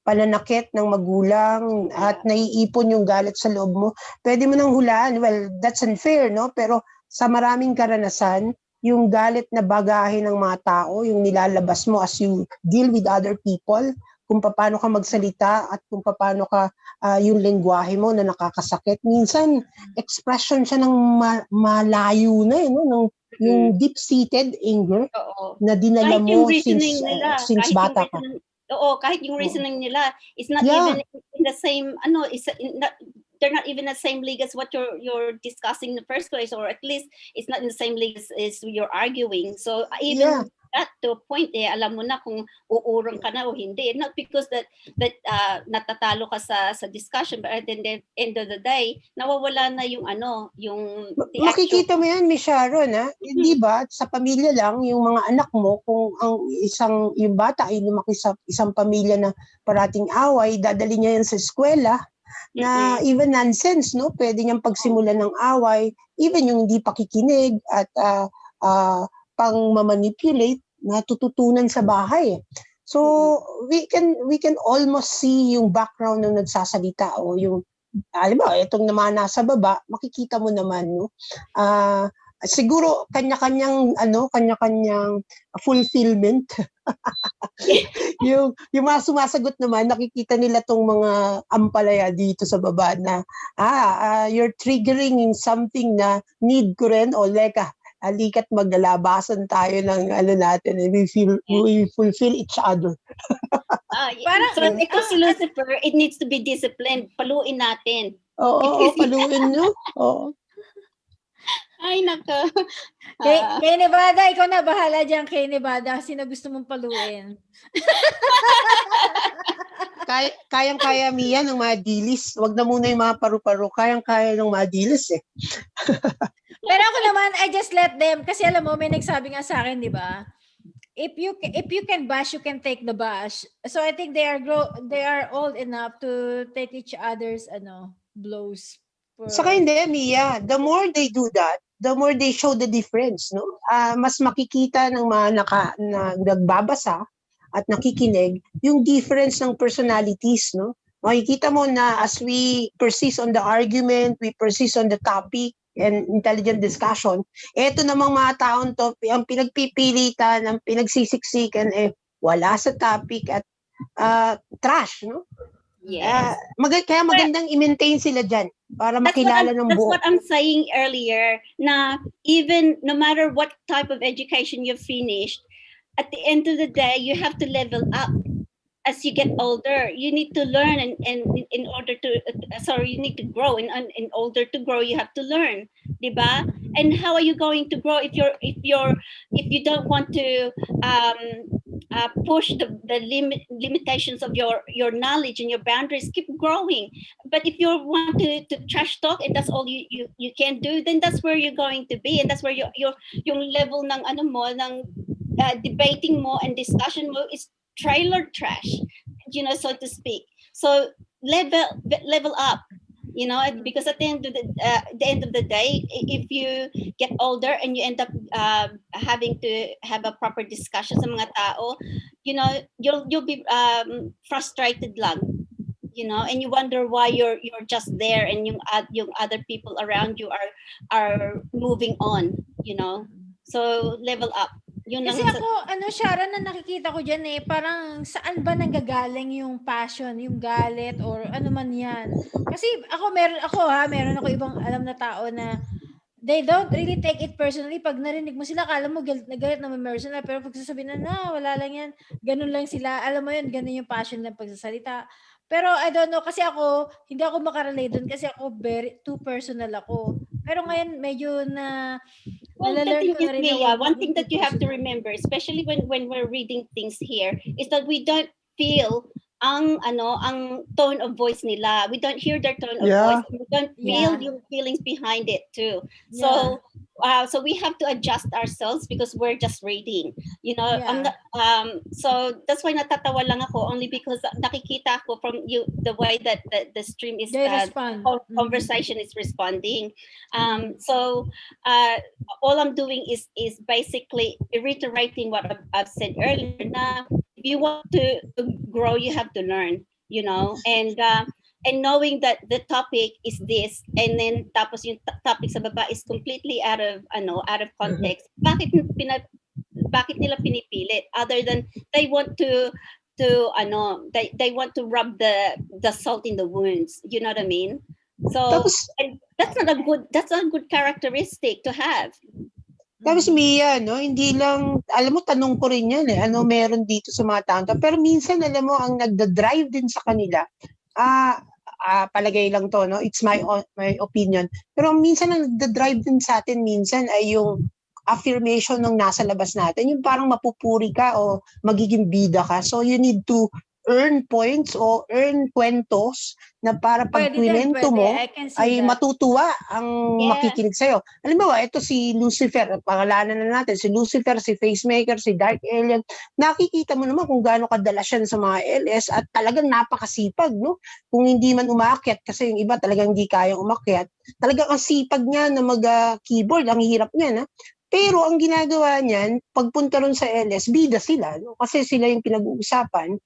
[SPEAKER 2] pananakit ng magulang at naiipon yung galit sa loob mo, pwede mo nang hulaan. Well, that's unfair, no? Pero sa maraming karanasan, yung galit na bagahe ng mga tao, yung nilalabas mo as you deal with other people, kung paano ka magsalita at kung paano ka yung lengguwahe mo na nakakasakit. Minsan, expression siya ng malayo na, no? Yung deep-seated anger na dinala mo since bata ka.
[SPEAKER 3] Kahit yung reasoning nila is not even in the same, they're not even the same league as what you're discussing in the first place, or at least it's not in the same league as you're arguing. So even that to a point, alam mo na kung uurong ka na o hindi. Not because that natatalo ka sa discussion, but at the end of the day, nawawala na yung
[SPEAKER 2] makikita mo yan, Miss Sharon, ha? Di ba? Sa pamilya lang, yung mga anak mo, kung yung bata ay lumaki sa isang pamilya na parating away, dadali niya yan sa eskwela, na even nonsense, no? Pwede niyang pagsimulan ng away, even yung hindi pakikinig at pang mamanipulate, natututunan sa bahay. So, we can almost see yung background ng nagsasalita o yung, alam mo, itong naman nasa baba, makikita mo naman, no? Siguro kanya-kanyang fulfillment. yung mga sumasagot naman, nakikita nila tong mga ampalaya dito sa baba na you're triggering in something na need ko rin, o alikat maglalabasan tayo ng natin, and we fulfill each other.
[SPEAKER 3] So ito si Lucifer, it needs to be disciplined. Paluin natin.
[SPEAKER 2] Oo, paluin, no? Oo.
[SPEAKER 3] Ay, nako.
[SPEAKER 1] Kay Nevada, ikaw na bahala dyan kay Nevada. Sino gusto mong paluin?
[SPEAKER 2] Kayang-kaya, Mia, ng mga dilis. Wag na muna yung mga paru-paro. Kayang-kaya ng mga dilis, eh.
[SPEAKER 1] Pero ako naman, I just let them. Kasi alam mo, may nagsabi nga sa akin, di ba? If you can bash, you can take the bash. So I think they are old enough to take each other's blows.
[SPEAKER 2] Saka hindi, Mia. The more they do that, the more they show the difference, no? Mas makikita ng mga nagbabasa at nakikinig yung difference ng personalities, no? Makikita mo na as we persist on the argument, we persist on the topic and intelligent discussion, eto namang mga taon to, ang pinagpipilitan, ang pinagsisiksikan, wala sa topic at trash, no?
[SPEAKER 3] Yes.
[SPEAKER 2] Kaya magandang i-maintain sila dyan para makilala ng buo.
[SPEAKER 3] That's what I'm saying earlier, na even no matter what type of education you've finished, at the end of the day, you have to level up. As you get older, you need to learn, and in order to, you need to grow. In order to grow, you have to learn, diba? And how are you going to grow if you don't want to push the limitations of your knowledge and your boundaries. Keep growing. But if you want to trash talk and that's all you can do, then that's where you're going to be, and that's where yung level ng ano mo ng debating mo and discussion mo is trailer trash, so to speak. So level up, because at the end of the day, if you get older and you end up having to have a proper discussion sa mga tao, you'll be frustrated lang, and you wonder why you're just there and yung other people around you are moving on, so level up. Yun
[SPEAKER 1] Kasi
[SPEAKER 3] lang
[SPEAKER 1] ako, Sharon, na nakikita ko dyan parang saan ba nanggagaling yung passion, yung galit, or ano man yan. Kasi meron ako ibang alam na tao na they don't really take it personally. Pag narinig mo sila, akala mo galit na meron sila. Pero pag sasabihin na, wala lang yan. Ganun lang sila. Alam mo yun, ganun yung passion ng pagsasalita. Pero I don't know, kasi hindi ako makarelate doon kasi ako too personal ako. Pero ngayon, medyo na
[SPEAKER 3] Well, the thing is, Mia, one thing that you have to
[SPEAKER 1] personal.
[SPEAKER 3] remember, especially when we're reading things here, is that we don't feel ang tone of voice nila. We don't hear their tone of voice. We don't feel yung feelings behind it too. So so we have to adjust ourselves because we're just reading. So that's why natatawa lang ako, only because nakikita ko from you the way that the stream is conversation is responding. So all I'm doing is basically reiterating what I've said earlier. Na if you want to grow, you have to learn, and knowing that the topic is this, and then tapos yung topic sa baba is completely out of context. Bakit nila pinipilit? Other than they want to they want to rub the salt in the wounds. You know what I mean? So that's not a good characteristic to have.
[SPEAKER 2] Tapos Mia, hindi lang, alam mo, tanong ko rin yan ano meron dito sa mga tao. Pero minsan, alam mo, ang nagda-drive din sa kanila, palagay lang to, it's my opinion. Pero minsan, ang nagda-drive din sa atin minsan ay yung affirmation ng nasa labas natin. Yung parang mapupuri ka o magiging bida ka. So you need to earn points o earn kwentos na para pag kwento mo ay matutuwa ang makikinig sa'yo. Alam mo, ito si Lucifer, pangalanan na natin, si Lucifer, si Facemaker, si Dark Alien, nakikita mo naman kung gaano kadalas yan sa mga LS at talagang napakasipag, no? Kung hindi man umakyat, kasi yung iba talagang hindi kayang umakyat, talagang ang sipag niya na mag-keyboard, ang hirap niya, na. Pero ang ginagawa niyan, pagpunta ron sa LS, bida sila, no? Kasi sila yung pinag-uusapan,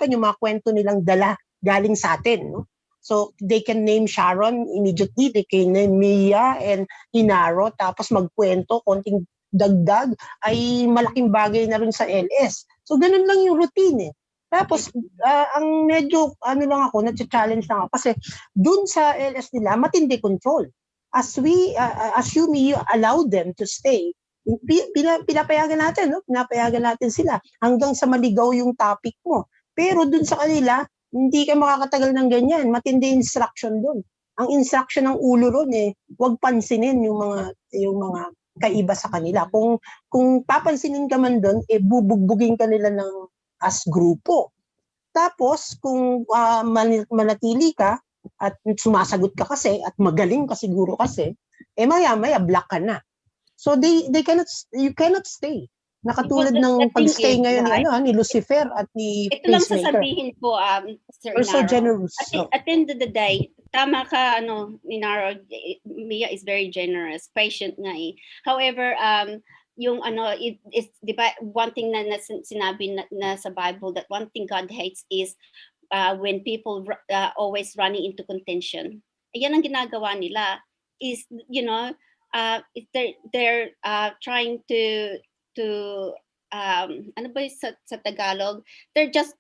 [SPEAKER 2] yung mga kwento nilang dala galing sa atin, no? So they can name Sharon immediately, they can name Mia and Inaro, tapos magkwento, konting dagdag, ay malaking bagay na rin sa LS. So ganun lang yung routine. Tapos ang medyo lang ako, na-challenge lang ako kasi dun sa LS nila matindi control. As you allow them to stay, pinapayagan natin, no? Pinapayagan natin sila hanggang sa maligaw yung topic mo. Pero dun sa kanila, hindi ka makakatagal ng ganyan. Matindi instruction dun. Ang instruction ng ulo ron huwag pansinin yung mga kaiba sa kanila. Kung papansinin ka man dun, bubugbugin ka nila as grupo. Tapos, kung manatili ka, at sumasagot ka kasi at magaling ka siguro kasi maya-maya black ka na. So you cannot stay. Nakatulad ng pag-stay ngayon ni Lucifer at ni
[SPEAKER 3] Ito lang
[SPEAKER 2] Facemaker.
[SPEAKER 3] sasabihin ko, Sir
[SPEAKER 2] You're so
[SPEAKER 3] Inaro.
[SPEAKER 2] generous.
[SPEAKER 3] At the end of the day, tama ka, Inaro, Mia is very generous, patient nga However, yung di ba, one thing na sinabi na sa Bible, that one thing God hates is when people always running into contention. Yan ang ginagawa nila is, they're trying to ano ba sa Tagalog? They're just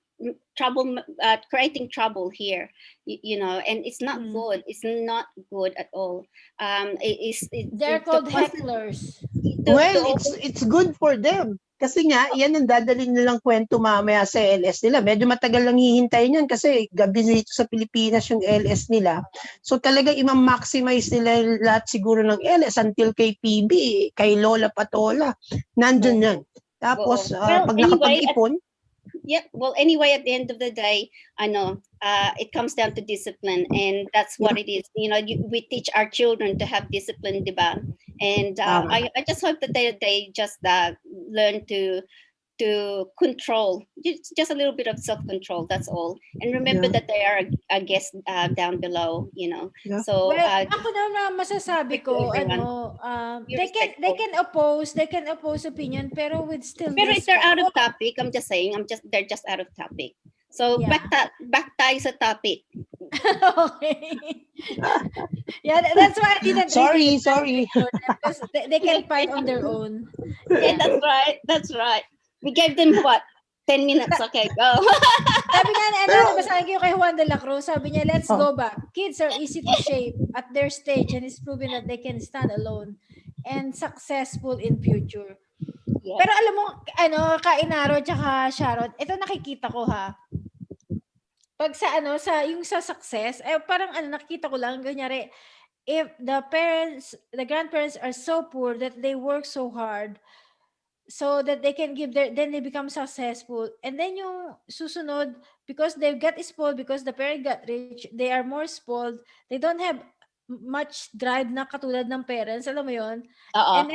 [SPEAKER 3] creating trouble here, and it's not good. It's not good at all.
[SPEAKER 1] They're called hecklers.
[SPEAKER 2] Well, it's good for them. Kasi nga, yan ang dadalhin nilang kwento mamaya sa LS nila. Medyo matagal lang hihintayin yan kasi gabi dito sa Pilipinas yung LS nila. So talagang i-maximize nila lahat siguro ng LS until kay PB, kay Lola Patola. Nandun yan. Tapos,
[SPEAKER 3] Well,
[SPEAKER 2] pag
[SPEAKER 3] anyway,
[SPEAKER 2] nakapag-ipon,
[SPEAKER 3] anyway, at the end of the day, I know it comes down to discipline, and that's what it is. We teach our children to have discipline, diba? And
[SPEAKER 2] Tama.
[SPEAKER 3] I just hope that they just learn to control, just a little bit of self-control. That's all. And remember
[SPEAKER 2] Yeah.
[SPEAKER 3] that they are a guest down below.
[SPEAKER 2] Yeah.
[SPEAKER 3] So
[SPEAKER 1] Well, ako na masasabi
[SPEAKER 3] respect to
[SPEAKER 1] ko,
[SPEAKER 3] everyone. Be
[SPEAKER 1] they
[SPEAKER 3] respectful.
[SPEAKER 1] can oppose opinion, pero with still
[SPEAKER 3] Pero if they're
[SPEAKER 1] respect.
[SPEAKER 3] out of topic, I'm just saying, they're just out of topic. So
[SPEAKER 1] Yeah.
[SPEAKER 3] back tayo sa topic.
[SPEAKER 1] Okay. Yeah, that's why I didn't
[SPEAKER 2] Sorry,
[SPEAKER 1] reveal that
[SPEAKER 2] sorry.
[SPEAKER 1] before them, because they can fight on their own.
[SPEAKER 3] Yeah, that's right. We gave them what? 10 minutes. Okay, go.
[SPEAKER 1] Sabi nga,
[SPEAKER 2] Pero-
[SPEAKER 1] nabasahin ko yung kay Juan de la Cruz, sabi niya, let's
[SPEAKER 2] Oh.
[SPEAKER 1] go back. Kids are easy to shape at their stage and it's proven that they can stand alone and successful in future.
[SPEAKER 3] Yeah.
[SPEAKER 1] Pero alam mo, Kainaro tsaka Sharon, ito nakikita ko ha. Pag yung sa success, parang nakikita ko lang, kunyari, if the grandparents are so poor that they work so hard, so that they can then they become successful. And then yung susunod, because they got spoiled, because the parent got rich, they are more spoiled. They don't have much drive na katulad ng parents. Alam mo yun? And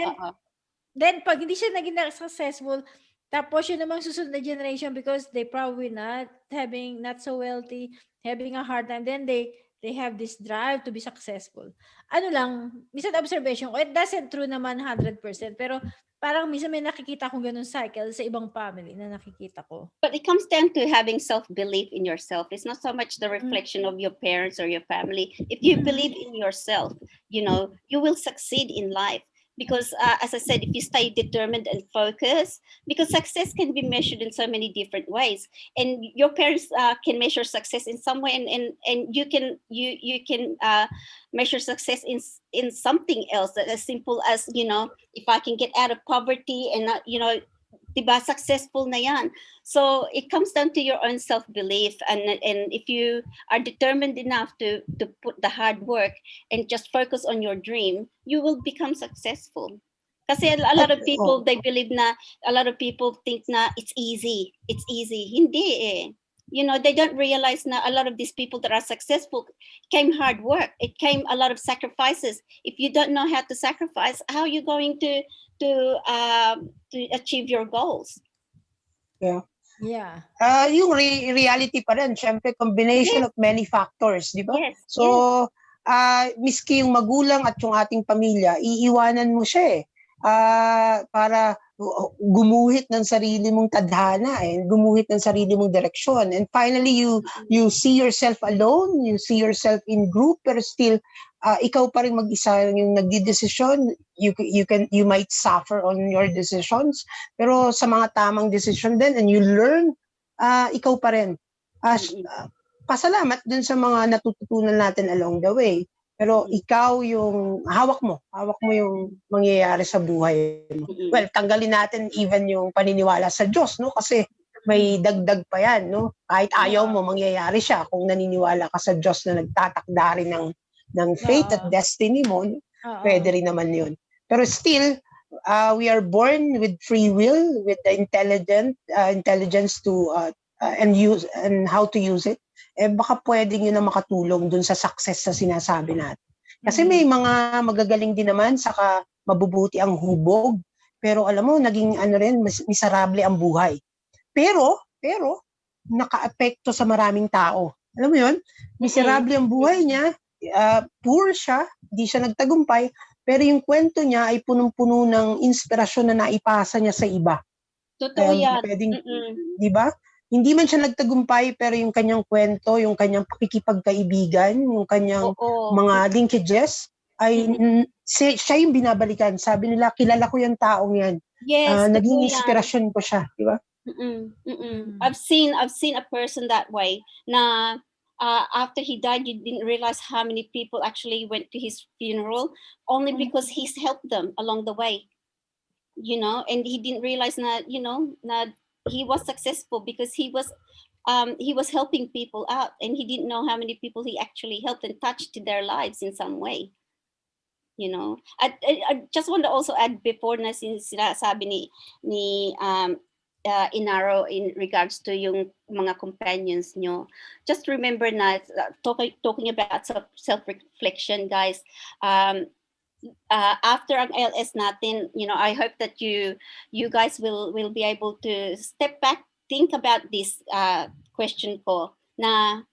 [SPEAKER 1] then pag hindi siya naging successful, tapos yun namang susunod na generation, because they probably not so wealthy, having a hard time, then they have this drive to be successful. Minsan observation ko, it doesn't true naman 100%, pero parang minsan may nakikita akong ganun cycle sa ibang family na nakikita ko.
[SPEAKER 3] But it comes down to having self-belief in yourself. It's not so much the reflection of your parents or your family. If you believe in yourself, you will succeed in life. Because as I said, if you stay determined and focused, because success can be measured in so many different ways, and your parents can measure success in some way, and you can measure success in something else, that as simple as if I can get out of poverty and diba, successful na yan. So it comes down to your own self-belief, and if you are determined enough to put the hard work and just focus on your dream, you will become successful. Kasi a lot of people, they believe na, a lot of people think na it's easy. Hindi eh. They don't realize na a lot of these people that are successful came hard work. It came a lot of sacrifices. If you don't know how to sacrifice, how are you going to achieve your goals?
[SPEAKER 2] Yeah.
[SPEAKER 1] Yung
[SPEAKER 2] reality pa rin, syempre combination of many factors, di ba?
[SPEAKER 3] Yes.
[SPEAKER 2] So, miski yung magulang at yung ating pamilya, iiwanan mo siya para gumuhit ng sarili mong tadhana and gumuhit ng sarili mong direksyon. And finally, you see yourself alone, you see yourself in group, pero still, ikaw pa rin mag-isa yung nagdidesisyon. You might suffer on your decisions, pero sa mga tamang decision din, and you learn, ikaw pa rin. Pasalamat dun sa mga natututunan natin along the way. Pero ikaw yung hawak mo yung mangyayari sa buhay mo. Well, tanggalin natin even yung paniniwala sa Diyos, no? Kasi may dagdag pa yan, no? Kahit ayaw mo, mangyayari siya kung naniniwala ka sa Diyos na nagtatakda rin ng fate at destiny mo, pwede rin naman yun. Pero still, we are born with free will, with the intelligence to and how to use it. Baka pwedeng yun na makatulong dun sa success na sinasabi natin. Kasi may mga magagaling din naman, saka mabubuti ang hubog, pero alam mo, naging miserable ang buhay. Pero, naka-apekto sa maraming tao. Alam mo yun? Miserable ang buhay niya, poor siya, di siya nagtagumpay, pero yung kwento niya ay punong-puno ng inspirasyon na naipasa niya sa iba.
[SPEAKER 3] Totoo yan.
[SPEAKER 2] Pwedeng, di ba? Hindi man siya nagtagumpay, pero yung kanyang kwento, yung kanyang pakikipagkaibigan, yung kanyang mga linkages, ay siya yung binabalikan. Sabi nila, kilala ko yung taong yan.
[SPEAKER 3] Yes,
[SPEAKER 2] naging inspirasyon ko siya, di ba?
[SPEAKER 3] I've seen a person that way. Na after he died, you didn't realize how many people actually went to his funeral, only because he's helped them along the way. And he didn't realize that he was successful because he was helping people out, and he didn't know how many people he actually helped and touched their lives in some way. you know. I just want to also add before na sinasabi ni Inaro in regards to yung mga companions nyo. Just remember na talking about self-reflection, guys. After ang LS natin, you know, I hope that you guys will be able to step back, think about this question ko na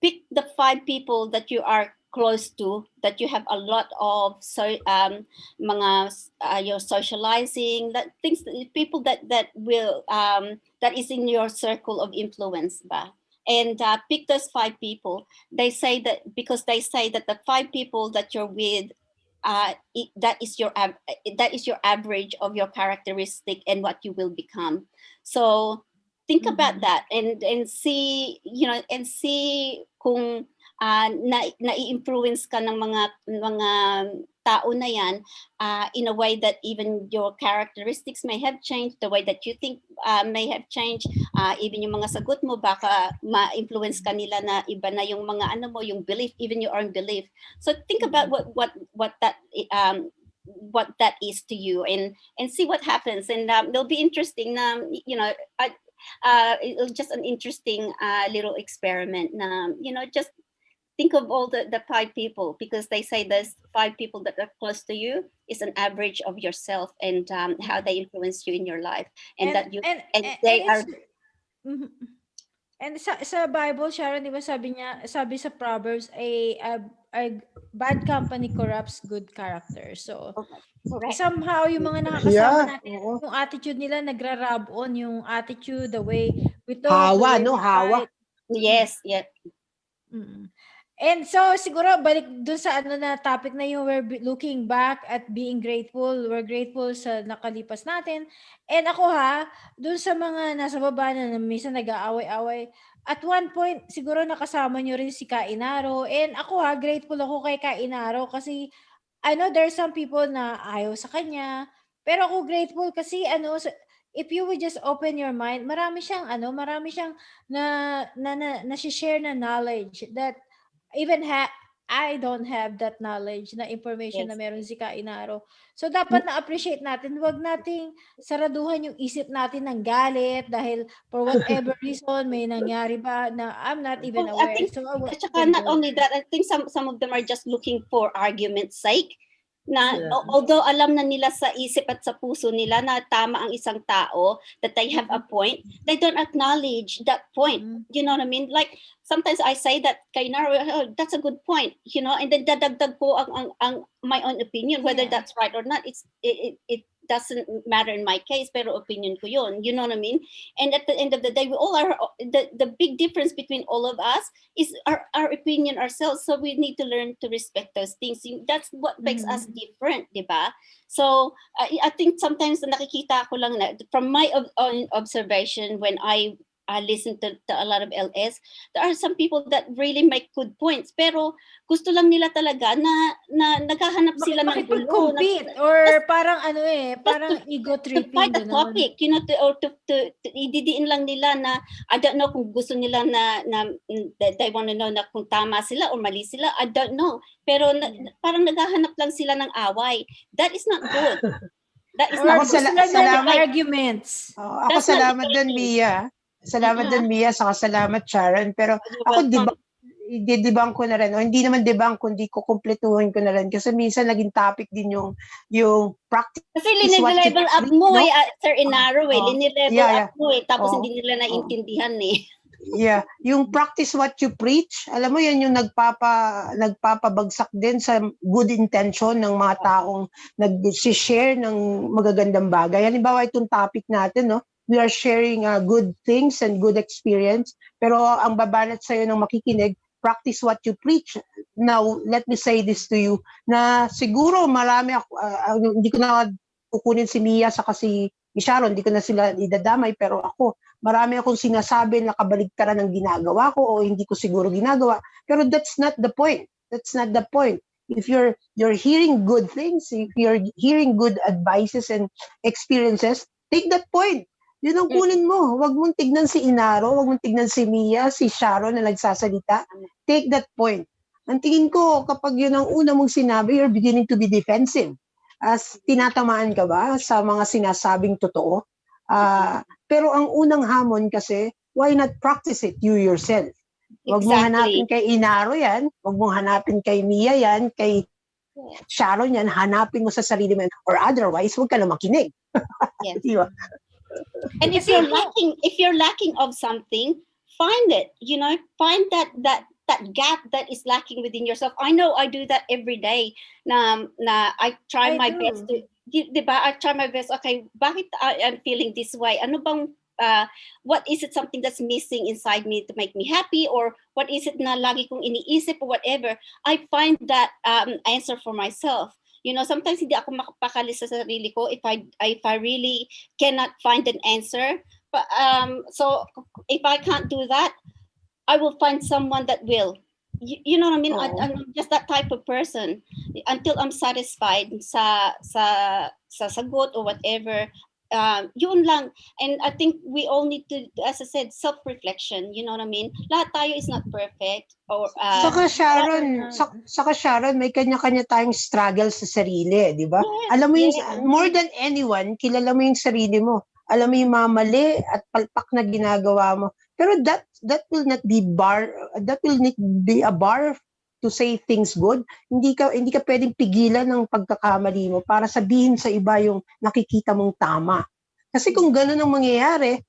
[SPEAKER 3] pick the 5 people that you are close to, that you have a lot of mga your socializing, that things, people that will that is in your circle of influence ba. And pick those 5 people. They say that because they say that the 5 people that you're with, that is your average of your characteristic and what you will become. So think about that and see, you know, and see kung na-influence ka ng mga tao na yan in a way that even your characteristics may have changed, the way that you think may have changed, even yung mga sagot mo baka ma-influence ka nila na iba na yung mga ano mo, yung belief, even your own belief. So think about what that is to you and see what happens, and it'll be interesting na, you know, it's just an interesting little experiment na, you know, just think of all the 5 people, because they say there's 5 people that are close to you is an average of yourself and how they influence you in your life, and that you and they are.
[SPEAKER 1] And sa Bible, Sharon, di ba sabi sa Proverbs, a bad company corrupts good character. So
[SPEAKER 3] Correct.
[SPEAKER 1] somehow yung mga nakakasama natin, yung attitude nila nagra-rub on yung attitude, the way we talk,
[SPEAKER 2] Hawa, no? Hawa.
[SPEAKER 3] Yes, yeah.
[SPEAKER 1] And so siguro balik dun sa ano na topic na yung we're looking back at being grateful. We're grateful sa nakalipas natin. And ako dun sa mga nasa baba na minsan nag-aaway-away, at one point siguro nakasama nyo rin si Kainaro. And ako grateful ako kay Kainaro kasi I know there's some people na ayaw sa kanya. Pero ako grateful kasi if you would just open your mind, marami siyang na-share na knowledge that even I don't have that knowledge na information na meron si Kainaro. So dapat na-appreciate natin, wag nating saraduhan yung isip natin ng galit dahil for whatever reason may nangyari ba na I'm not even aware.
[SPEAKER 3] Not only that, I think some of them are just looking for argument's sake. Na although alam na nila sa isip at sa puso nila na tama ang isang tao, that they have a point, they don't acknowledge that point. You know what I mean? Like sometimes I say that Kainaro, that's a good point, you know, and then dadagdag ko ang my own opinion, whether that's right or not. It doesn't matter in my case, pero opinion ko yun. You know what I mean? And at the end of the day, we all are, the big difference between all of us is our opinion ourselves. So we need to learn to respect those things. That's what makes us different, diba? So I think sometimes nakikita ko lang na, from my own observation, when I listen to a lot of LS, there are some people that really make good points, pero gusto lang nila talaga na naghahanap sila ng gulo.
[SPEAKER 1] Compete or parang parang ego tripping.
[SPEAKER 3] To fight a topic, you know, to ididiin lang nila na, I don't know kung gusto nila na they want to know na kung tama sila or mali sila, I don't know. Pero parang naghahanap lang sila ng away. That is not good. That is not good.
[SPEAKER 1] Salamat arguments.
[SPEAKER 2] Ako salamat din, Mia. Salamat din, Mia, saka salamat, Sharon. Pero ako, debunk ko na rin. O, hindi naman debunk, kundi ko kumpletuhin ko na rin. Kasi minsan naging topic din yung practice.
[SPEAKER 3] Kasi level up mo Sir Inaro linilevel up mo tapos hindi nila naintindihan
[SPEAKER 2] Yeah, yung practice what you preach, alam mo yan yung nagpapabagsak din sa good intention ng mga taong nag-share ng magagandang bagay. Halimbawa itong topic natin, no? We are sharing good things and good experience, pero ang babanat sa'yo ng makikinig, practice what you preach. Now, let me say this to you, na siguro marami ako, hindi ko na kukunin si Mia sa kasi Sharon, hindi ko na sila idadamay, pero ako, marami akong sinasabi na kabaligtaran ng ginagawa ko o hindi ko siguro ginagawa. Pero that's not the point. That's not the point. If you're hearing good things, if you're hearing good advices and experiences, take that point. Yun ang kunin mo. Huwag mong tignan si Inaro, huwag mong tignan si Mia, si Sharon na nagsasalita. Take that point. Ang tingin ko, kapag yun ang una mong sinabi, you're beginning to be defensive. As tinatamaan ka ba sa mga sinasabing totoo? Pero ang unang hamon kasi, why not practice it you yourself? Huwag mong hanapin
[SPEAKER 3] Exactly.
[SPEAKER 2] kay Inaro yan, huwag mong hanapin kay Mia yan, kay
[SPEAKER 3] Yes.
[SPEAKER 2] Sharon yan, hanapin mo sa sarili mo yan. Or otherwise, huwag ka na makinig.
[SPEAKER 3] Yes.
[SPEAKER 2] Di ba?
[SPEAKER 3] And if
[SPEAKER 1] Kasi
[SPEAKER 3] you're lacking of something, find it. You know, find that gap that is lacking within yourself. I know I do that every day. Na I try
[SPEAKER 1] I
[SPEAKER 3] my
[SPEAKER 1] do.
[SPEAKER 3] best to, diba? I try my best. Okay, bakit I'm feeling this way? Ano bang what is it, something that's missing inside me to make me happy, or what is it na lagi kong iniisip or whatever? I find that answer for myself. You know, sometimes hindi ako makapakali sa sarili ko if I really cannot find an answer. But so if I can't do that, I will find someone that will. You know what I mean?
[SPEAKER 2] Oo.
[SPEAKER 3] I'm just that type of person. Until I'm satisfied sa sagot or whatever, yun lang. And I think we all need to, as I said, self-reflection. You know what I mean? Lahat tayo is not perfect. Or
[SPEAKER 2] Saka
[SPEAKER 1] Sharon,
[SPEAKER 2] Sharon, may kanya-kanya tayong struggle sa sarili, di ba?
[SPEAKER 3] yes,
[SPEAKER 2] Alam mo yung,
[SPEAKER 3] yes.
[SPEAKER 2] more than anyone, kilala mo yung sarili mo. Alam mo yung mga mali at palpak na ginagawa mo. Pero that will not be a bar to say things good. Hindi ka pwedeng pigilan ng pagkakamali mo para sabihin sa iba yung nakikita mong tama. Kasi kung gano'n ang mangyayari,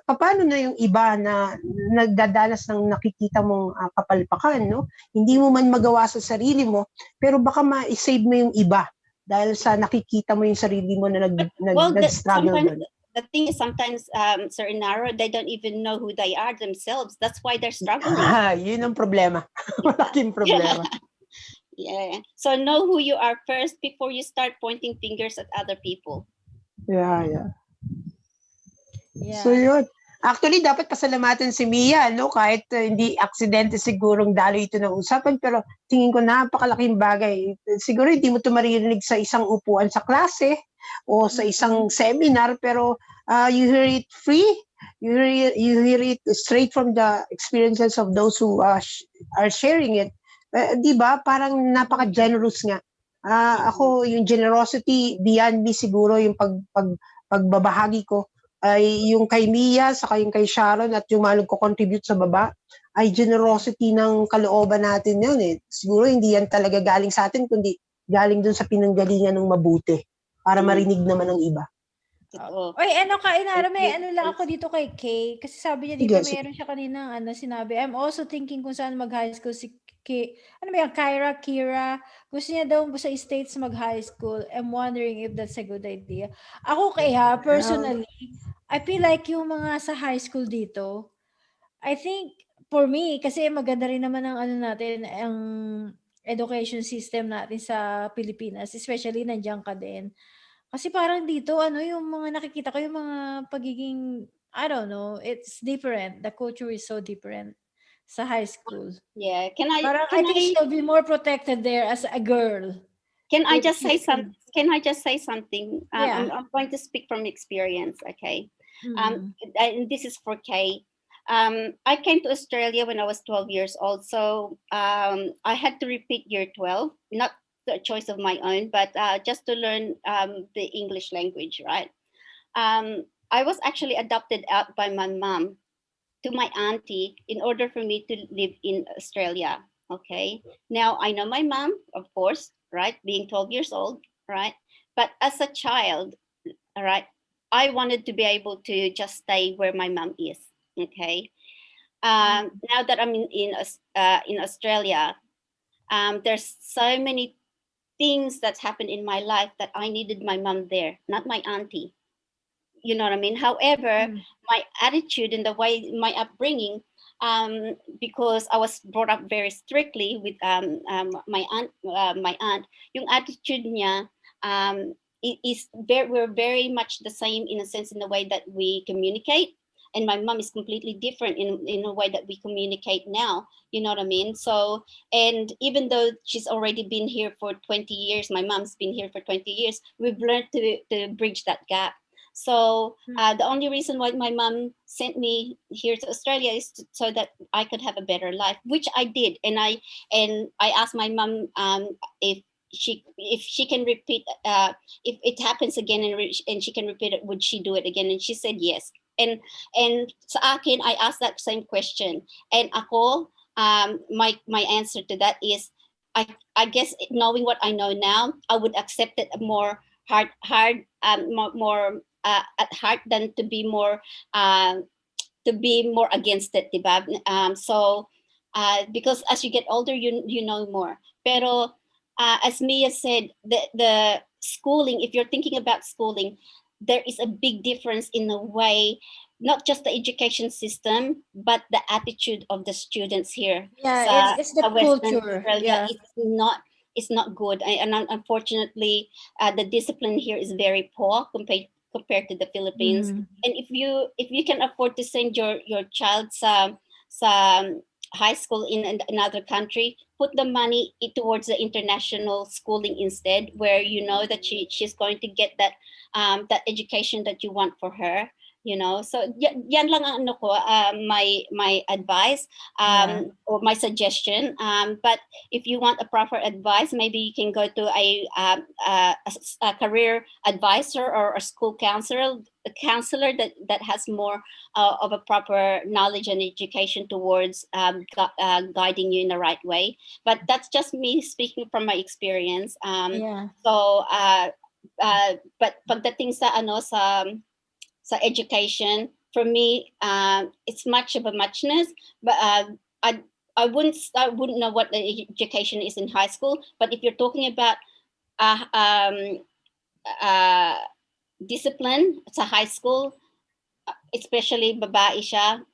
[SPEAKER 2] paano na yung iba na nagdadanas ng nakikita mong kapalpakan, no? Hindi mo man magawa sa sarili mo, pero baka ma-save mo yung iba dahil sa nakikita mo yung sarili mo na nag-struggle doon.
[SPEAKER 3] The thing is sometimes, Sir Inaro, they don't even know who they are themselves. That's why they're struggling.
[SPEAKER 2] Yun ang problema. Malaking problema.
[SPEAKER 3] Yeah. So know who you are first before you start pointing fingers at other people.
[SPEAKER 2] Yeah.
[SPEAKER 1] yeah.
[SPEAKER 2] So yun. Actually, dapat pasalamatan si Mia, no? Kahit hindi aksidente sigurong dalo ito ng usapan, pero tingin ko napakalaking bagay. Siguro hindi mo ito maririnig sa isang upuan sa klase o sa isang seminar, pero you hear it free. You hear it straight from the experiences of those who are sharing it. Di ba? Parang napaka-generous nga. Ako, yung generosity beyond me siguro yung pagbabahagi ko ay yung kay Mia, saka yung kay Sharon at yung mga nagko-contribute sa baba, ay generosity ng kalooban natin yun eh. Siguro hindi yan talaga galing sa atin, kundi galing dun sa pinanggalingan ng mabuti para marinig naman ng iba.
[SPEAKER 1] Oy, ano ka, Inara, may ano lang ako dito kay Kay. Kasi sabi niya dito, mayroon siya kanina sinabi, I'm also thinking kung saan mag-high school si Kay. Ano ba yan, Kira? Gusto niya daw sa States mag-high school. I'm wondering if that's a good idea. Ako kaya, personally, I feel like yung mga sa high school dito, I think, for me, kasi maganda rin naman ang natin, ang education system natin sa Pilipinas, especially nandiyan ka din. Kasi parang dito, yung mga nakikita ko, yung mga pagiging, I don't know, it's different. The culture is so different sa high school.
[SPEAKER 3] Yeah,
[SPEAKER 1] I think she'll be more protected there as a girl.
[SPEAKER 3] Can I just say something?
[SPEAKER 1] Yeah.
[SPEAKER 3] I'm going to speak from experience, okay?
[SPEAKER 1] Mm-hmm.
[SPEAKER 3] And this is for Kay. I came to Australia when I was 12 years old, so I had to repeat year 12, not the choice of my own, but just to learn the English language, right? I was actually adopted out by my mom to my auntie in order for me to live in Australia. Okay. Now I know my mom, of course, right? Being 12 years old, right? But as a child, all right, I wanted to be able to just stay where my mom is. Okay. Now that I'm in Australia, there's so many things that's happened in my life that I needed my mom there, not my auntie. You know what I mean? However, my attitude and the way my upbringing, because I was brought up very strictly with my aunt, yung attitude niya we're very much the same in a sense in the way that we communicate. And my mom is completely different in a way that we communicate now. You know what I mean? So, and even though she's already been here for 20 years, my mom's been here for 20 years, we've learned to bridge that gap. So the only reason why my mom sent me here to Australia is so that I could have a better life, which I did. And I asked my mom if she can repeat, if it happens again and she can repeat it, would she do it again? And she said yes. And sa akin, I asked that same question. And ako, my answer to that is, I guess knowing what I know now, I would accept it more more at heart than to be more against it, diba? So because as you get older, you know more. Pero as Mia said, the schooling, if you're thinking about schooling, there is a big difference in the way, not just the education system, but the attitude of the students here.
[SPEAKER 1] Yeah, it's the
[SPEAKER 3] Sa Western
[SPEAKER 1] culture.
[SPEAKER 3] Australia,
[SPEAKER 1] Yeah.
[SPEAKER 3] it's not good. And unfortunately, the discipline here is very poor compared to the Philippines.
[SPEAKER 1] Mhm.
[SPEAKER 3] And if you can afford to send your child sa high school in another country, put the money towards the international schooling instead, where you know that she's going to get that that education that you want for her. So yan lang ang ano ko, my advice
[SPEAKER 1] Yeah.
[SPEAKER 3] or my suggestion. But if you want a proper advice, maybe you can go to a career advisor or a school counselor that has more of a proper knowledge and education towards guiding you in the right way. But that's just me speaking from my experience.
[SPEAKER 1] Yeah.
[SPEAKER 3] So but pagdating sa education, for me, it's much of a muchness. But I wouldn't know what the education is in high school. But if you're talking about uh, um, uh, discipline sa high school, especially babae siya,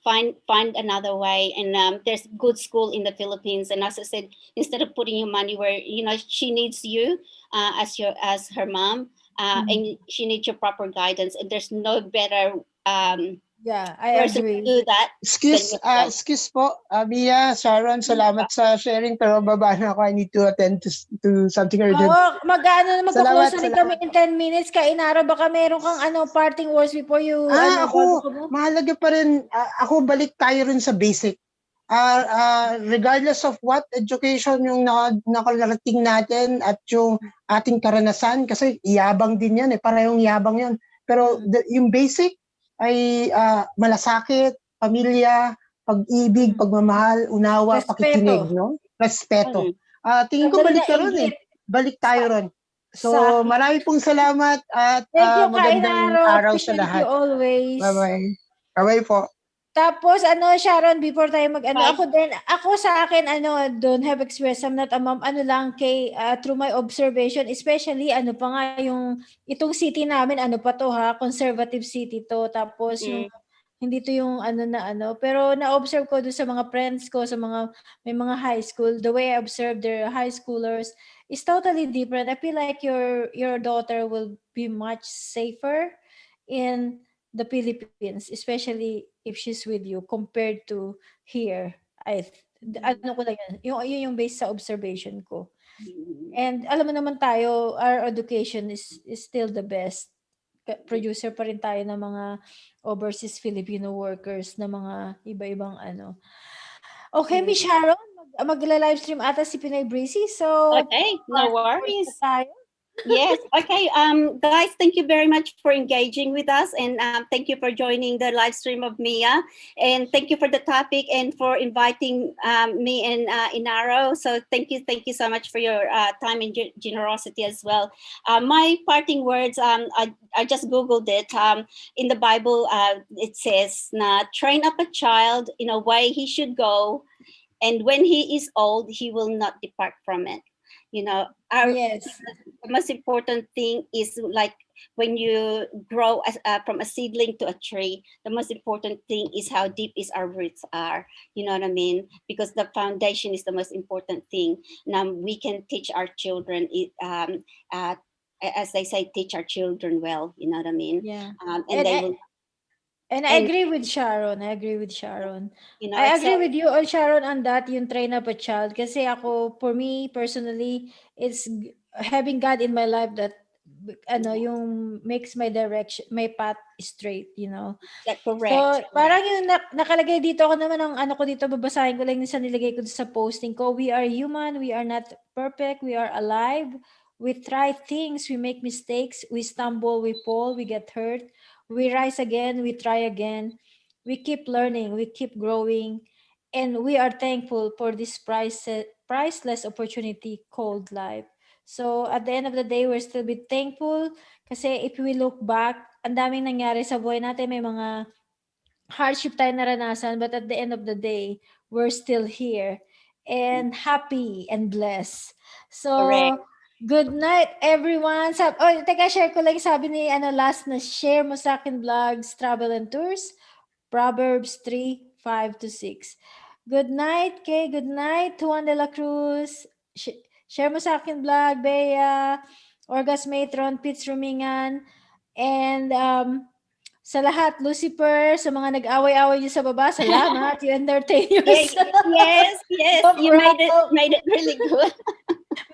[SPEAKER 3] find another way. And there's good school in the Philippines. And as I said, instead of putting your money where she needs you as her mom, and she needs your proper guidance. And there's no better
[SPEAKER 1] Yeah, I
[SPEAKER 3] person to
[SPEAKER 1] agree.
[SPEAKER 3] do that than yourself.
[SPEAKER 2] Excuse po, Mia, Sharon, salamat sa sharing, pero baba na ako. I need to attend to something urgent.
[SPEAKER 1] Oo, magko-close
[SPEAKER 2] Salamat,
[SPEAKER 1] na rin kami in 10 minutes. Inaro, baka meron kang parting words before you, bago ka mo?
[SPEAKER 2] Mahalaga pa rin, ako balik tayo rin sa basic. Regardless of what education yung nakalarating natin at yung ating karanasan, kasi yabang din yan, parehong yabang yan. Pero yung basic ay malasakit, pamilya, pag-ibig, pagmamahal, unawa,
[SPEAKER 1] Respeto.
[SPEAKER 2] pakikinig, no? Respeto. Tingin ko
[SPEAKER 1] Sandali
[SPEAKER 2] balik ka
[SPEAKER 1] na
[SPEAKER 2] ron
[SPEAKER 1] inggit.
[SPEAKER 2] Balik tayo ron. So,
[SPEAKER 1] Sa-
[SPEAKER 2] marami pong salamat at
[SPEAKER 1] Thank you,
[SPEAKER 2] magandang
[SPEAKER 1] Kainaro.
[SPEAKER 2] araw sa
[SPEAKER 1] Appreciate
[SPEAKER 2] lahat.
[SPEAKER 1] you always.
[SPEAKER 2] Bye-bye. Bye-bye po.
[SPEAKER 1] Tapos, Sharon, before tayo
[SPEAKER 3] Bye.
[SPEAKER 1] ako sa akin, don't have experience. I'm not a mom. Through my observation, especially, pa nga itong city namin, pa to ha, conservative city to. Tapos, hindi to yung pero na-observe ko doon sa mga friends ko, sa may mga high school, the way I observe their high schoolers is totally different. I feel like your daughter will be much safer in the Philippines, especially if she's with you compared to here. Ano ko lang yun yung based sa observation ko. And alam mo naman tayo, our education is still the best. Producer pa rin tayo ng mga overseas Filipino workers na mga iba-ibang Okay, Miss Sharon, magla-livestream ata si Pinay Breezy. So,
[SPEAKER 3] okay, no worries.
[SPEAKER 1] Tayo.
[SPEAKER 3] Yes. Okay. Guys, thank you very much for engaging with us, and thank you for joining the live stream of Mia, and thank you for the topic and for inviting me and Inaro. So thank you so much for your time and generosity as well. My parting words, I just Googled it. In the Bible, it says, train up a child in a way he should go, and when he is old, he will not depart from it.
[SPEAKER 1] Yes.
[SPEAKER 3] The most important thing is like when you grow from a seedling to a tree, the most important thing is how deep is our roots are. You know what I mean? Because the foundation is the most important thing. Now we can teach our children, as they say, teach our children well. You know what I mean?
[SPEAKER 1] Yeah.
[SPEAKER 3] And they will.
[SPEAKER 1] And I agree with Sharon. I agree with you, Sharon, on that, yung train up a child. Kasi for me, personally, it's having God in my life that yung makes my path straight,
[SPEAKER 3] That's
[SPEAKER 1] So,
[SPEAKER 3] correct.
[SPEAKER 1] parang yung nakalagay dito ako naman ang ano ko dito, babasahin ko lang yung sa nilagay ko sa posting ko. We are human, we are not perfect, we are alive. We try things, we make mistakes, we stumble, we fall, we get hurt. We rise again, we try again. We keep learning, we keep growing. And we are thankful for this priceless opportunity called life. So, at the end of the day, we're still be thankful kasi if we look back, ang daming nangyari sa buhay natin, may mga hardship tayo naranasan, but at the end of the day, we're still here and happy and blessed. So,
[SPEAKER 3] Correct.
[SPEAKER 1] good night everyone. Teka, share ko lang sabi ni last na share mo sa akin vlogs, travel and tours, Proverbs 3:5-6. Good night, Kay. Good night, Juan de la Cruz. Share mo sa akin vlog, Bea, Orgas Matron, Pitts Rumingan, and sa lahat, Lucifer, sa mga nag-away-away niyo sa baba, salamat. You entertain yourself.
[SPEAKER 3] Yes. You made it really good.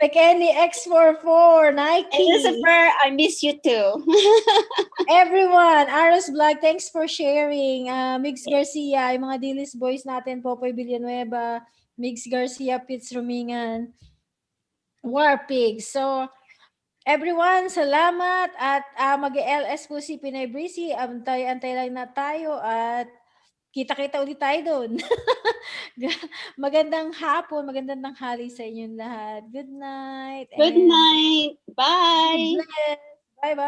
[SPEAKER 1] McKenny X44, Nike.
[SPEAKER 3] And Lucifer, I miss you too.
[SPEAKER 1] Everyone, Aros Vlog, thanks for sharing. Migs Garcia, yung mga Dilis boys natin, Popoy Villanueva, Migs Garcia, Pitts Rumingan, Warpig. So, everyone, salamat at mag-LS po si Pinay Breezy. Antay lang na tayo at kita-kita ulit tayo doon. Magandang hapon, magandang tanghali sa inyong lahat. Good night.
[SPEAKER 3] Good night. Bye.
[SPEAKER 1] Bye-bye.